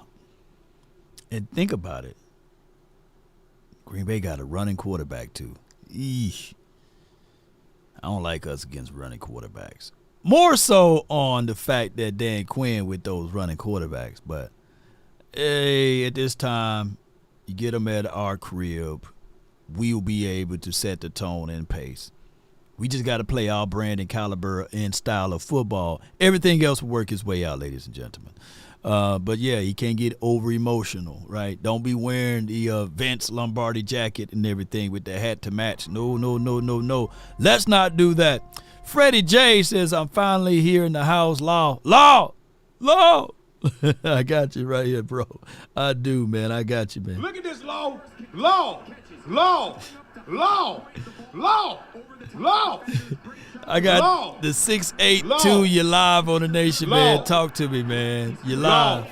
And think about it. Green Bay got a running quarterback too. Eesh. I don't like us against running quarterbacks. More so on the fact that Dan Quinn with those running quarterbacks. But, hey, at this time, you get them at our crib, we'll be able to set the tone and pace. We just got to play our brand and caliber and style of football. Everything else will work its way out, ladies and gentlemen. But, yeah, you can't get over-emotional, right? Don't be wearing the Vince Lombardi jacket and everything with the hat to match. No. Let's not do that. Freddie J says, I'm finally here in the house. Law. I got you right here, bro. I do, man. I got you, man. Look at this, Law. I got the 682. You're live on the Nation, man. Talk to me, man. You're live.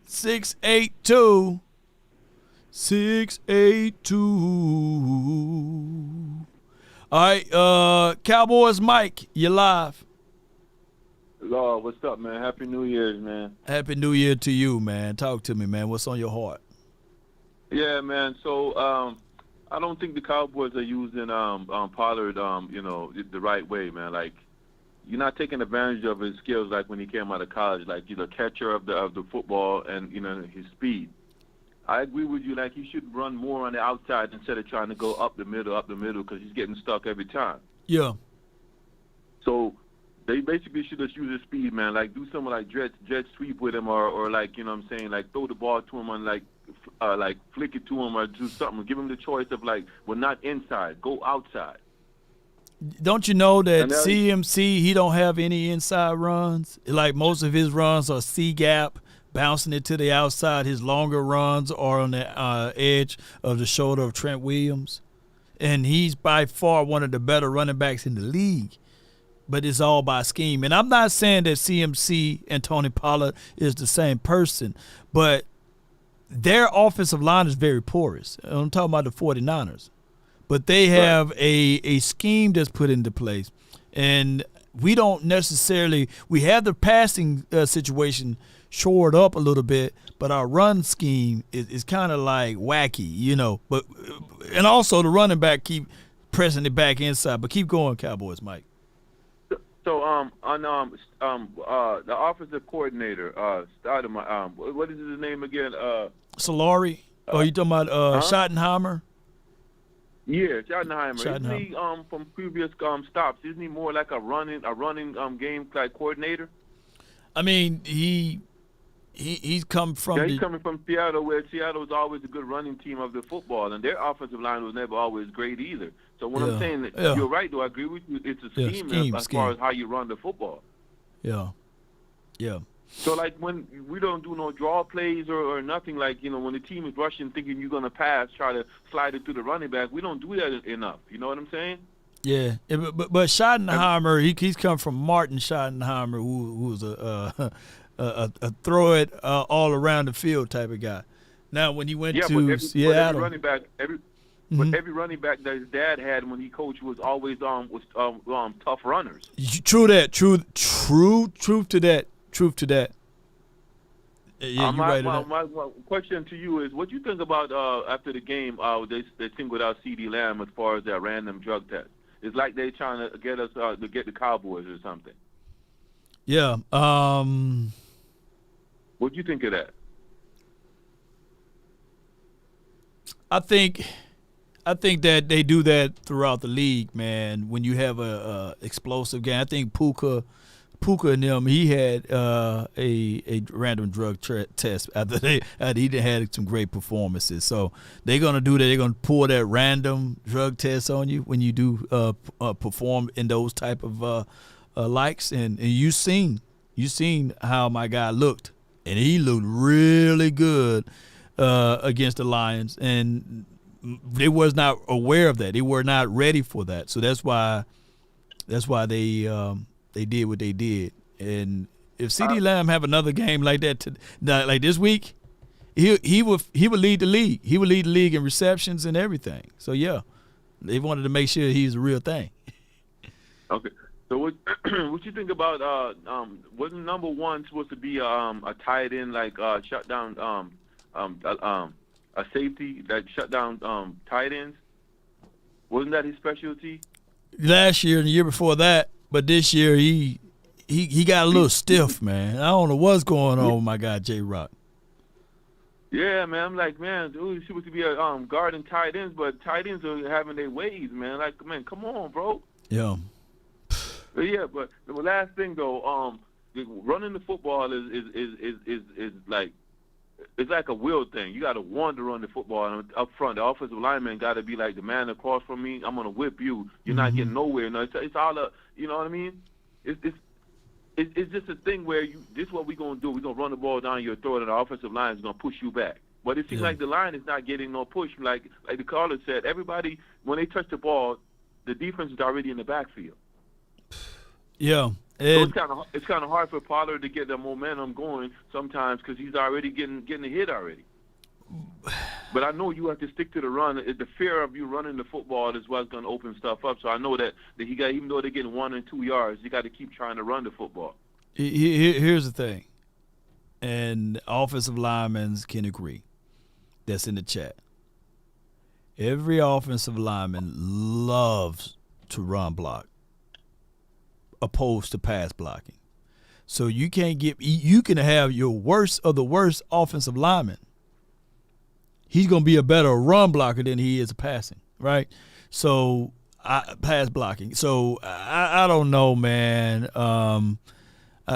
682. 682. All right, Cowboys Mike, you're live. Lord, what's up, man? Happy New Year's, man. Happy New Year to you, man. Talk to me, man. What's on your heart? Yeah, man. So I don't think the Cowboys are using Pollard, you know, the right way, man. Like, you're not taking advantage of his skills like when he came out of college, like, you know, catcher of the football and, you know, his speed. I agree with you. Like, he should run more on the outside instead of trying to go up the middle, because he's getting stuck every time. Yeah. So they basically should just use his speed, man. Like, do something like jet sweep with him or like, you know what I'm saying, like throw the ball to him and like flick it to him or do something. Give him the choice of like, well, not inside, go outside. Don't you know that CMC, he don't have any inside runs? Like, most of his runs are C-gap, bouncing it to the outside. His longer runs are on the edge of the shoulder of Trent Williams. And he's by far one of the better running backs in the league. But it's all by scheme. And I'm not saying that CMC and Tony Pollard is the same person, but their offensive line is very porous. I'm talking about the 49ers. But they have a scheme that's put into place. And we don't necessarily – we have the passing situation shored up a little bit, but our run scheme is kind of like wacky, you know. But and also the running back keep pressing it back inside. But keep going, Cowboys, Mike. So on the offensive coordinator started my what is his name again? Solari. Oh, you talking about Schottenheimer? Yeah, Schottenheimer. Isn't he from previous stops? Isn't he more like a running game like coordinator? I mean, he's come from. He's coming from Seattle, where Seattle was always a good running team of the football, and their offensive line was never always great either. So when I'm saying that you're right, though, I agree with you. It's a scheme as far as how you run the football. Yeah. So, like, when we don't do no draw plays or nothing, like, you know, when the team is rushing thinking you're going to pass, try to slide it to the running back, we don't do that enough. You know what I'm saying? Yeah. But Schottenheimer, he's come from Martin Schottenheimer, who's a throw it all around the field type of guy. Now, when he went to Seattle. Every running back, every running back that his dad had when he coached was always tough runners. True that. Truth to that. Yeah, my question to you is, what do you think about after the game? They singled out C.D. Lamb as far as that random drug test. It's like they trying to get us to get the Cowboys or something. Yeah. What do you think of that? I think that they do that throughout the league, man. When you have a explosive game, I think Puka and them, he had a random drug test after he had some great performances. So they're gonna do that. They're gonna pull that random drug test on you when you do perform in those type of likes. And you seen how my guy looked, and he looked really good against the Lions, and they was not aware of that. They were not ready for that. So that's why they did what they did. And if C.D. Lamb have another game like that like this week, he would lead the league. He would lead the league in receptions and everything. So yeah, they wanted to make sure he's a real thing. Okay. So what you think about wasn't number one supposed to be a tight end, like shut down a safety that shut down tight ends? Wasn't that his specialty? Last year and the year before that, but this year he got a little stiff, man. I don't know what's going on with my guy J. Rock. Yeah, man. I'm like, man, dude, he's supposed to be a guarding tight ends, but tight ends are having their ways, man. Like, man, come on, bro. Yeah. But yeah, but the last thing though, running the football is like, it's like a will thing. You got to want to run the football, and up front, the offensive lineman got to be like, the man across from me, I'm gonna whip you. You're not getting nowhere. No, it's all you know what I mean? It's just a thing where this is what we're gonna do. We're gonna run the ball down your throat, and the offensive line is gonna push you back. But it seems like the line is not getting no push. Like the caller said, everybody when they touch the ball, the defense is already in the backfield. Yeah. So it's kind of hard for Pollard to get the momentum going sometimes because he's already getting a hit already. But I know you have to stick to the run. The fear of you running the football is what's going to open stuff up. So I know that he got, even though they're getting 1 and 2 yards, you got to keep trying to run the football. Here's the thing, and offensive linemen can agree. That's in the chat. Every offensive lineman loves to run block, opposed to pass blocking. So you can have your worst of the worst offensive lineman. He's going to be a better run blocker than he is a passing, right? So pass blocking. So I don't know, man.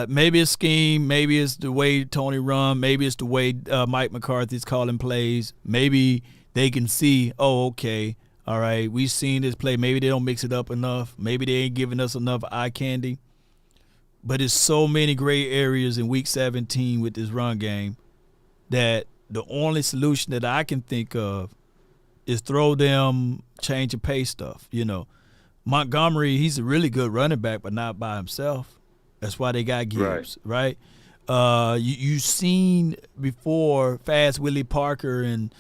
Maybe it's scheme. Maybe it's the way Tony run. Maybe it's the way Mike McCarthy's calling plays. Maybe they can see, oh, okay, all right, we've seen this play. Maybe they don't mix it up enough. Maybe they ain't giving us enough eye candy. But there's so many gray areas in Week 17 with this run game that the only solution that I can think of is throw them change of pace stuff. You know, Montgomery, he's a really good running back, but not by himself. That's why they got Gibbs, right? You seen before Fast Willie Parker and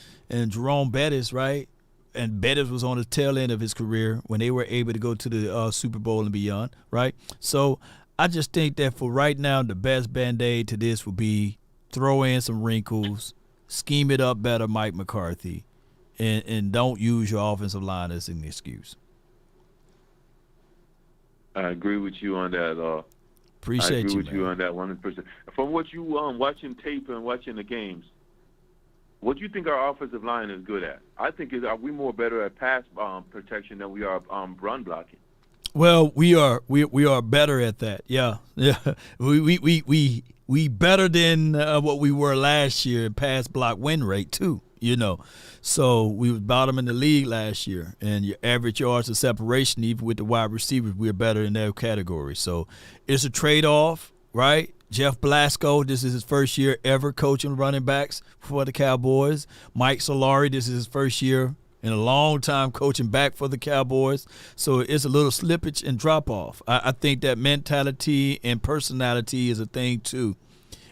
Jerome Bettis, right? and Bettis was on the tail end of his career when they were able to go to the Super Bowl and beyond, right? So I just think that for right now, the best Band-Aid to this would be throw in some wrinkles, scheme it up better, Mike McCarthy, and don't use your offensive line as an excuse. I agree with you on that. Appreciate I agree you, with man. you on that 100%. From what you watching tape and watching the games, what do you think our offensive line is good at? I think are we more better at pass protection than we are run blocking? Well, we are better at that. Yeah. We better than what we were last year in pass block win rate too. So we was bottom in the league last year, and your average yards of separation, even with the wide receivers, we're better in that category. So it's a trade-off, right? Jeff Blasco, this is his first year ever coaching running backs for the Cowboys. Mike Solari, this is his first year in a long time coaching back for the Cowboys. So it's a little slippage and drop-off. I think that mentality and personality is a thing too.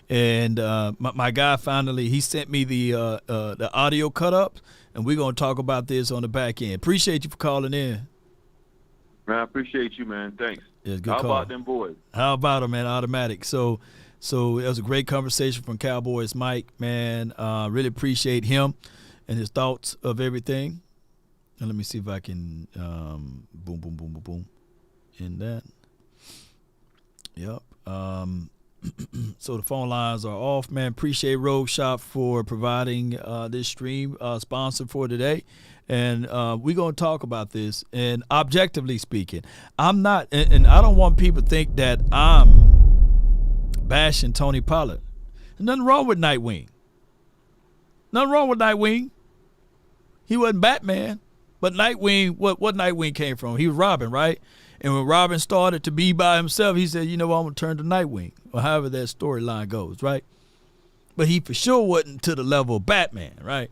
And my guy finally, he sent me the audio cut-up, and we're going to talk about this on the back end. Appreciate you for calling in. Man, I appreciate you, man. Thanks. Yeah, good How call. about them boys? How about them, man? Automatic. So it was a great conversation from Cowboys Mike, man. Really appreciate him and his thoughts of everything. And let me see if I can boom. In that. Yep. So the phone lines are off, man. Appreciate Rogue Shop for providing this stream sponsor for today. And we're going to talk about this. And objectively speaking, I'm not, and I don't want people to think that I'm bashing Tony Pollard. There's nothing wrong with Nightwing. Nothing wrong with Nightwing. He wasn't Batman. But Nightwing, what Nightwing came from? He was Robin, right? And when Robin started to be by himself, he said, you know what, I'm going to turn to Nightwing, or however that storyline goes, right? But he for sure wasn't to the level of Batman, right?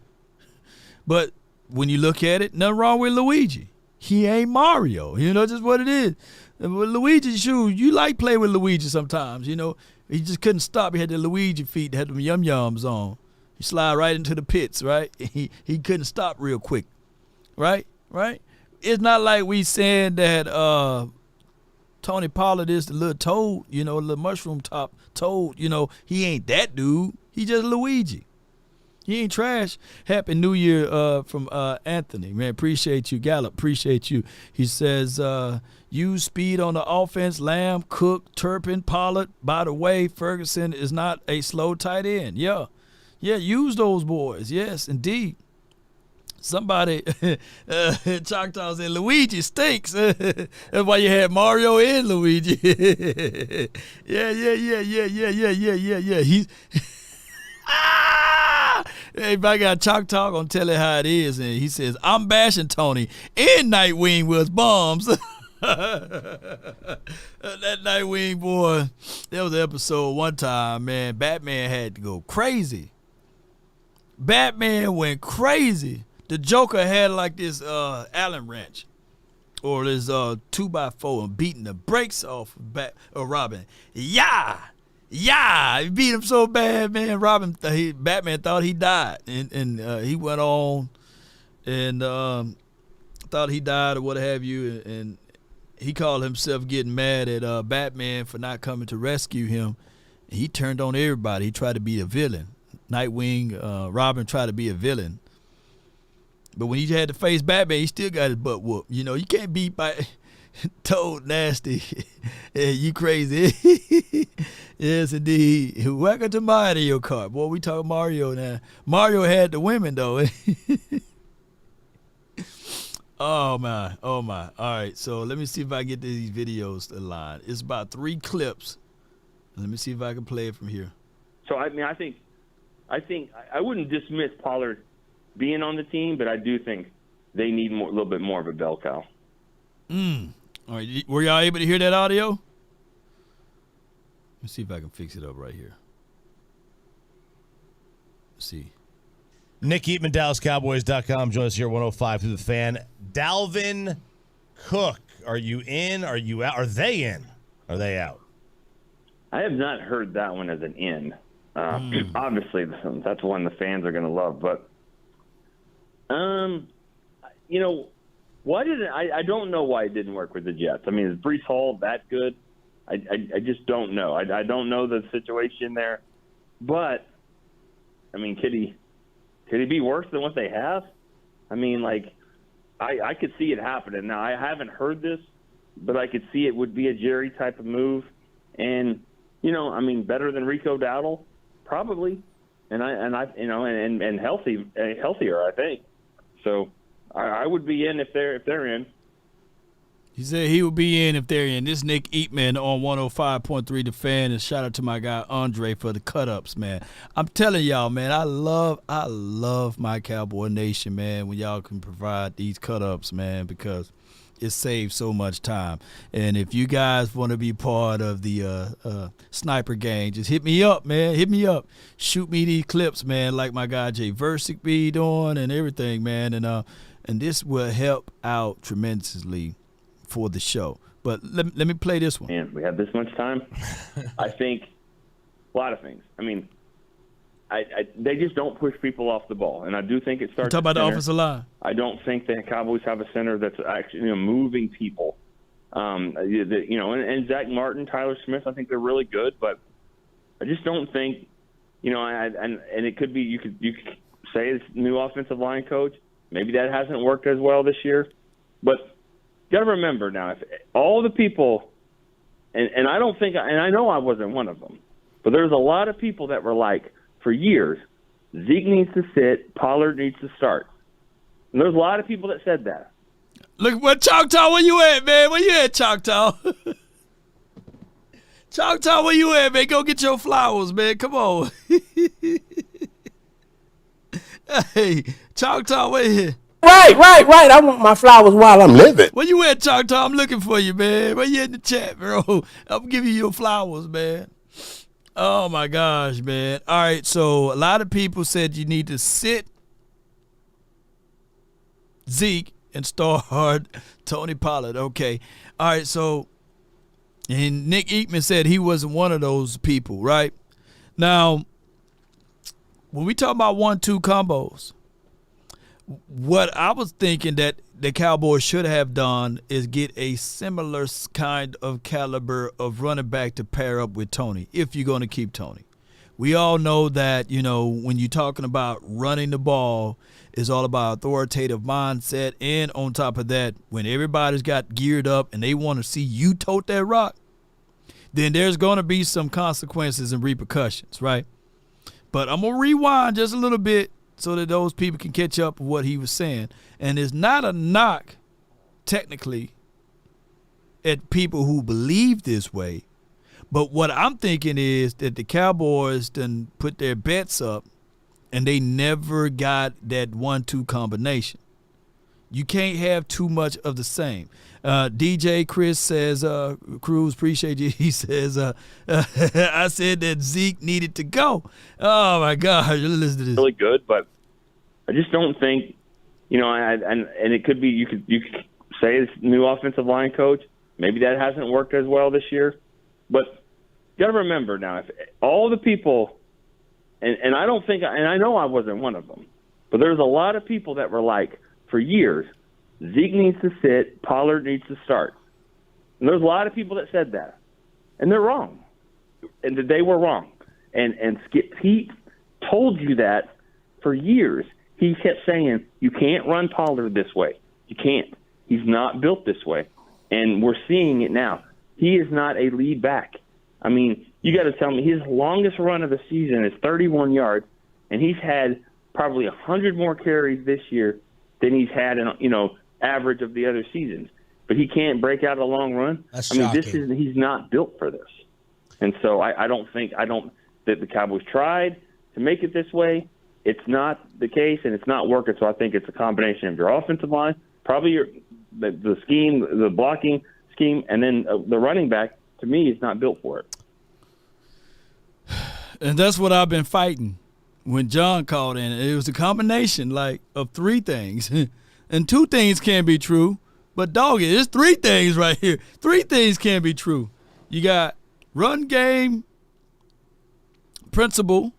But when you look at it, nothing wrong with Luigi. He ain't Mario, just what it is. And with Luigi's shoes, you like play with Luigi sometimes, He just couldn't stop. He had the Luigi feet, had them yum-yums on. He slide right into the pits, right? He couldn't stop real quick, right? It's not like we saying that Tony Pollard is the little toad, the little mushroom top toad. He ain't that dude. He just Luigi. He ain't trash. Happy New Year from Anthony. Man, appreciate you. Gallup, appreciate you. He says, use speed on the offense. Lamb, Cook, Turpin, Pollard. By the way, Ferguson is not a slow tight end. Yeah, use those boys. Yes, indeed. Somebody, Choctaw said, Luigi stinks. That's why you had Mario and Luigi. Yeah. He's, hey, if I got Choctaw, gonna tell it how it is. And he says, I'm bashing Tony, and Nightwing was bombs. That Nightwing boy, there was an episode one time, man, Batman had to go crazy. Batman went crazy. The Joker had like this Allen wrench or this 2x4 and beating the brakes off of Robin. Yeah, he beat him so bad, man. Batman thought he died, and he went on and thought he died or what have you, and he called himself getting mad at Batman for not coming to rescue him. And he turned on everybody. He tried to be a villain. Nightwing, Robin tried to be a villain. But when he had to face Batman, he still got his butt whooped. You can't beat by Toad nasty. Yeah, you crazy. Yes, indeed. Welcome to Mario Kart. Boy, we talking Mario now. Mario had the women, though. Oh, my. All right, so let me see if I get these videos aligned. It's about 3 clips. Let me see if I can play it from here. So, I think I wouldn't dismiss Pollard being on the team, but I do think they need a little bit more of a bell cow. All right, were y'all able to hear that audio? Let's see if I can fix it up right here. Let's see. Nick Eatman, DallasCowboys.com. Join us here, 105 through the Fan. Dalvin Cook, are you in? Are you out? Are they in? Are they out? I have not heard that one as an in. Obviously, that's one the fans are going to love, but why did it? I don't know why it didn't work with the Jets. I mean, is Breece Hall that good? I just don't know. I don't know the situation there. But, I mean, could he be worse than what they have? I mean, like, I could see it happening. Now, I haven't heard this, but I could see it would be a Jerry type of move. And, I mean, better than Rico Dowdle? Probably. And healthier, I think. So I would be in if they're in. He said he would be in if they're in. This Nick Eatman on 105.3 The Fan, and shout out to my guy Andre for the cut-ups, man. I'm telling y'all, man, I love my Cowboy Nation, man, when y'all can provide these cut-ups, man, because it saves so much time. And if you guys want to be part of the sniper gang, just hit me up, man. Hit me up. Shoot me these clips, man, like my guy Jay Versick be doing and everything, man. And this will help out tremendously for the show. But let me play this one. Man, we have this much time. I think a lot of things. I mean, they just don't push people off the ball, and I do think it starts. Talk about the offensive line. I don't think the Cowboys have a center that's actually moving people. And Zach Martin, Tyler Smith, I think they're really good, but I just don't think, and it could be you could say it's new offensive line coach. Maybe that hasn't worked as well this year, but you got to remember now, if all the people, and I don't think, and I know I wasn't one of them, but there's a lot of people that were like, for years, Zeke needs to sit, Pollard needs to start. And there's a lot of people that said that. Look, what Choctaw, where you at, man? Where you at, Choctaw? Choctaw, where you at, man? Go get your flowers, man. Come on. Hey, Choctaw, where you? Right. I want my flowers while I'm living. Where you at, Choctaw? I'm looking for you, man. Where you in the chat, bro? I'm giving you your flowers, man. Oh, my gosh, man. All right, so a lot of people said you need to sit Zeke and start Tony Pollard. Okay. All right, so and Nick Eatman said he wasn't one of those people, right? Now, when we talk about 1-2 combos, what I was thinking that the Cowboys should have done is get a similar kind of caliber of running back to pair up with Tony, if you're going to keep Tony. We all know that, when you're talking about running the ball, it's all about authoritative mindset. And on top of that, when everybody's got geared up and they want to see you tote that rock, then there's going to be some consequences and repercussions, right? But I'm going to rewind just a little bit so that those people can catch up with what he was saying. And it's not a knock, technically, at people who believe this way. But what I'm thinking is that the Cowboys done put their bets up and they never got that 1-2 combination. You can't have too much of the same. DJ Chris says, Cruz, appreciate you. He says, I said that Zeke needed to go. Oh, my God. Listen to this. Really good, but I just don't think, and it could be, you could say it's new offensive line coach. Maybe that hasn't worked as well this year. But you got to remember now, if all the people, and I don't think, and I know I wasn't one of them, but there's a lot of people that were like, for years, Zeke needs to sit, Pollard needs to start. And there's a lot of people that said that. And they're wrong. And they were wrong. And Skip Pete told you that for years. He kept saying, you can't run Pollard this way. You can't. He's not built this way. And we're seeing it now. He is not a lead back. I mean, you got to tell me, his longest run of the season is 31 yards, and he's had probably 100 more carries this year than he's had in, average of the other seasons. But he can't break out a long run. That's shocking. He's not built for this. And so I don't that the Cowboys tried to make it this way. It's not the case, and it's not working. So I think it's a combination of your offensive line, probably the scheme, the blocking scheme, and then the running back, to me, is not built for it. And that's what I've been fighting when John called in. It was a combination, of three things. And two things can be true, but doggy, there's three things right here. Three things can be true. You got run game, principle,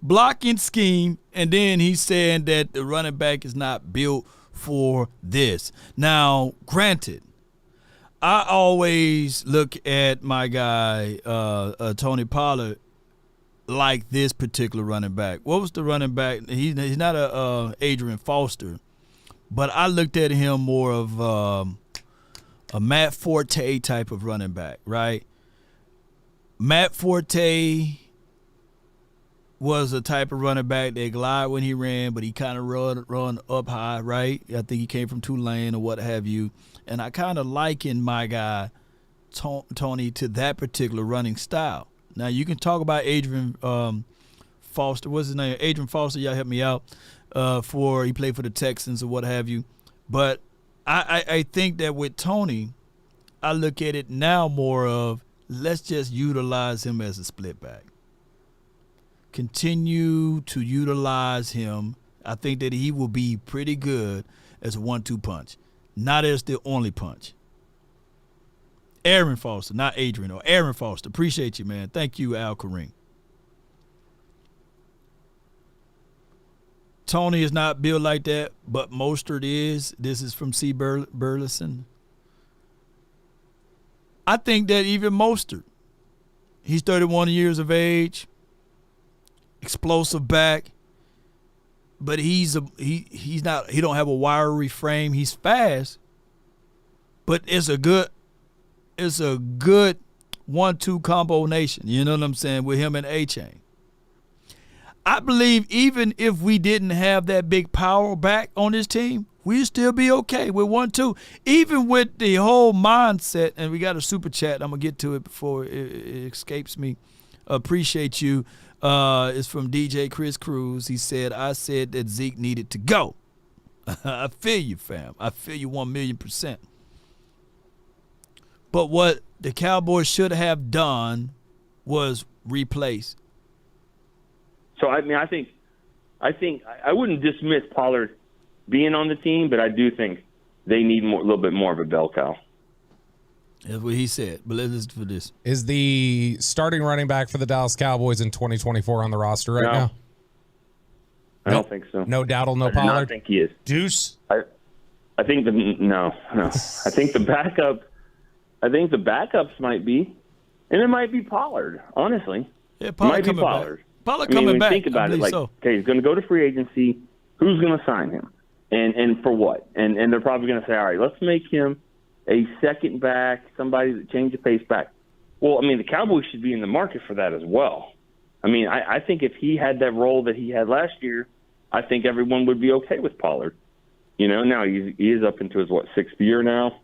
blocking scheme, and then he's saying that the running back is not built for this. Now, granted, I always look at my guy, Tony Pollard, like this particular running back. What was the running back? He's not a Adrian Foster, but I looked at him more of a Matt Forte type of running back, right? Matt Forte was a type of running back that glide when he ran, but he kind of run up high, right? I think he came from Tulane or what have you. And I kind of liken my guy, Tony, to that particular running style. Now, you can talk about Adrian Foster. What's his name? Adrian Foster, y'all help me out. He played for the Texans or what have you. But I think that with Tony, I look at it now more of let's just utilize him as a split back. Continue to utilize him. I think that he will be pretty good as a 1-2 punch, not as the only punch. Aaron Foster, not Adrian, or Aaron Foster. Appreciate you, man. Thank you, Al Kareem. Tony is not built like that, but Mostert is. This is from C. Burleson. I think that even Mostert, he's 31 years of age, explosive back, but he don't have a wiry frame. He's fast, but it's a good 1-2 combination. You know what I'm saying, with him and A-Chain. I believe even if we didn't have that big power back on this team, we'd still be okay with 1-2. Even with the whole mindset, and we got a super chat. I'm going to get to it before it escapes me. Appreciate you. It's from DJ Chris Cruz. He said, I said that Zeke needed to go. I feel you, fam. I feel you 1,000,000%. But what the Cowboys should have done was replace. So, I mean, I think I wouldn't dismiss Pollard being on the team, but I do think they need a little bit more of a bell cow. That's what he said. But let's listen for this. Is the starting running back for the Dallas Cowboys in 2024 on the roster right now? I don't think so. No Dowdle, no I do Pollard? not think he is. Deuce? I think no. I think the backups might be, and it might be Pollard, honestly. Yeah, Pollard might be coming Pollard. back. Pollard I mean, coming when you back. think about I it, believe like, so. okay, he's going to go to free agency. Who's going to sign him? And for what? And they're probably going to say, all right, let's make him a second back, somebody that change the pace back. Well, I mean, the Cowboys should be in the market for that as well. I mean, I think if he had that role that he had last year, I think everyone would be okay with Pollard. You know, now he is up into his, sixth year now?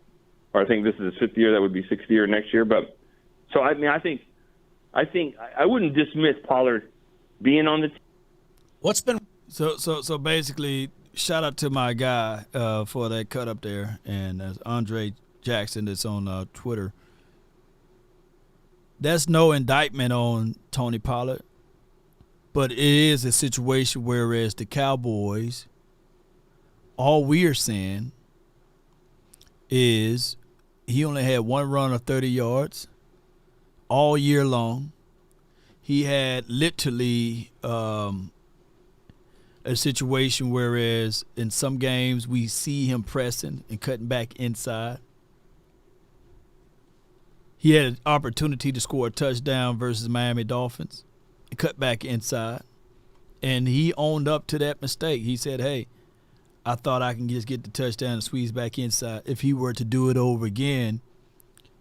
Or I think this is his fifth year. That would be sixth year next year. But so, I mean, I think I wouldn't dismiss Pollard being on the team. What's been so basically, shout out to my guy for that cut up there, and that's Andre Jackson that's on Twitter. That's no indictment on Tony Pollard, but it is a situation whereas the Cowboys, all we are saying is he only had one run of 30 yards all year long. He had literally a situation whereas in some games we see him pressing and cutting back inside. He had an opportunity to score a touchdown versus Miami Dolphins and cut back inside. And he owned up to that mistake. He said, hey, I thought I can just get the touchdown and squeeze back inside. If he were to do it over again,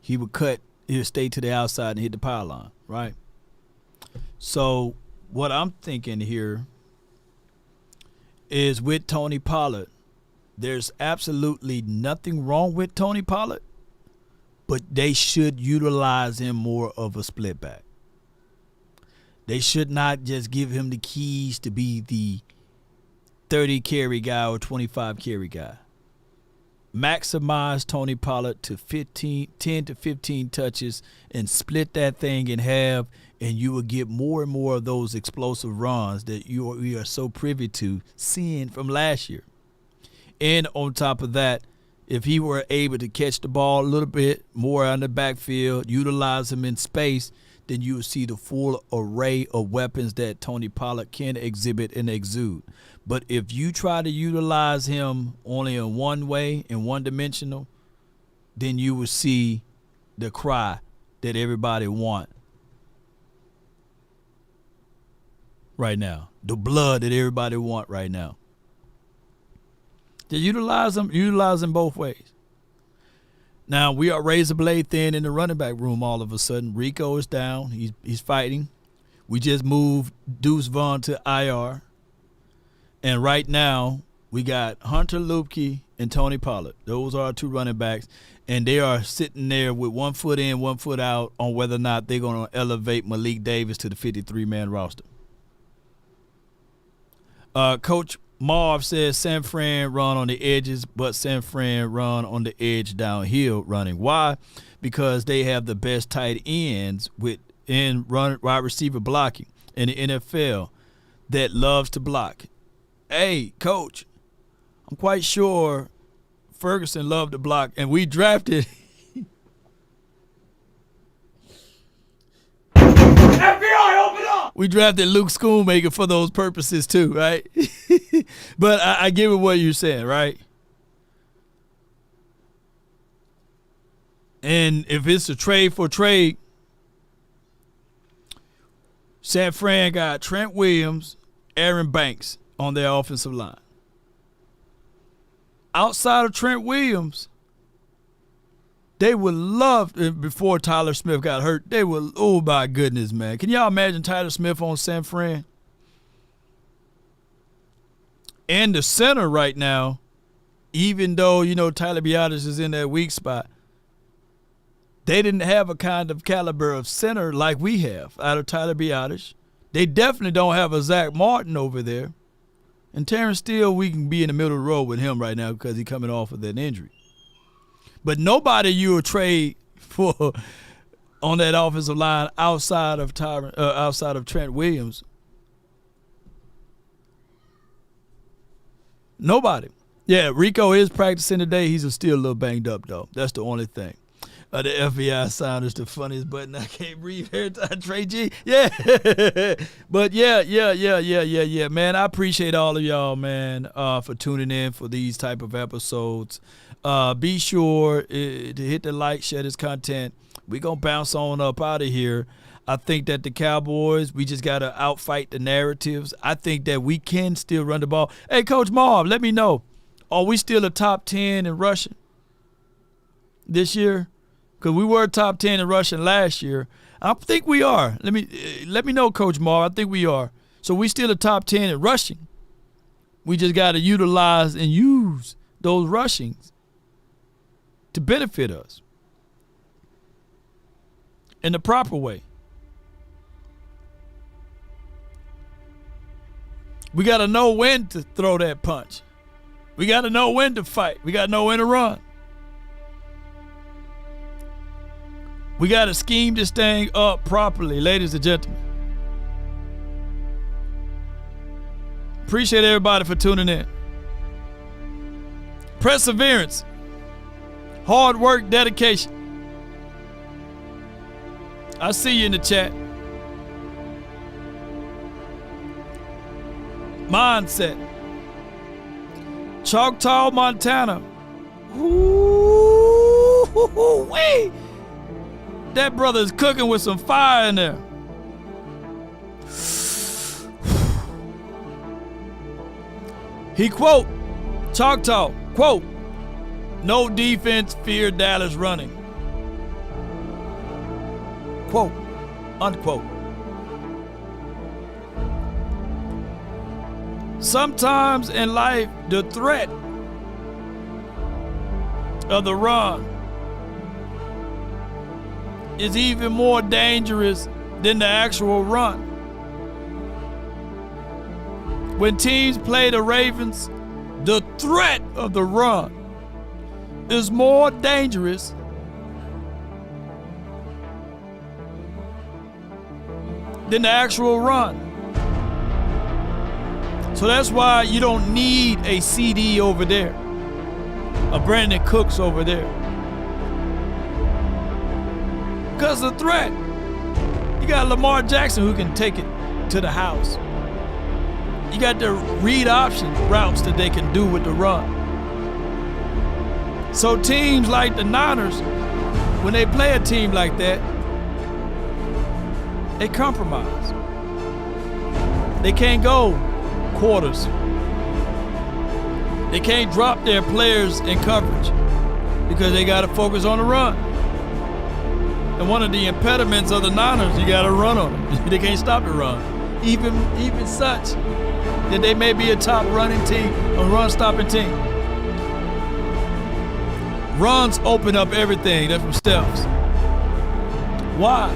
he would stay to the outside and hit the pylon, right? So what I'm thinking here is with Tony Pollard, there's absolutely nothing wrong with Tony Pollard, but they should utilize him more of a split back. They should not just give him the keys to be the 30 carry guy or 25 carry guy. Maximize Tony Pollard to 10 to 15 touches and split that thing in half, and you will get more and more of those explosive runs that we are so privy to seeing from last year. And on top of that, if he were able to catch the ball a little bit more out in the backfield, utilize him in space, then you will see the full array of weapons that Tony Pollard can exhibit and exude. But if you try to utilize him only in one way, in one dimensional, then you will see the cry that everybody want right now. The blood that everybody want right now. To utilize them both ways. Now, we are razor blade thin in the running back room all of a sudden. Rico is down. He's fighting. We just moved Deuce Vaughn to IR. And right now, we got Hunter Luepke and Tony Pollard. Those are our two running backs. And they are sitting there with 1 foot in, 1 foot out on whether or not they're going to elevate Malik Davis to the 53-man roster. Coach Marv says San Fran run on the edges, but San Fran run on the edge downhill running. Why? Because they have the best tight ends wide receiver blocking in the NFL that loves to block. Hey, Coach, I'm quite sure Ferguson loved to block, and we drafted FBI, open up! We drafted Luke Schoonmaker for those purposes too, right? But I get what you're saying, right? And if it's a trade for trade, San Fran got Trent Williams, Aaron Banks on their offensive line. Outside of Trent Williams, they would love, before Tyler Smith got hurt, they would, oh my goodness, man. Can y'all imagine Tyler Smith on San Fran? And the center right now, even though, Tyler Biadasz is in that weak spot, they didn't have a kind of caliber of center like we have out of Tyler Biadasz. They definitely don't have a Zach Martin over there. And Terrence Steele, we can be in the middle of the road with him right now because he's coming off of that injury. But nobody you will trade for on that offensive line outside of Trent Williams. Nobody. Yeah, Rico is practicing today. He's still a little banged up, though. That's the only thing. The FBI sound is the funniest button I can't breathe every time. Trey G. Yeah. But yeah. Man, I appreciate all of y'all, man, for tuning in for these type of episodes. Be sure to hit the like, share this content. We're going to bounce on up out of here. I think that the Cowboys, we just got to outfight the narratives. I think that we can still run the ball. Hey, Coach Marv, let me know. Are we still a top 10 in rushing this year? Because we were top 10 in rushing last year. I think we are. Let me know, Coach Marv. I think we are. So we still a top 10 in rushing. We just got to utilize and use those rushings to benefit us in the proper way. We got to know when to throw that punch. We got to know when to fight. We got to know when to run. We got to scheme this thing up properly, ladies and gentlemen. Appreciate everybody for tuning in. Perseverance, hard work, dedication. I see you in the chat. Mindset. Choctaw, Montana. Ooh-wee. That brother is cooking with some fire in there. He quote, Choctaw, quote, no defense, fear Dallas running. Quote, unquote. Sometimes in life, the threat of the run is even more dangerous than the actual run. When teams play the Ravens, the threat of the run is more dangerous than the actual run. So that's why you don't need a CD over there, a Brandon Cooks over there. Because of the threat. You got Lamar Jackson who can take it to the house. You got the read option routes that they can do with the run. So teams like the Niners, when they play a team like that, they compromise. They can't go quarters. They can't drop their players in coverage because they got to focus on the run. And one of the impediments of the Niners, you got to run on them. They can't stop the run. Even such that they may be a top running team, a run-stopping team. Runs open up everything. That's from steps. Why?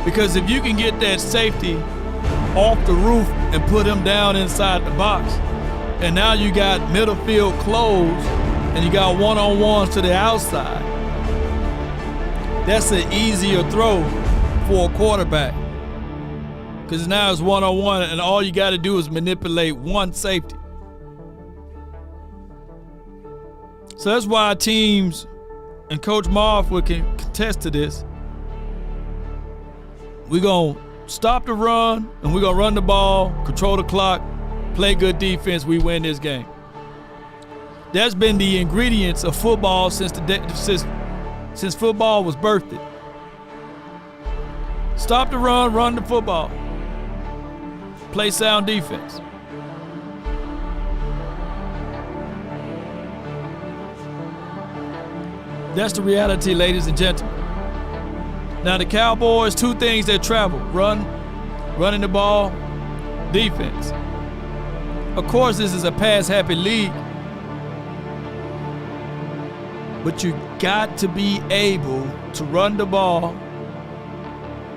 Because if you can get that safety off the roof and put him down inside the box, and now you got middle field closed and you got one-on-ones to the outside, that's an easier throw for a quarterback. Because now it's one-on-one and all you got to do is manipulate one safety. So that's why teams, and Coach Marv would contest to this, we're going to stop the run and we're going to run the ball, control the clock, play good defense, we win this game. That's been the ingredients of football since football was birthed. Stop the run, run the football. Play sound defense. That's the reality, ladies and gentlemen. Now the Cowboys, two things that travel: running the ball, defense. Of course, this is a pass-happy league, but you got to be able to run the ball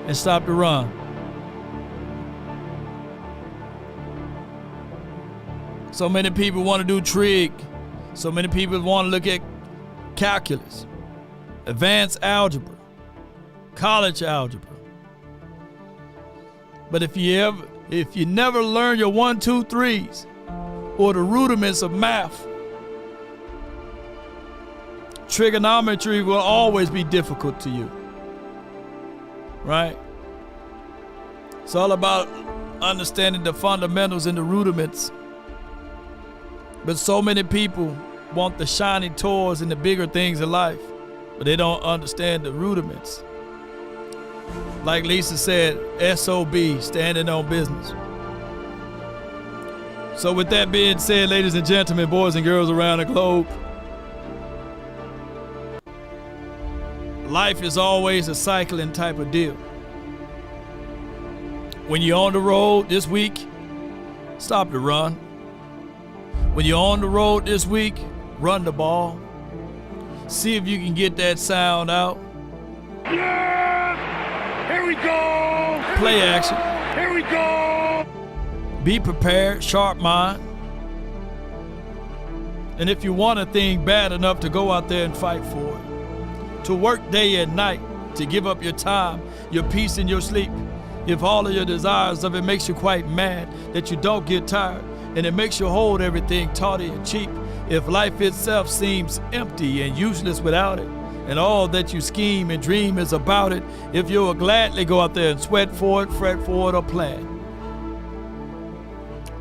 and stop the run. So many people want to do trig. So many people want to look at calculus, advanced algebra, college algebra. But if you never learn your 1, 2, 3s or the rudiments of math, trigonometry will always be difficult to you. Right? It's all about understanding the fundamentals and the rudiments. But so many people want the shiny toys and the bigger things in life, but they don't understand the rudiments. Like Lisa said, SOB, standing on business. So with that being said, ladies and gentlemen, boys and girls around the globe, life is always a cycling type of deal. When you're on the road this week, stop the run. When you're on the road this week, run the ball. See if you can get that sound out. Yeah! Here we go! Play action. Here we go! Be prepared, sharp mind. And if you want a thing bad enough to go out there and fight for it, to work day and night, to give up your time, your peace and your sleep, if all of your desires of it makes you quite mad that you don't get tired, and it makes you hold everything tawdry and cheap, if life itself seems empty and useless without it, and all that you scheme and dream is about it, if you will gladly go out there and sweat for it, fret for it, or plan,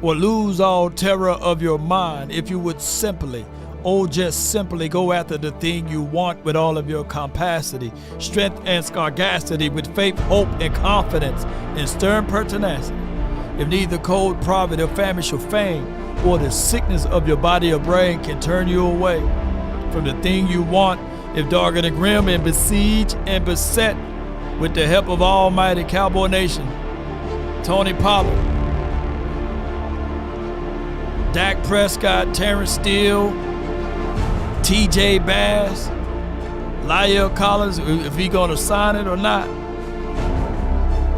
or lose all terror of your mind, if you would simply, just simply go after the thing you want with all of your capacity, strength and sagacity, with faith, hope, and confidence, and stern pertinacity. If neither cold, poverty, or famish or fame, or the sickness of your body or brain can turn you away from the thing you want, if dark and grim and besieged and beset, with the help of Almighty Cowboy Nation, Tony Pollard, Dak Prescott, Terrence Steele, TJ Bass, Lyle Collins, if he gonna sign it or not,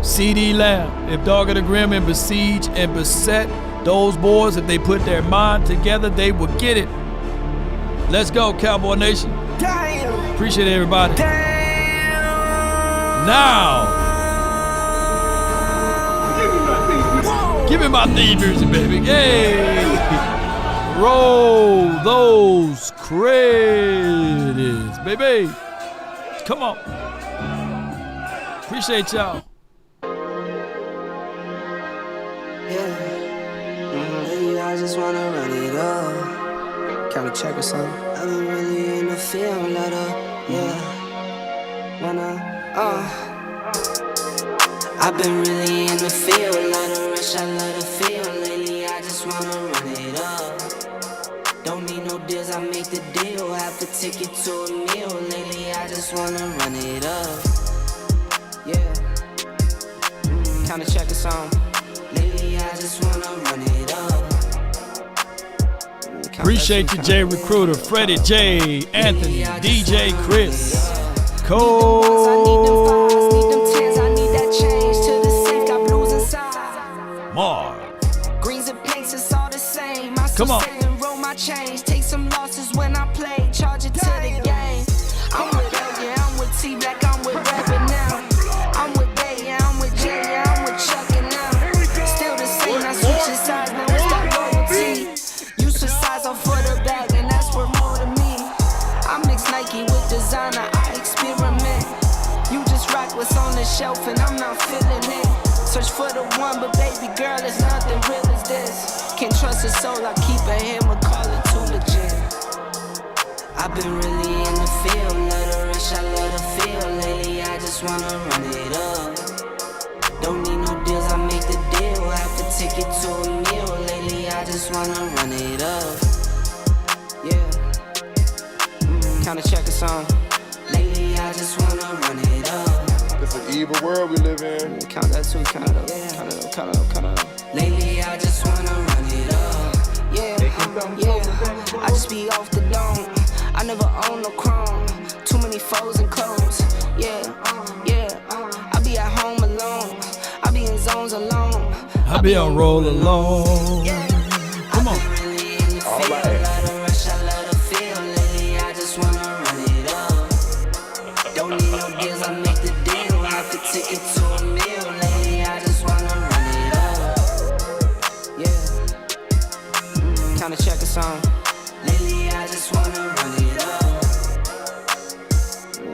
CD Lamb, if Dog of the Grim and besiege and beset, those boys, if they put their mind together, they will get it. Let's go, Cowboy Nation. Damn. Appreciate everybody. Damn. Now, give me my theme music, baby. Hey, roll those credits, baby. Come on. Appreciate y'all. Yeah, I just wanna run it up. Kinda check or something. I've been really in the field, let up. Yeah. I've been really in the field, let her rush, I let her feel. Lately, I just wanna run it up. Don't need no deals, I make the deal. Half a ticket to a meal. Lately, I just wanna run it up. Yeah. Kinda check a song. Lately, I just wanna run it up. Appreciate you, J Recruiter, Freddie J, Anthony, DJ Chris, Cole, Marv. Greens and pinks, it's all the same. I Come on. Roll my change, take some losses when I play, charge it to the game. I'm with L, yeah, I'm with T Black, I'm with Rabbit now. I'm with Bay, yeah, I'm with J, yeah, I'm with Chuck and now. Still the same, I switch the size, now it's that loyalty. You switch size off for the bag, and that's worth more to me. I mix Nike with designer, I experiment. You just rock what's on the shelf, and I'm not feeling it. Search for the one, but baby girl, it's nothing real as this. Can't trust a soul, I keep a hammer, call it too legit. I've been really in the field, let her rush, I let her feel. Lately, I just wanna run it up. Don't need no deals, I make the deal. Half a ticket to a meal. Lately, I just wanna run it up. Yeah. Kinda check a song. Lately, I just wanna run it up. It's an evil world we live in. Count that too, count it up, count it up. Lately, I just wanna run it up. Yeah, I just be off the dome. I never own no chrome. Too many foes and clones. Yeah. I be at home alone. I be in zones alone. I be on roll alone. Come on. All right. Let her rush, I let her feel. Lately, I just wanna run it up. Don't need no deals, I make the deal. Half a ticket to a meal. Lately, I just wanna run it up. Yeah. Kinda check a song. Lately, I just wanna run it up.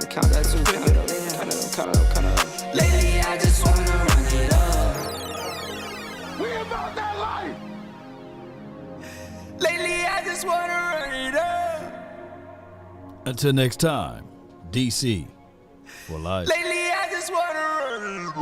Count that too, count it up, count it up. Lately, I just wanna run it up. We about that life. Lately, I just wanna run it up. Until next time, DC for life. Lately, I just wanna run it up.